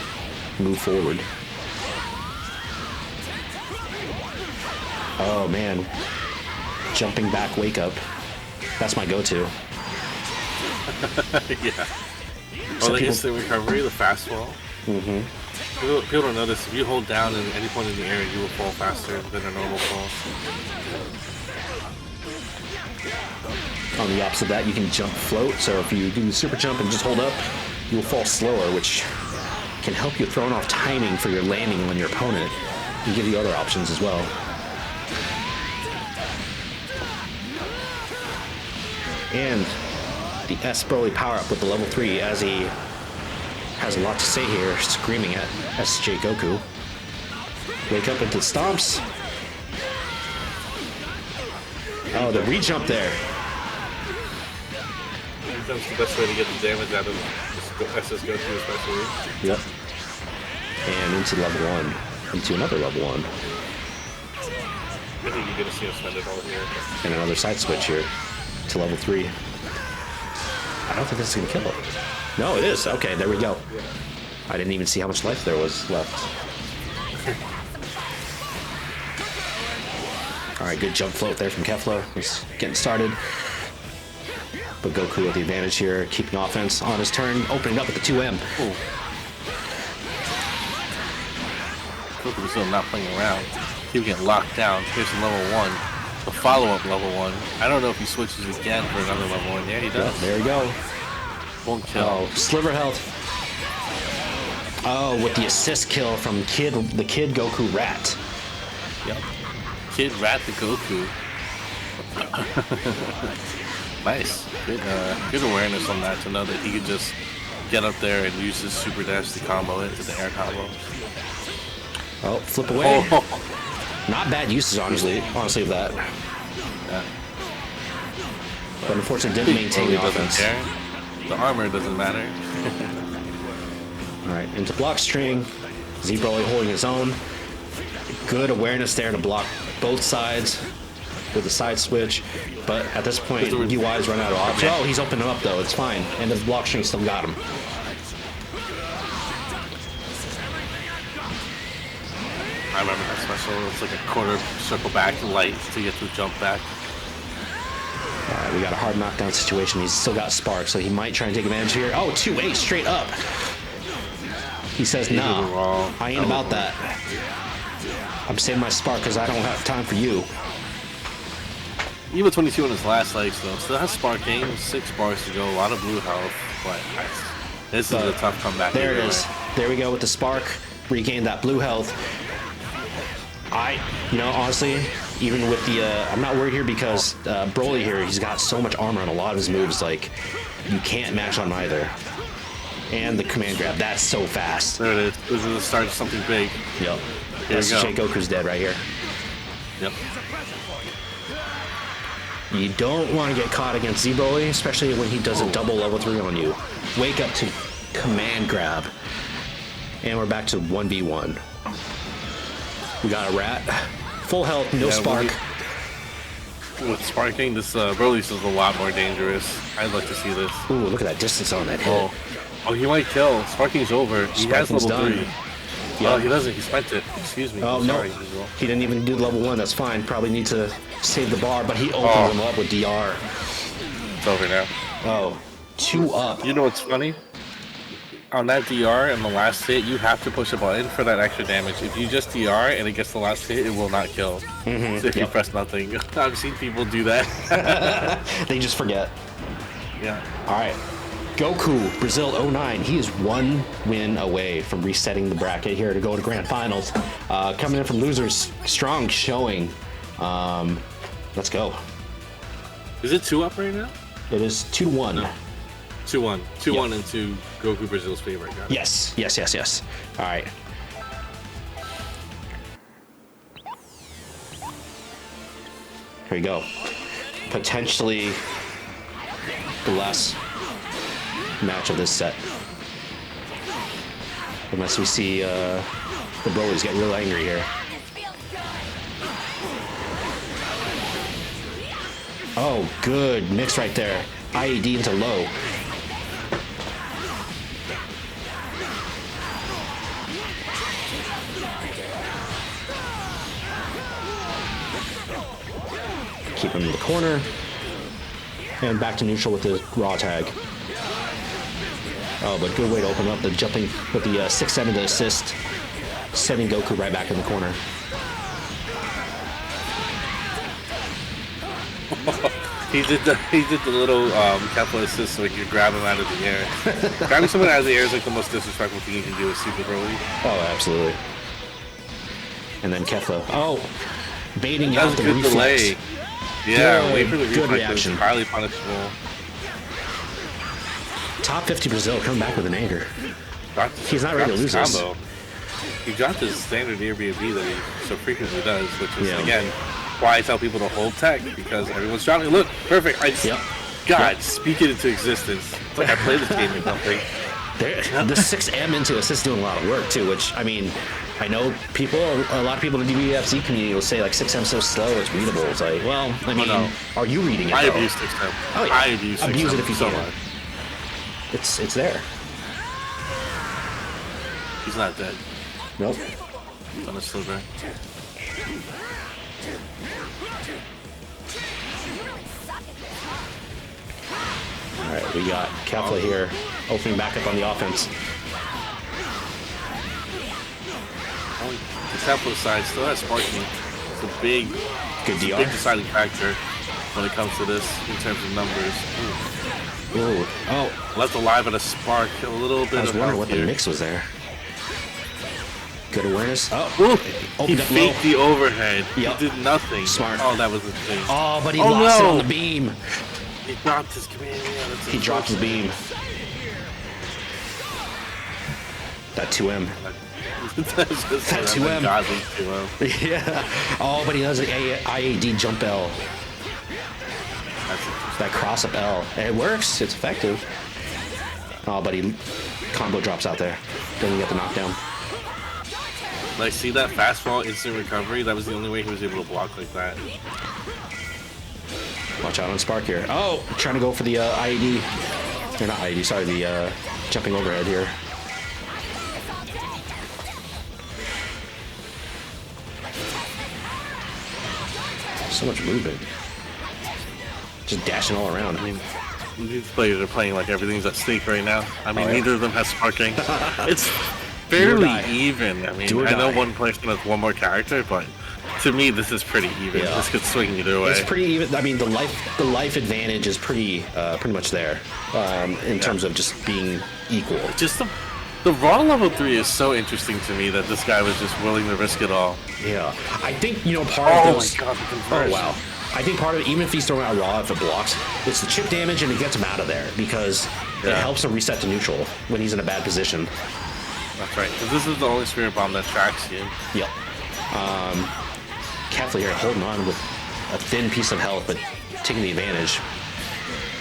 move forward. Oh man. Jumping back wake up. That's my go-to. Yeah. So The instant recovery, the fast fall. Mm-hmm. People don't notice, if you hold down at any point in the air, you will fall faster than a normal fall. On the opposite of that, you can jump float. So if you do the super jump and just hold up, you will fall slower, which can help you throwing off timing for your landing on your opponent. You give you other options as well. And the S Broly power-up with the level 3 as he has a lot to say here, screaming at SJ Goku. Wake up into stomps. Oh, the re-jump there. That's the best way to get the damage out of SS Goku especially. Yep. And into level 1. Into another level 1. I think you're going to see him spend it all here. And another side switch here to level 3. I don't think this is going to kill it. No, it is. Okay, there we go. I didn't even see how much life there was left. Alright, good jump float there from Kefla. He's getting started. But Goku with the advantage here, keeping offense on his turn, opening up with the 2M. Ooh. Goku's still not playing around. Keep getting locked down. Here's level 1. A follow-up level 1. I don't know if he switches again for another level 1. Yeah, he does. Yep, there we go. Won't kill. Oh, sliver health. Oh, with the assist kill from the kid Goku Rat. Yep. Kid Rat the Goku. Nice. Good awareness on that to know that he could just get up there and use his super dash to combo into the air combo. Oh, flip away. Oh. Not bad uses, honestly of that. Yeah. But unfortunately didn't maintain the offense. Care. The armor doesn't matter. Alright, into block string. Z Broly holding his own. Good awareness there to block both sides with the side switch. But at this point, UI's run out of options. Oh, he's opened him up though, it's fine. And the block string still got him. I remember that special. It's like a quarter circle back light to get to the jump back. Alright, we got a hard knockdown situation. He's still got spark, so he might try and take advantage here. Oh, 2-8 straight up. He says, nah, I ain't about that. I'm saving my spark because I don't have time for you. Even 22 on his last legs though. Still has sparking, 6 bars to go, a lot of blue health, but this is a tough comeback. There it is. There we go with the spark. Regain that blue health. Honestly, even with the, I'm not worried here because Broly here, he's got so much armor on a lot of his moves, like, you can't match on either. And the command grab, that's so fast. There it is. This is the start of something big. Yep. Here we go. Goku's dead right here. Yep. You don't want to get caught against Z Broly, especially when he does a double level 3 on you. Wake up to command grab. And we're back to 1v1. We got a rat. Full health, no spark. With sparking, this Broly's is a lot more dangerous. I'd like to see this. Ooh, look at that distance on that hit. Oh, he might kill. Sparking's over. He has level 3. Yep. Oh, he doesn't. He spent it. Excuse me. Oh, sorry. no. He didn't even do level 1. That's fine. Probably need to save the bar, but he opens him up with DR. It's over now. Oh, 2 up. You know what's funny? on that DR and the last hit, you have to push a button for that extra damage. If you just DR and it gets the last hit, it will not kill. So if you press nothing. I've seen people do that. They just forget. Yeah. All right. Goku, Brazil 09. He is 1 win away from resetting the bracket here to go to grand finals. Coming in from losers, strong showing. Let's go. Is it 2-up right now? It is 2-1. No. 2-1. 2-1 into Goku Brazil's favorite guy. Yes. All right. Here we go. Potentially the last match of this set. Unless we see the Broly's get real angry here. Oh, good mix right there. IED into low. Keep him in the corner. And back to neutral with the raw tag. Oh, but good way to open up the jumping with the 6-7 to assist. Sending Goku right back in the corner. He did the little Kepler assist so he could grab him out of the air. Grabbing someone out of the air is like the most disrespectful thing you can do with Super Broly. Oh, absolutely. And then Kefla. Oh, baiting That out was the a good reflex. delay. Yeah, wait for the Good reflex. reaction. It's highly punishable. Top 50 Brazil coming back with an anger. He's not ready to lose this this. combo. He dropped his standard Airbnb that he so frequently does, which is again why I tell people to hold tech, because everyone's dropping. Look, perfect. God, speak it into existence. It's like I play this game or something. The 6M into assist doing a lot of work too, which I mean, I know a lot of people in the DBFZ community will say like 6M's so slow it's readable. It's like, well, I mean, are you reading it? I though? abuse 6M. Oh, yeah. I abuse 6M. Abuse it if you so can. much. It's there. He's not dead. Nope. He's on a sliver. All right, we got Kefla here, opening back up on the offense. The Temple side still has sparking. It's a big, Good DR. big deciding factor when it comes to this in terms of numbers. Ooh. Oh, Left alive at a spark, a little bit I was of wondering health what the here. mix was there. Good awareness. Oh, He opened up low. faked the overhead. Yep. He did nothing. Smart. Oh, that was the thing. Oh, but he lost it no. on the beam. He dropped his command. Yeah, that's He dropped his beam. That 2M. That's just That an 2M. ungodly 2M. Yeah. Oh, but he does the IAD jump L. That's interesting. That cross up L. And it works. It's effective. Oh, but he combo drops out there. Doesn't get the knockdown. Like, see that fastball instant recovery? That was the only way he was able to block like that. Watch out on Spark here. Oh, trying to go for the IAD. Or not IAD, sorry, the jumping overhead here. So much movement. Just dashing all around. I mean, these players are playing like everything's at stake right now. I mean, neither of them has sparking. It's fairly even. I mean, I know one person has one more character, but to me, this is pretty even. Yeah. This could swing either way. It's pretty even. I mean, the life advantage is pretty much there in terms of just being equal. Just the raw level 3 is so interesting to me that this guy was just willing to risk it all. Yeah, I think part of those. My God, the Oh conversion. wow. I think part of it, even if he's throwing out raw, if it blocks, it's the chip damage and it gets him out of there because it helps him reset to neutral when he's in a bad position. That's right, because this is the only spirit bomb that tracks you. Yep. Kefla here holding on with a thin piece of health, but taking the advantage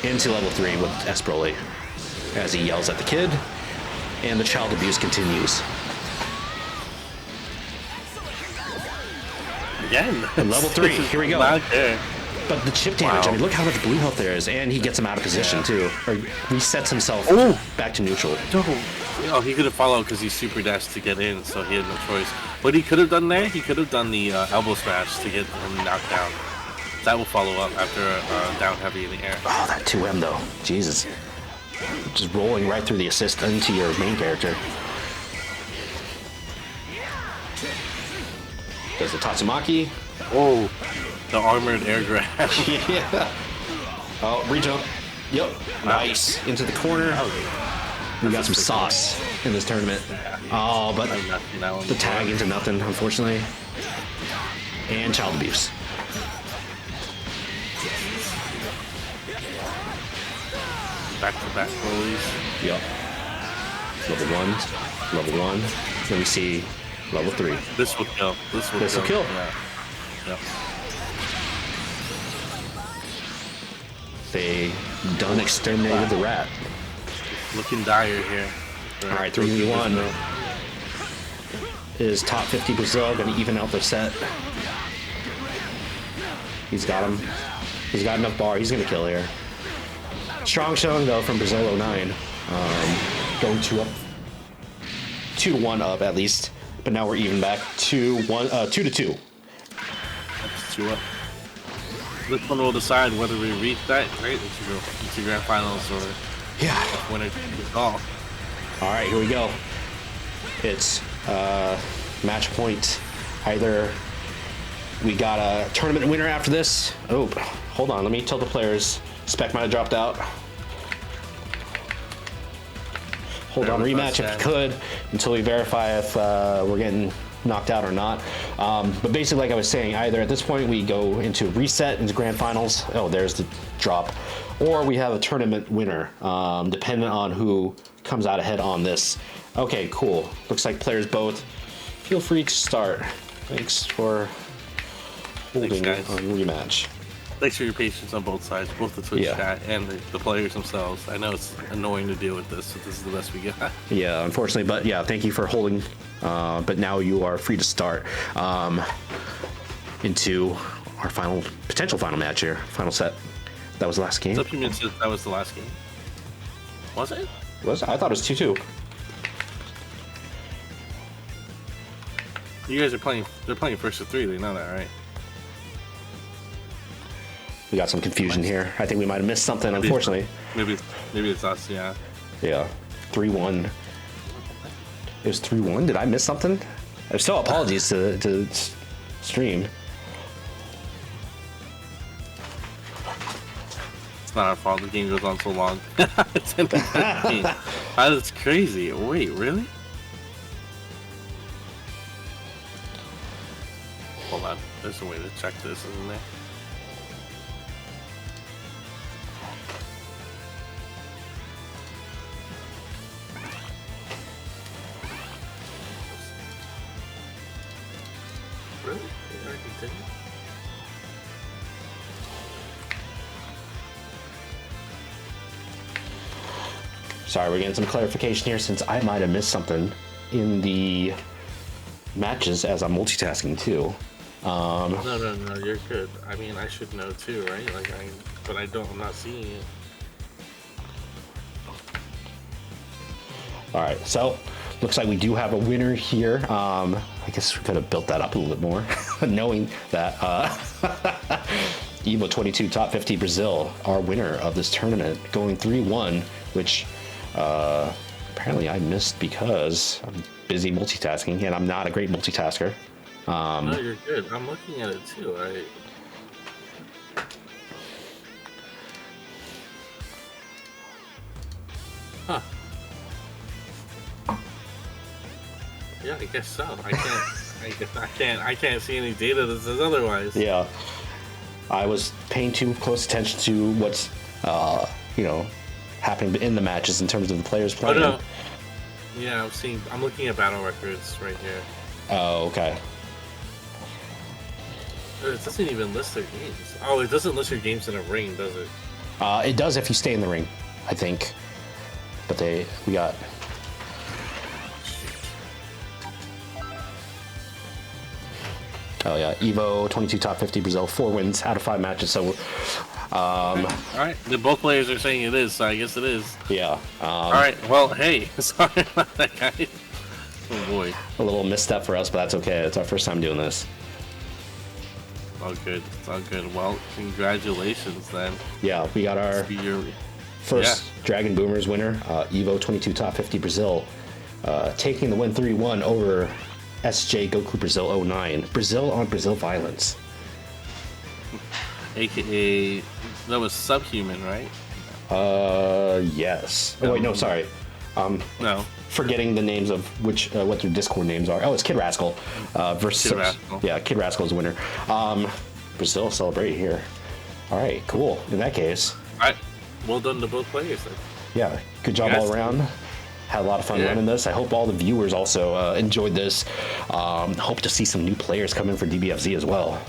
into level 3 with Broly as he yells at the kid, and the child abuse continues. Again. And level 3, here we go. Not there. But the chip damage, Wow. I mean, look how much blue health there is, and he gets him out of position too, or resets himself back to neutral. Oh, he could have followed because he super dashed to get in, so he had no choice. What he could have done there, he could have done the elbow smash to get him knocked down. That will follow up after down heavy in the air. Oh, that 2M though, Jesus. just rolling right through the assist into your main character. Does the Tatsumaki. Oh, the armored air grab. Yeah. Oh, re-jump. Yep. Nice. Into the corner. We got some sauce in this tournament. Oh, but the tag into nothing, unfortunately. And child abuse. Back-to-back rollies. Yep. Level 1. Level 1. Then we see level 3. This will kill. This will kill. Yeah. Yep. They done exterminated the rat. Looking dire here. All right, 3v1. Is top 50 Brazil going to even out their set? He's got him. He's got enough bar. He's going to kill here. Strong showing though from Brazil 09. Going 2-1 up at least. But now we're even back 2-2. That's 2 up. This one will decide whether we reach that right into grand finals or winner takes all. All right, here we go. It's match point. Either we got a tournament winner after this. Oh, hold on. Let me tell the players. Spec might have dropped out. Hold on, rematch if you could until we verify if we're getting knocked out or not. But basically, like I was saying, either at this point we go into reset into grand finals. Oh, there's the drop. Or we have a tournament winner, depending on who comes out ahead on this. Okay, cool. Looks like players both. Feel free to start. Thanks for holding on rematch. Thanks for your patience on both sides, both the Twitch chat and the players themselves. I know it's annoying to deal with this, but this is the best we got. Yeah, unfortunately, but yeah, thank you for holding. But now you are free to start into our potential final match here, final set. That was the last game. Supplements said that was the last game. Was it? Was it? I thought it was 2-2. You guys are playing. They're playing first to 3. They know that, right? We got some confusion here. I think we might have missed something, unfortunately. Maybe it's us. Yeah. Yeah, 3-1. It was 3-1. Did I miss something? So apologies to stream. It's not our fault. The game goes on so long. It's in the 15. That's crazy. Wait, really? Hold on. There's a way to check this, isn't there? Really? They already did it? Sorry, we're getting some clarification here since I might have missed something in the matches as I'm multitasking too. No, you're good. I mean, I should know too, right? But I'm not seeing it. All right, so looks like we do have a winner here. I guess we could have built that up a little bit more, knowing that Evo 22 Top 50 Brazil, our winner of this tournament, going 3-1, which apparently I missed because I'm busy multitasking, and I'm not a great multitasker. No, you're good. I'm looking at it too. Huh. Yeah, I guess so. I can't see any data that says otherwise. Yeah, I was paying too close attention to what's happening in the matches in terms of the players playing. Oh no. Yeah, I'm looking at battle records right here. Oh, okay. It doesn't even list their games. Oh, it doesn't list your games in a ring, does it? It does if you stay in the ring, I think. But we got. Oh yeah, Evo 22 Top 50 Brazil, 4 wins out of 5 matches. So, all right. Both players are saying it is, so I guess it is. Yeah. All right. Well, hey, sorry about that, guys. Oh boy. A little misstep for us, but that's okay. It's our first time doing this. All good. It's all good. Well, congratulations then. Yeah, we got our First Dragon Boomers winner, Evo 22 Top 50 Brazil, taking the win 3-1 over SJ Goku Brazil 09. Brazil on Brazil violence. AKA, that was Subhuman, right? Yes. Oh, wait, no, sorry. No. Forgetting the names of what their Discord names are. Oh, it's Kid Rascal versus Kid Rascal. Yeah, Kid Rascal is the winner. Brazil celebrate here. All right, cool. In that case, All right. Well done to both players then. yeah, good job all around. Had a lot of fun running this. I hope all the viewers also enjoyed this. Hope to see some new players come in for DBFZ as well.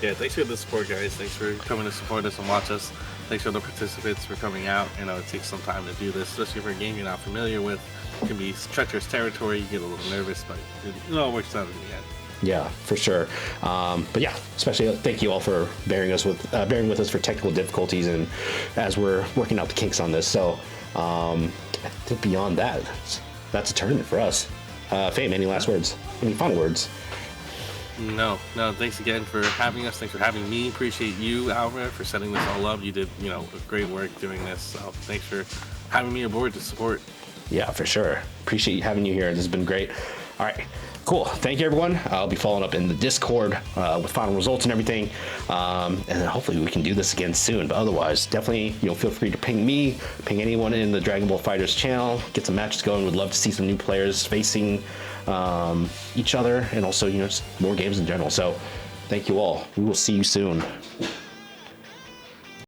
Yeah, thanks for the support, guys. Thanks for coming to support us and watch us. Thanks for the participants for coming out. You know, it takes some time to do this, especially for a game you're not familiar with. It can be treacherous territory. You get a little nervous, but it all works out in the end. Yeah, for sure. But yeah, especially thank you all for bearing with us for technical difficulties and as we're working out the kinks on this. So I think beyond that, that's a tournament for us. Fame, any last words? Any final words? No. Thanks again for having us. Thanks for having me. Appreciate you, Alva, for setting this all up. You did, great work doing this. So thanks for having me aboard to support. Yeah, for sure. Appreciate having you here. This has been great. All right, cool. Thank you, everyone. I'll be following up in the Discord with final results and everything. And then hopefully we can do this again soon. But otherwise, definitely, feel free to ping me, ping anyone in the Dragon Ball FighterZ channel, get some matches going. Would love to see some new players facing each other and also, just more games in general. So thank you all. We will see you soon.